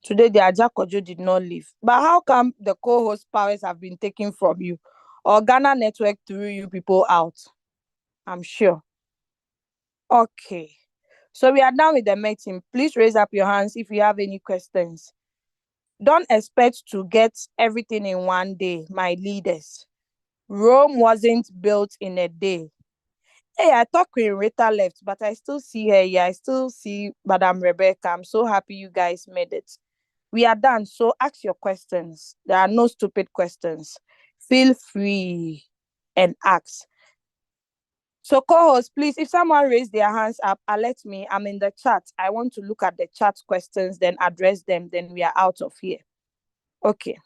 [SPEAKER 2] Today, the Ajakojo did not leave. But how come the co-host powers have been taken from you? Or Ghana network threw you people out? I'm sure. Okay. So we are done with the meeting. Please raise up your hands if you have any questions. Don't expect to get everything in one day, my leaders. Rome wasn't built in a day. Hey, I thought Queen Rita left, but I still see her here. I still see Madam Rebecca. I'm so happy you guys made it. We are done. So ask your questions. There are no stupid questions. Feel free and ask. So, co-host, please, if someone raised their hands up, alert me. I'm in the chat. I want to look at the chat questions, then address them. Then we are out of here. Okay.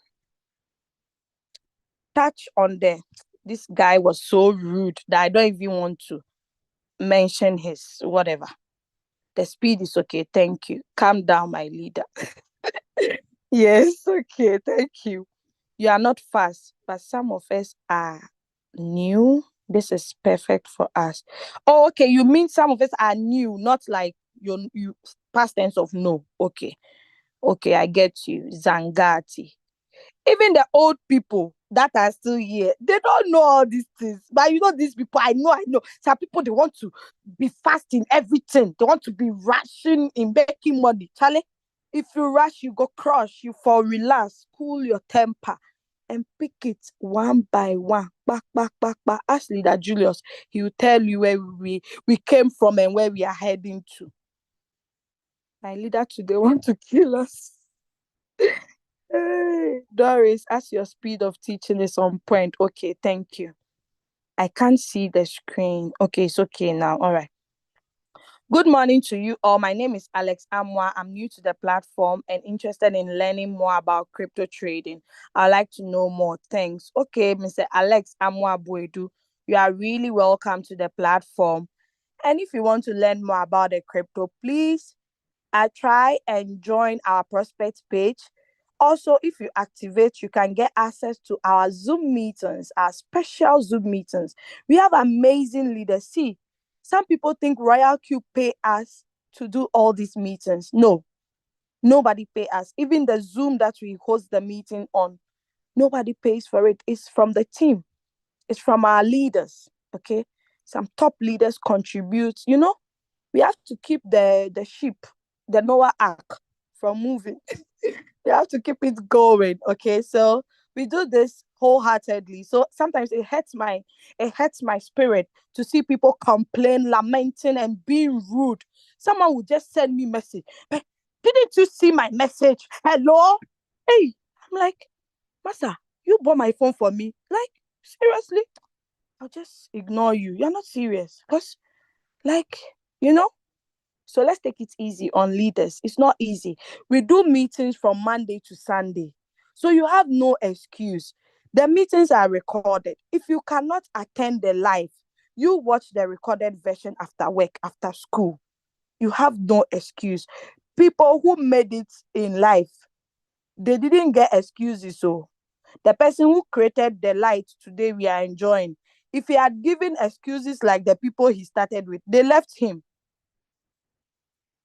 [SPEAKER 2] Touch on the. This guy was so rude that I don't even want to mention his whatever. The speed is okay. Thank you. Calm down, my leader. Yes, okay. Thank you. You are not fast, but some of us are new. This is perfect for us. Oh, okay. You mean some of us are new, not like you past tense of no. Okay. Okay, I get you. Zangati. Even the old people that are still here, they don't know all these things. But you know, these people, I know. Some people, they want to be fast in everything. They want to be rushing in making money. Charlie, if you rush, you go crush. You for relax, cool your temper, and pick it one by one. Back, back, back, back. Ask Leader Julius. He will tell you where we came from and where we are heading to. My leader today want to kill us. Hey, Doris, as your speed of teaching is on point. Okay, thank you. I can't see the screen. Okay, it's okay now. All right. Good morning to you all. My name is Alex Amwa. I'm new to the platform and interested in learning more about crypto trading. I'd like to know more. Thanks. Okay, Mr. Alex Amwa Buedu, you are really welcome to the platform. And if you want to learn more about the crypto, please try and join our prospect page. Also, if you activate, you can get access to our Zoom meetings, our special Zoom meetings. We have amazing leaders. See, some people think Royalq pay us to do all these meetings. No, nobody pay us. Even the Zoom that we host the meeting on, nobody pays for it. It's from the team. It's from our leaders. Okay, some top leaders contribute. We have to keep the ship, the Noah Ark, from moving. We have to keep it going. Okay, so we do this wholeheartedly. So sometimes it hurts my spirit to see people complain, lamenting, and being rude. Someone would just send me message. But didn't you see my message? Hello? Hey, I'm like, Massa, you bought my phone for me. Like, seriously? I'll just ignore you. You're not serious. Because, like, you know, so let's take it easy on leaders. It's not easy. We do meetings from Monday to Sunday. So you have no excuse. The meetings are recorded. If you cannot attend the live, you watch the recorded version after work, after school. You have no excuse. People who made it in life, they didn't get excuses. So the person who created the light today we are enjoying, if he had given excuses like the people he started with, they left him.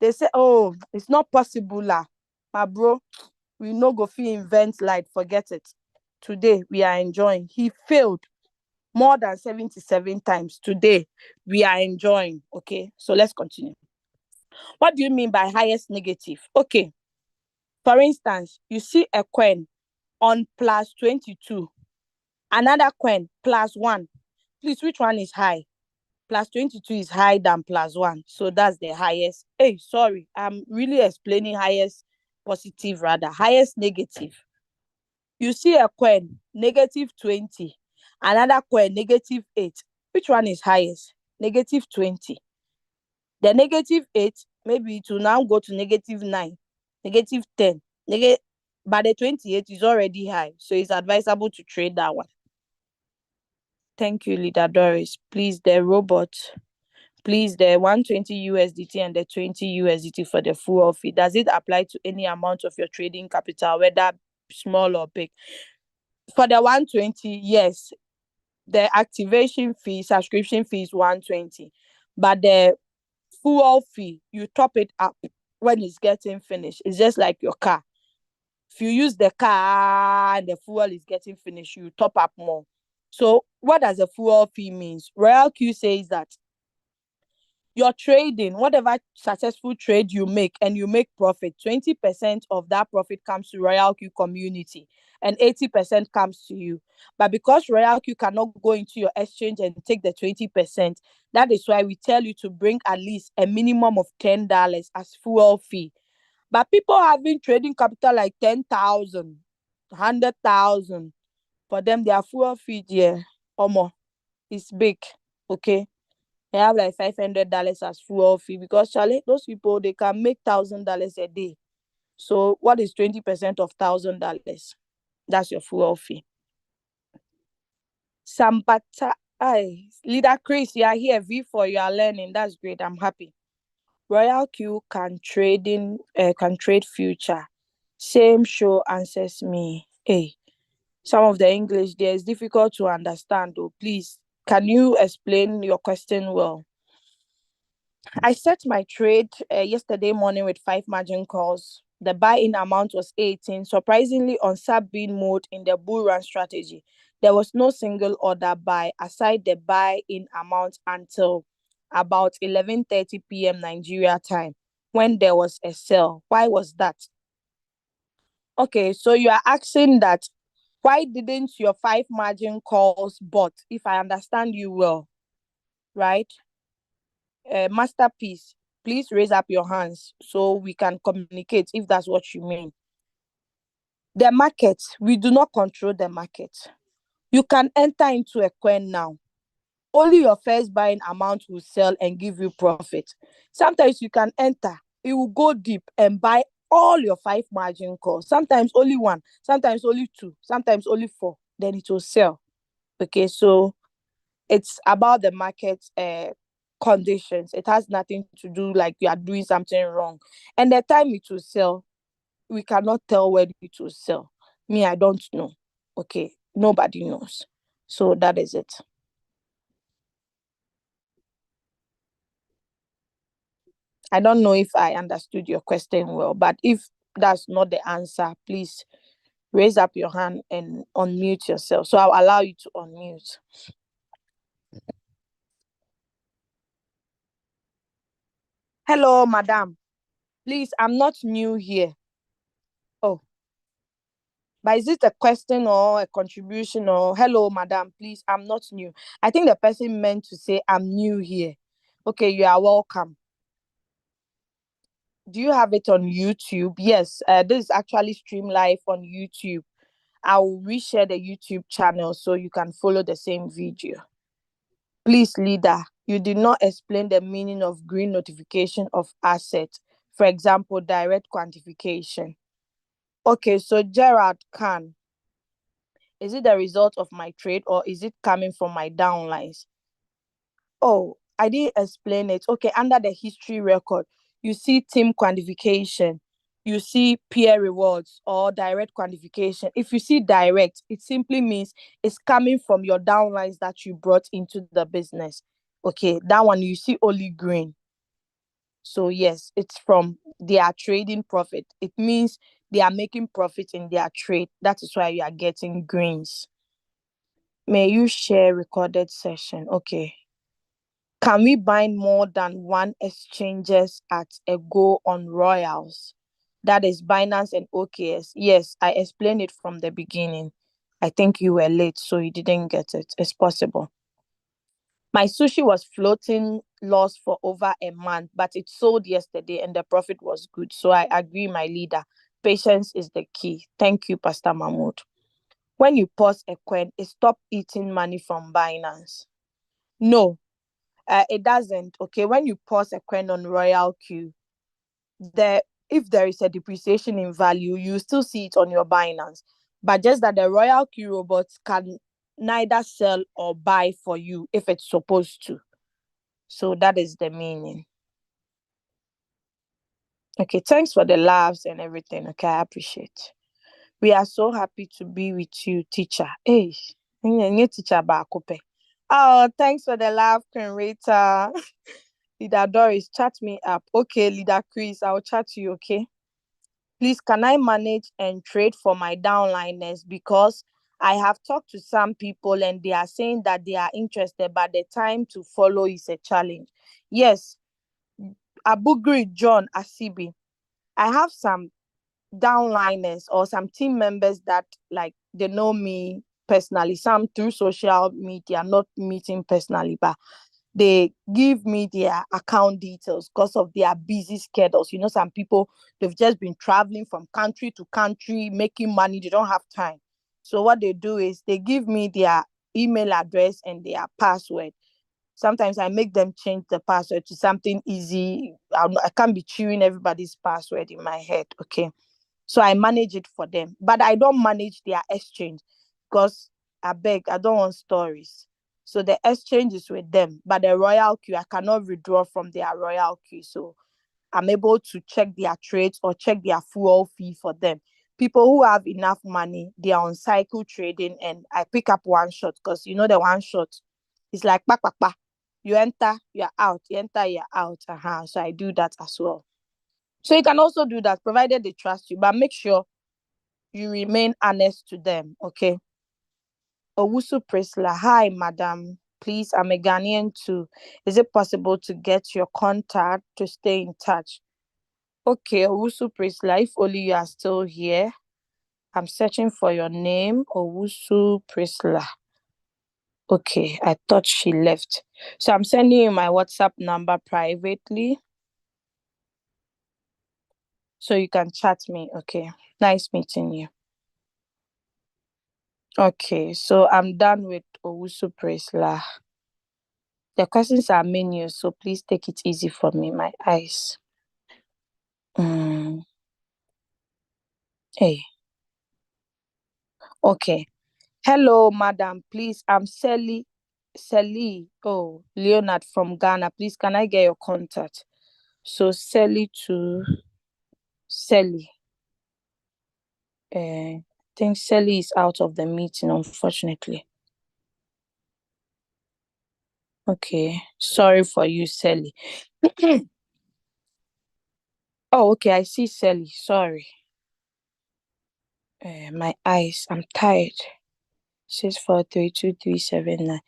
[SPEAKER 2] They say, oh, it's not possible lah. My bro, we no go fit invent light, forget it. Today we are enjoying. He failed more than 77 times. Today we are enjoying. Okay, so let's continue. What do you mean by highest negative? Okay, for instance, you see a coin on plus 22, another coin plus 1. Please, which one is high? Plus 22 is higher than plus 1. So that's the highest. Hey, sorry. I'm really explaining highest positive rather. Highest negative. You see a coin, negative 20. Another coin, negative 8. Which one is highest? Negative 20. The negative 8, maybe it will now go to negative 9, negative 10. But the 28 is already high. So it's advisable to trade that one. Thank you, Leader Doris. Please, the robot. Please, the 120 USDT and the 20 USDT for the full fee, does it apply to any amount of your trading capital, whether small or big? For the 120, yes. The activation fee, subscription fee is 120. But the full fee, you top it up when it's getting finished. It's just like your car. If you use the car and the fuel is getting finished, you top up more. So what does a fuel fee means? Royalq says that Your trading, whatever successful trade you make and you make profit, 20% of that profit comes to Royalq community and 80% comes to you. But because Royalq cannot go into your exchange and take the 20%, that is why we tell you to bring at least a minimum of $10 as fuel fee. But people having trading capital like 10,000, 100,000, for them, their fuel fee, yeah, more is big. Okay. They have like $500 as fuel fee because Charlie, those people they can make $1,000 a day. So what is 20% of $1,000? That's your fuel fee. Sambata, Leader Chris, you are here. V4, you are learning. That's great. I'm happy. Royalq can trade future. Same show answers me. Hey, some of the English there is difficult to understand. Though, please, can you explain your question well? I set my trade yesterday morning with 5 margin calls. The buy-in amount was 18. Surprisingly, on sub-bin mode in the bull run strategy, there was no single order buy aside the buy-in amount until about 11:30 p.m. Nigeria time when there was a sell. Why was that? Okay, so you are asking that why didn't your 5 margin calls bought, if I understand you well, right? Masterpiece, please raise up your hands so we can communicate if that's what you mean. The market, we do not control the market. You can enter into a coin now. Only your first buying amount will sell and give you profit. Sometimes you can enter, it will go deep and buy all your 5 margin calls. Sometimes only one, sometimes only two, sometimes only four. Then it will sell. Okay, so it's about the market conditions. It has nothing to do like you are doing something wrong. And the time it will sell, we cannot tell when it will sell. Me, I don't know. Okay, nobody knows. So that is it. I don't know if I understood your question well, but if that's not the answer, please raise up your hand and unmute yourself. So I'll allow you to unmute. Hello, madam. Please, I'm not new here. Oh, but is it a question or a contribution or hello, madam, please, I'm not new. I think the person meant to say I'm new here. Okay, you are welcome. Do you have it on YouTube? Yes, this is actually stream live on YouTube. I'll reshare the YouTube channel so you can follow the same video. Please, leader, you did not explain the meaning of green notification of asset. For example, direct quantification. Okay, so Gerard Khan, is it the result of my trade or is it coming from my downlines? Oh, I didn't explain it. Okay, under the history record, you see team quantification, you see peer rewards or direct quantification. If you see direct, it simply means it's coming from your downlines that you brought into the business. Okay, that one you see only green. So yes, it's from their trading profit. It means they are making profit in their trade. That is why you are getting greens. May you share recorded session? Okay. Can we bind more than one exchanges at a go on Royals? That is Binance and OKS. Yes, I explained it from the beginning. I think you were late, so you didn't get it. It's possible. My sushi was floating loss for over a month, but it sold yesterday and the profit was good. So I agree, my leader. Patience is the key. Thank you, Pastor Mahmoud. When you pause a coin, it stop eating money from Binance. No, it doesn't. Okay, when you pause a coin on Royalq, there if there is a depreciation in value, you still see it on your Binance. But just that the Royalq robots can neither sell or buy for you if it's supposed to. So that is the meaning. Okay, thanks for the laughs and everything. Okay, I appreciate. We are so happy to be with you, teacher. Hey, teacher Bakope. Oh, thanks for the laugh, Rita. Leader Doris, chat me up. Okay, Leader Chris, I'll chat to you, okay? Please, can I manage and trade for my downliners? Because I have talked to some people and they are saying that they are interested, but the time to follow is a challenge. Yes, Abugri John Asibi. I have some downliners or some team members that like they know me personally, some through social media, not meeting personally, but they give me their account details because of their busy schedules. You know, some people, they've just been traveling from country to country, making money, they don't have time. So what they do is they give me their email address and their password. Sometimes I make them change the password to something easy. I can't be chewing everybody's password in my head. Okay. So I manage it for them. But I don't manage their exchange because I don't want stories. So the exchange is with them. But the Royalq, I cannot withdraw from their Royalq. So I'm able to check their trades or check their fuel fee for them. People who have enough money, they are on cycle trading, and I pick up one shot because you know the one shot is like pa pa pa. You enter, you're out. You enter, you're out. So I do that as well. So you can also do that, provided they trust you, but make sure you remain honest to them, okay? Owusu Prisla, hi, madam. Please, I'm a Ghanaian too. Is it possible to get your contact to stay in touch? Okay, Owusu Prisla, if only you are still here. I'm searching for your name, Owusu Prisla. Okay, I thought she left. So I'm sending you my WhatsApp number privately so you can chat me. Okay, nice meeting you. Okay, so I'm done with Owusu Prisla. The questions are menus, so please take it easy for me, my eyes. Mm, hey, okay. Hello, madam. Please, I'm Sally. Leonard from Ghana. Please, can I get your contact? So Sally to Sally. I think Sally is out of the meeting, unfortunately. Okay, sorry for you, Sally. Oh, okay, I see Sally. Sorry. My eyes. I'm tired. 6432379.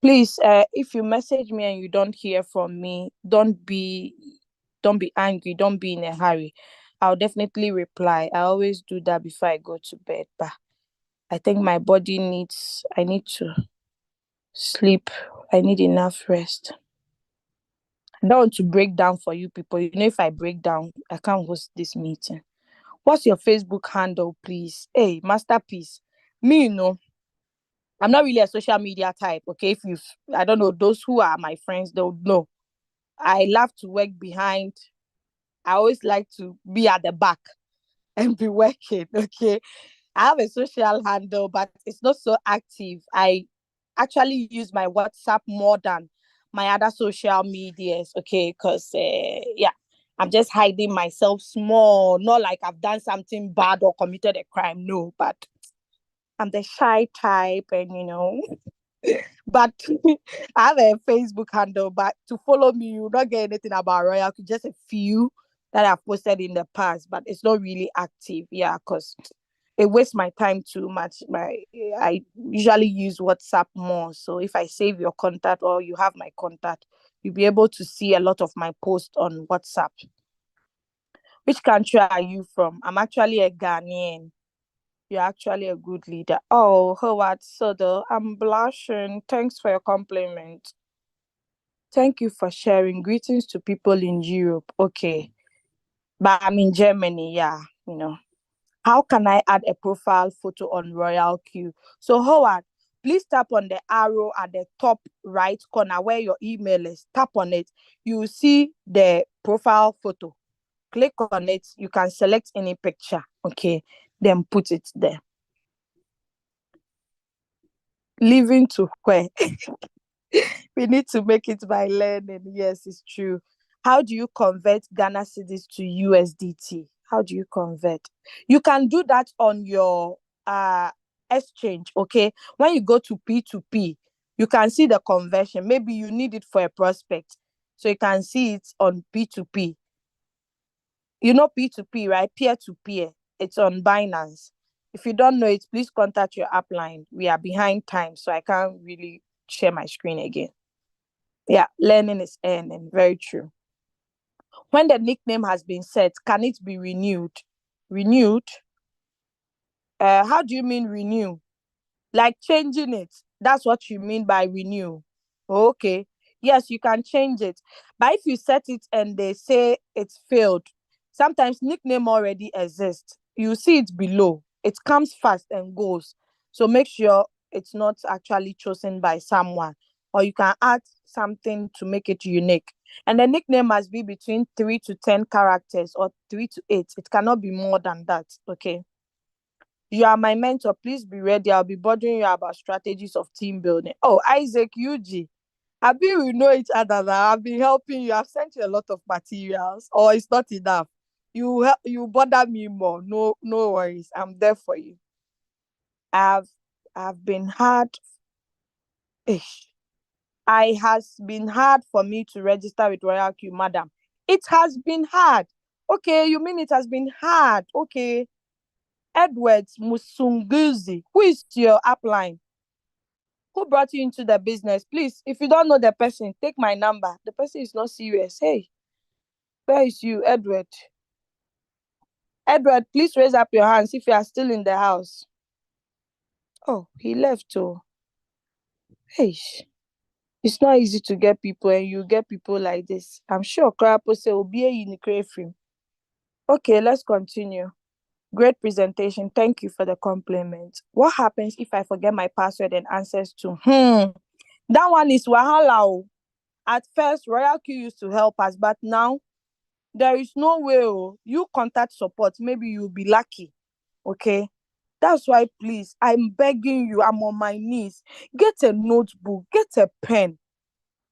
[SPEAKER 2] Please, if you message me and you don't hear from me, don't be angry, don't be in a hurry. I'll definitely reply. I always do that before I go to bed, but I think my body needs I need to sleep. I need enough rest. I don't want to break down for you people. You know, if I break down, I can't host this meeting. What's your Facebook handle, please? Hey, masterpiece. Me, you know, I'm not really a social media type, okay? If you, I don't know, those who are my friends, they'll know. I love to work behind. I always like to be at the back and be working, okay? I have a social handle, but it's not so active. I actually use my WhatsApp more than my other social medias, okay? Because, yeah, I'm just hiding myself small. Not like I've done something bad or committed a crime, no, but I'm the shy type, and but I have a Facebook handle, but to follow me, you'll not get anything about Royalq, just a few that I've posted in the past, but it's not really active. Yeah, because it wastes my time too much. I usually use WhatsApp more. So if I save your contact or you have my contact, you'll be able to see a lot of my posts on WhatsApp. Which country are you from? I'm actually a Ghanaian. You're actually a good leader. Oh, Howard Sodo, I'm blushing. Thanks for your compliment. Thank you for sharing. Greetings to people in Europe. Okay. But I'm in Germany, yeah. How can I add a profile photo on Royalq? So, Howard, please tap on the arrow at the top right corner where your email is. Tap on it. You will see the profile photo. Click on it. You can select any picture. Okay. Then put it there. Living to where? We need to make it by learning. Yes, it's true. How do you convert Ghana cedis to USDT? How do you convert? You can do that on your exchange, okay? When you go to P2P, you can see the conversion. Maybe you need it for a prospect. So you can see it on P2P. You know P2P, right? Peer to peer. It's on Binance. If you don't know it, please contact your upline. We are behind time, so I can't really share my screen again. Yeah, learning is earning. Very true. When the nickname has been set, can it be renewed? Renewed? How do you mean renew? Like changing it. That's what you mean by renew. Okay. Yes, you can change it. But if you set it and they say it's failed, sometimes nickname already exists. You see it below. It comes fast and goes. So make sure it's not actually chosen by someone. Or you can add something to make it unique. And the nickname must be between 3 to 10 characters or 3 to 8. It cannot be more than that. Okay. You are my mentor. Please be ready. I'll be bothering you about strategies of team building. Oh, Isaac, UG. I mean, we know each other now. I've been helping you. I've sent you a lot of materials, or it's not enough. You bother me more. No, no worries. I'm there for you. I've I've been hard. Ish. I has been hard for me to register with Royalq, madam. It has been hard. Okay, you mean it has been hard? Okay. Edward Musunguzi, who is your upline? Who brought you into the business? Please, if you don't know the person, take my number. The person is not serious. Hey, where is you, Edward? Edward, please raise up your hands if you are still in the house. Oh, he left. Oh, hey, it's not easy to get people, and you get people like this. I'm sure Krapo say will be in the. Okay, let's continue. Great presentation. Thank you for the compliment. What happens if I forget my password and access to? That one is wahala. At first, Royalq used to help us, but now there is no way. Oh, you contact support. Maybe you'll be lucky. Okay. That's why, please, I'm begging you. I'm on my knees. Get a notebook. Get a pen.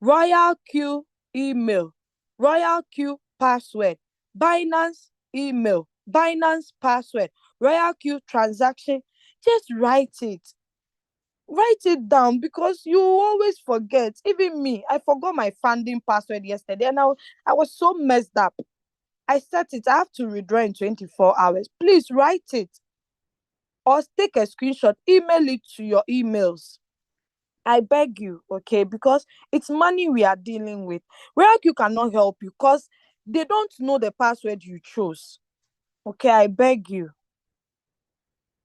[SPEAKER 2] Royalq email. Royalq password. Binance email. Binance password. Royalq transaction. Just write it down because you always forget. Even me, I forgot my funding password yesterday and I was so messed up. I set it, I have to withdraw in 24 hours. Please write it or take a screenshot, email it to your emails. I beg you, okay? Because it's money we are dealing with. Royalq cannot help you because they don't know the password you chose. Okay, I beg you.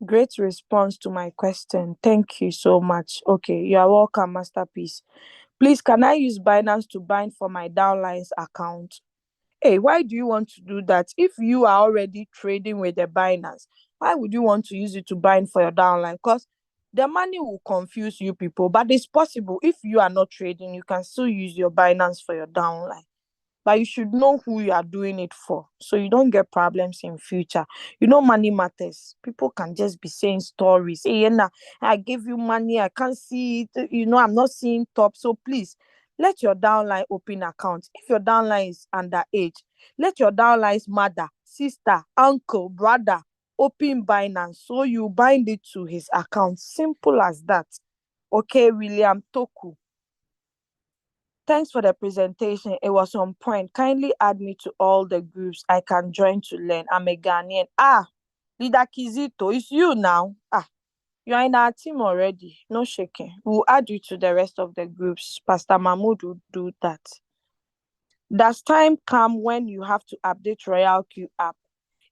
[SPEAKER 2] Great response to my question. Thank you so much. Okay, you are welcome, Masterpiece. Please, can I use Binance to bind for my downlines account? Hey, why do you want to do that? If you are already trading with the Binance, why would you want to use it to bind for your downline? Because the money will confuse you people, but it's possible if you are not trading, you can still use your Binance for your downline. But you should know who you are doing it for so you don't get problems in future. Money matters. People can just be saying stories. Hey, Anna, I gave you money, I can't see it. I'm not seeing top. So please let your downline open accounts. If your downline is underage, let your downline's mother, sister, uncle, brother open Binance so you bind it to his account. Simple as that. Okay, William Toku. Thanks for the presentation. It was on point. Kindly add me to all the groups I can join to learn. I'm a Ghanaian. Leader Kizito, it's you now. You are in our team already. No shaking. We'll add you to the rest of the groups. Pastor Mahmoud will do that. Does time come when you have to update Royalq app?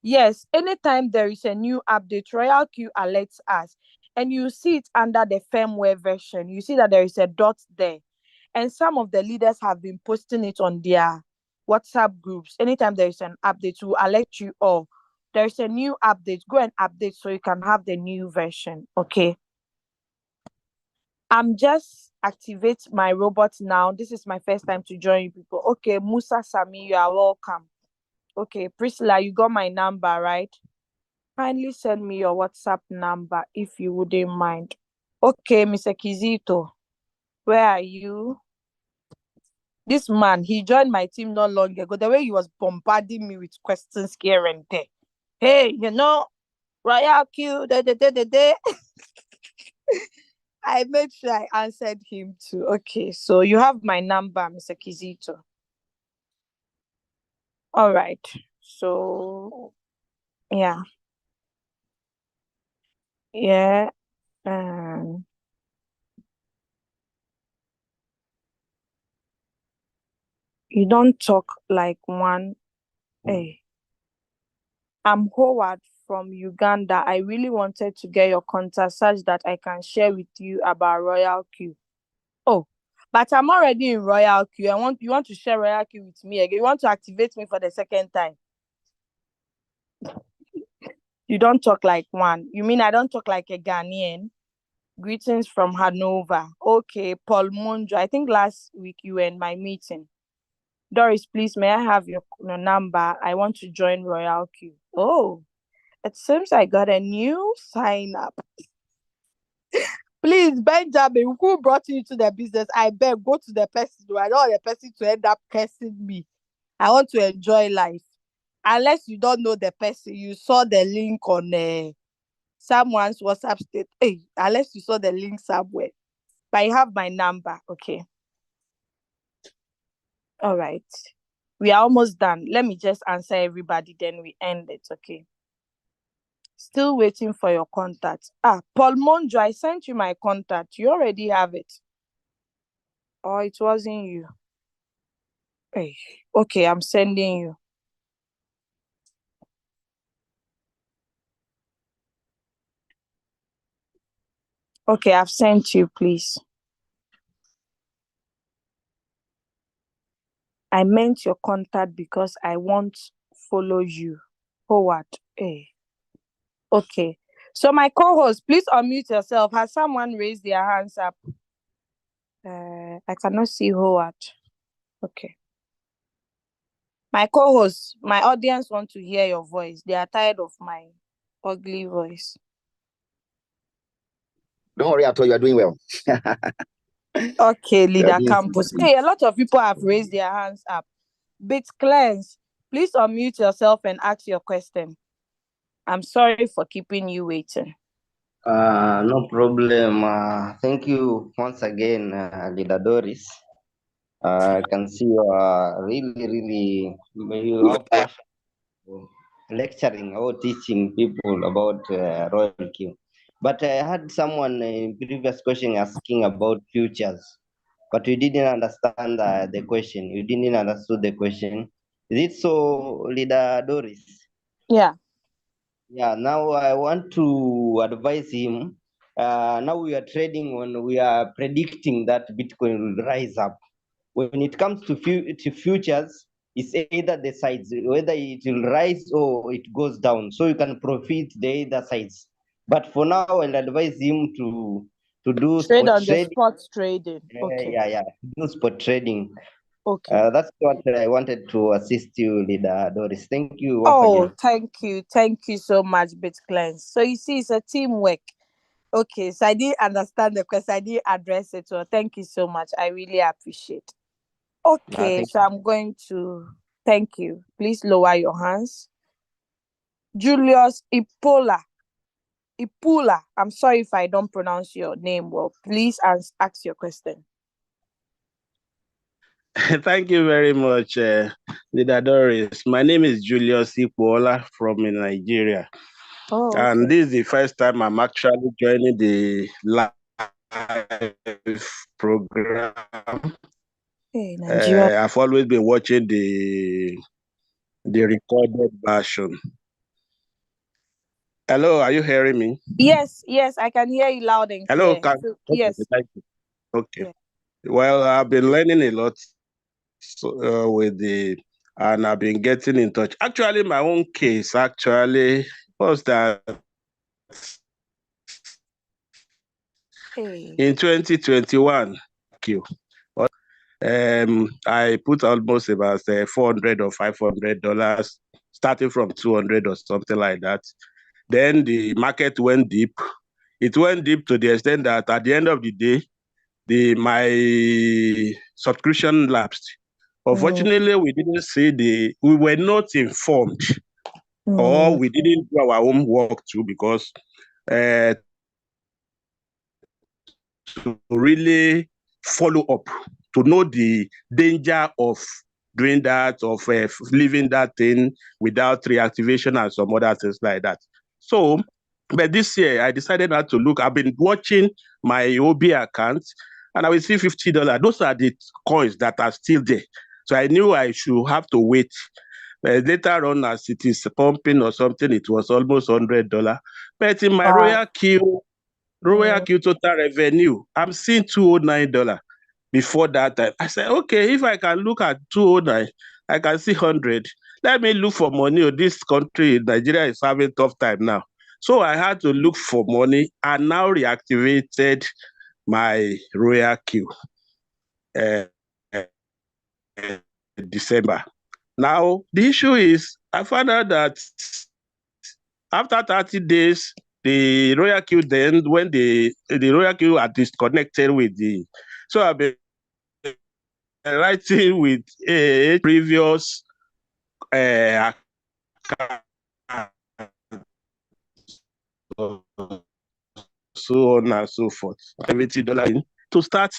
[SPEAKER 2] Yes, anytime there is a new update, Royalq alerts us. And you see it under the firmware version. You see that there is a dot there. And some of the leaders have been posting it on their WhatsApp groups. Anytime there is an update, we'll alert you all. There's a new update. Go and update so you can have the new version. Okay. I'm just activate my robot now. This is my first time to join you people. Okay, Musa Sami, you are welcome. Okay, Priscilla, you got my number, right? Kindly send me your WhatsApp number if you wouldn't mind. Okay, Mr. Kizito, where are you? This man, he joined my team not long ago. The way he was bombarding me with questions here and there. Hey, Royalq, da. I made sure I answered him too. Okay, so you have my number, Mr. Kizito. All right. So, yeah. Yeah. Um,
[SPEAKER 1] You don't talk like one. Hey, I'm Howard from Uganda. I really wanted to get your contact such that I can share with you about Royalq. Oh, but I'm already in Royalq. You want to share Royalq with me again? You want to activate me for the second time? You don't talk like one. You mean I don't talk like a Ghanaian? Greetings from Hanover. Okay, Paul Monjo. I think last week you were in my meeting. Doris, please, may I have your number? I want to join Royalq. Oh, it seems I got a new sign up. Please, Benjamin, who brought you to the business? I beg, go to the person. I don't want the person to end up cursing me. I want to enjoy life. Unless you don't know the person, you saw the link on someone's WhatsApp state. Hey, unless you saw the link somewhere. But you have my number. Okay. All right. We are almost done. Let me just answer everybody, then we end it. Okay. Still waiting for your contact. Paul Monjo, I sent you my contact. You already have it. Oh, it wasn't you. Hey, okay, I'm sending you. Okay, I've sent you, please. I meant your contact because I want follow you. Forward. Hey. Okay. So my co-host, please unmute yourself. Has someone raised their hands up? I cannot see Howard. Okay. My co-host, my audience want to hear your voice. They are tired of my ugly voice.
[SPEAKER 3] Don't worry at all, you are doing well.
[SPEAKER 1] Okay, Leader Campus. Hey, a lot of people have raised their hands up. Bit Cleanse, please unmute yourself and ask your question. I'm sorry for keeping you waiting.
[SPEAKER 3] No problem. Thank you once again, Leader Doris. I can see you are really, you have passion for lecturing or teaching people about Royalq. But I had someone in previous question asking about futures, but you didn't understand the question. You didn't understand the question. Is it so, Leader Doris?
[SPEAKER 1] Yeah.
[SPEAKER 3] Yeah, now I want to advise him. Now we are trading on, we are predicting that Bitcoin will rise up. When it comes to futures, it's either the sides, whether it will rise or it goes down. So you can profit the either sides. But for now, I'll advise him to do
[SPEAKER 1] Trade
[SPEAKER 3] spot
[SPEAKER 1] on the
[SPEAKER 3] trading.
[SPEAKER 1] spot trading. Okay.
[SPEAKER 3] Yeah, do spot trading.
[SPEAKER 1] Okay.
[SPEAKER 3] That's what I wanted to assist you, Leader Doris. Thank you once again.
[SPEAKER 1] Thank you so much, BitCleanse. So you see, it's a teamwork. Okay, so I didn't understand the question. I didn't address it. So thank you so much. I really appreciate. Okay, so I'm going to thank you. Please lower your hands. Julius Ipula. I'm sorry if I don't pronounce your name well. Please ask your question.
[SPEAKER 4] Thank you very much, Leader Doris. My name is Julius Ipula from Nigeria.
[SPEAKER 1] Oh, okay.
[SPEAKER 4] And this is the first time I'm actually joining the live program.
[SPEAKER 1] Hey, Nigeria.
[SPEAKER 4] I've always been watching the recorded version. Hello, are you hearing me?
[SPEAKER 1] Yes, I can hear you loud and clear.
[SPEAKER 4] Hello,
[SPEAKER 1] yes.
[SPEAKER 4] Okay. Yeah. Well, I've been learning a lot and I've been getting in touch. Actually, my own case was that in 2021, I put almost about $400 or $500, starting from 200 or something like that. Then the market went deep. It went deep to the extent that at the end of the day, my subscription lapsed. Unfortunately, we didn't see we were not informed, or we didn't do our own work too, because to really follow up, to know the danger of doing that, of leaving that thing without reactivation and some other things like that. So, but this year I decided not to look. I've been watching my OB account and I will see $50. Those are the coins that are still there. So I knew I should have to wait. Later on, as it is pumping or something, it was almost $100. But in my Royal Q total revenue, I'm seeing $209 before that time. I said, okay, if I can look at 209, I can see 100. Let me look for money. This country, Nigeria, is having tough time now. So I had to look for money and now reactivated my Royal Q uh, December. Now, the issue is I found out that after 30 days, the Royal Q then, when the Royal Q are disconnected with the, so I've been writing with a previous account, so on and so forth. $70 to start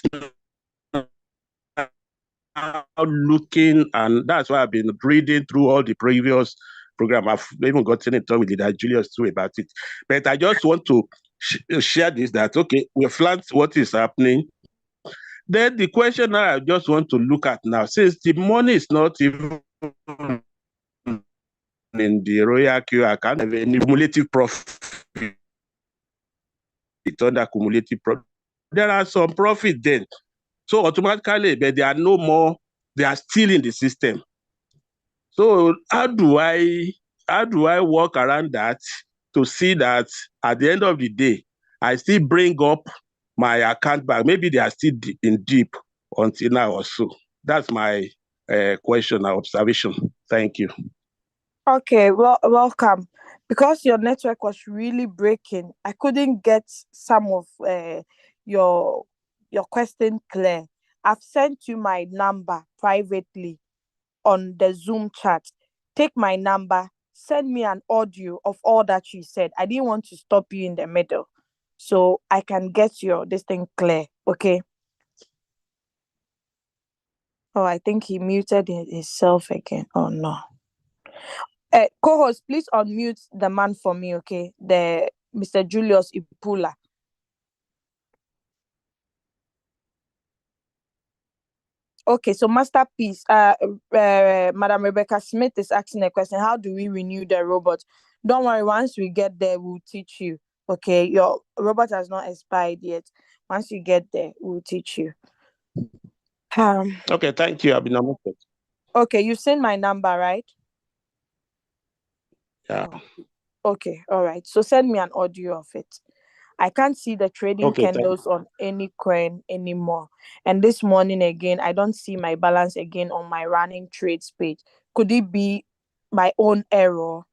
[SPEAKER 4] looking, and that's why I've been reading through all the previous program. I've even gotten in touch with Leader Julius too about it. But I just want to share this, that okay, we've learned what is happening. Then the question I just want to look at now, since the money is not even in the Royal Q account, have any cumulative profit, it's under cumulative profit. There are some profit then. So automatically, but they are no more, they are still in the system. So how do I work around that to see that at the end of the day, I still bring up my account back? Maybe they are still in deep until now or so. That's my question or observation. Thank you.
[SPEAKER 2] Okay, well, welcome. Because your network was really breaking, I couldn't get some of your your question clear. I've sent you my number privately on the Zoom chat. Take my number, send me an audio of all that you said. I didn't want to stop you in the middle, so I can get your this thing clear. Okay. Oh, I think he muted himself again. Oh no. Co-host, please unmute the man for me, okay? The Mr. Julius Ipula. Okay, so Masterpiece, Madam Rebecca Smith is asking a question. How do we renew the robot? Don't worry, once we get there, we'll teach you. Okay, your robot has not expired yet. Once you get there, we'll teach you.
[SPEAKER 4] Okay, thank you. I've been unmuted.
[SPEAKER 2] Okay, you've seen my number, right?
[SPEAKER 4] Yeah.
[SPEAKER 2] Okay, all right. So send me an audio of it. I can't see the trading candles on any coin anymore. And this morning again, I don't see my balance again on my running trades page. Could it be my own error?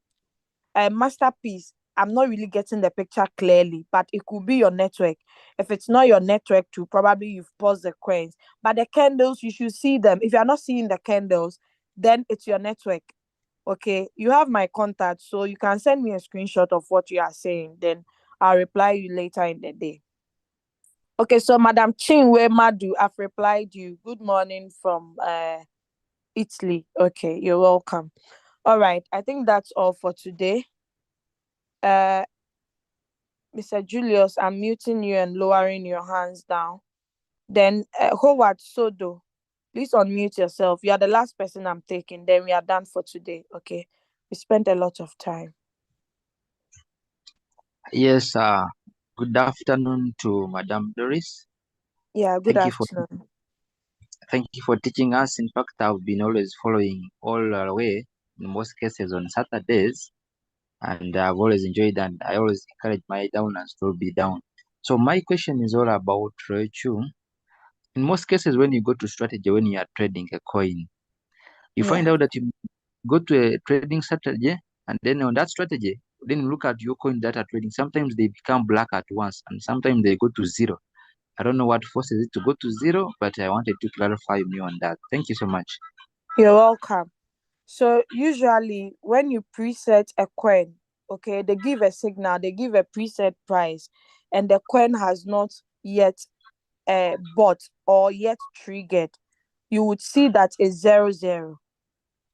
[SPEAKER 2] Masterpiece, I'm not really getting the picture clearly, but it could be your network. If it's not your network too, probably you've paused the coins. But the candles, you should see them. If you're not seeing the candles, then it's your network. Okay, you have my contact, so you can send me a screenshot of what you are saying. Then I'll reply you later in the day. Okay, so Madam Chinwe Madu, I've replied you. Good morning from Italy. Okay, you're welcome. All right, I think that's all for today. Mr. Julius, I'm muting you and lowering your hands down. Then Howard Sodo, please unmute yourself. You are the last person I'm taking. Then we are done for today. Okay, we spent a lot of time.
[SPEAKER 5] Yes, good afternoon to Madam Doris.
[SPEAKER 2] Yeah, good afternoon.
[SPEAKER 5] Thank you for teaching us. In fact, I've been always following all the way, in most cases on Saturdays, and I've always enjoyed, and I always encourage my downers to be down. So my question is all about Royalq. In most cases, when you go to strategy, when you are trading a coin, you find out that you go to a trading strategy, and then on that strategy, then look at your coin that are trading. Sometimes they become black at once, and sometimes they go to zero. I don't know what forces it to go to zero, but I wanted to clarify me on that. Thank you so much.
[SPEAKER 2] You're welcome. So usually when you preset a coin, okay, they give a signal, they give a preset price, and the coin has not yet bought or yet triggered, you would see that it's 0-0.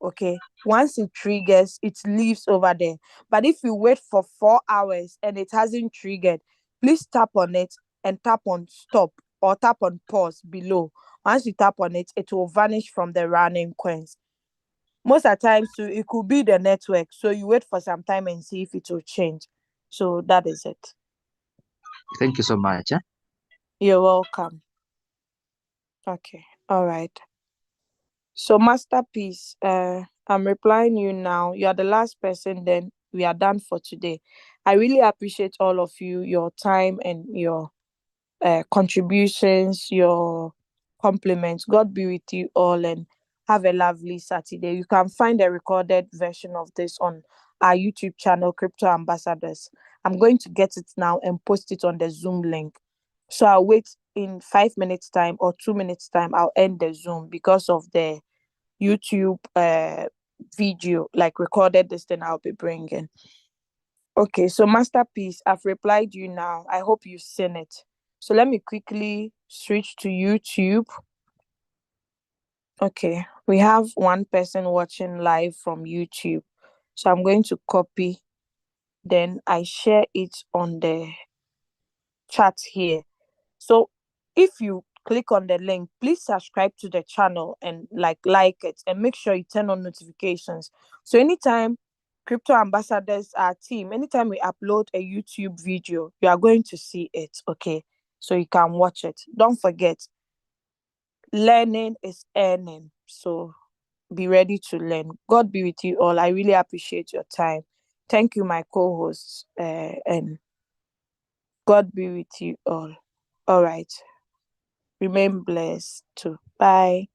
[SPEAKER 2] Okay, once it triggers, it leaves over there. But if you wait for 4 hours and it hasn't triggered, please tap on it and tap on stop or tap on pause below Once you tap on it, it will vanish from the running coins. Most of the times, too, it could be the network. So you wait for some time and see if it will change. So that is it.
[SPEAKER 5] Thank you so much.
[SPEAKER 2] You're welcome. Okay. All right. So Masterpiece, I'm replying you now. You are the last person, then we are done for today. I really appreciate all of you, your time and your contributions, your compliments. God be with you all and have a lovely Saturday. You can find a recorded version of this on our YouTube channel, Crypto Ambassadors. I'm going to get it now and post it on the Zoom link. So I'll wait in 5 minutes time or 2 minutes time. I'll end the Zoom because of the YouTube video, like recorded this thing I'll be bringing. Okay, so Masterpiece, I've replied you now. I hope you've seen it. So let me quickly switch to YouTube. Okay, we have one person watching live from YouTube. So I'm going to copy, then I share it on the chat here. So if you click on the link, please subscribe to the channel and like it and make sure you turn on notifications. So anytime Crypto Ambassadors, our team, anytime we upload a YouTube video, you are going to see it, okay? So you can watch it. Don't forget, learning is earning. So be ready to learn. God be with you all. I really appreciate your time. Thank you, my co-hosts, and God be with you all. All right. Remain blessed too. Bye.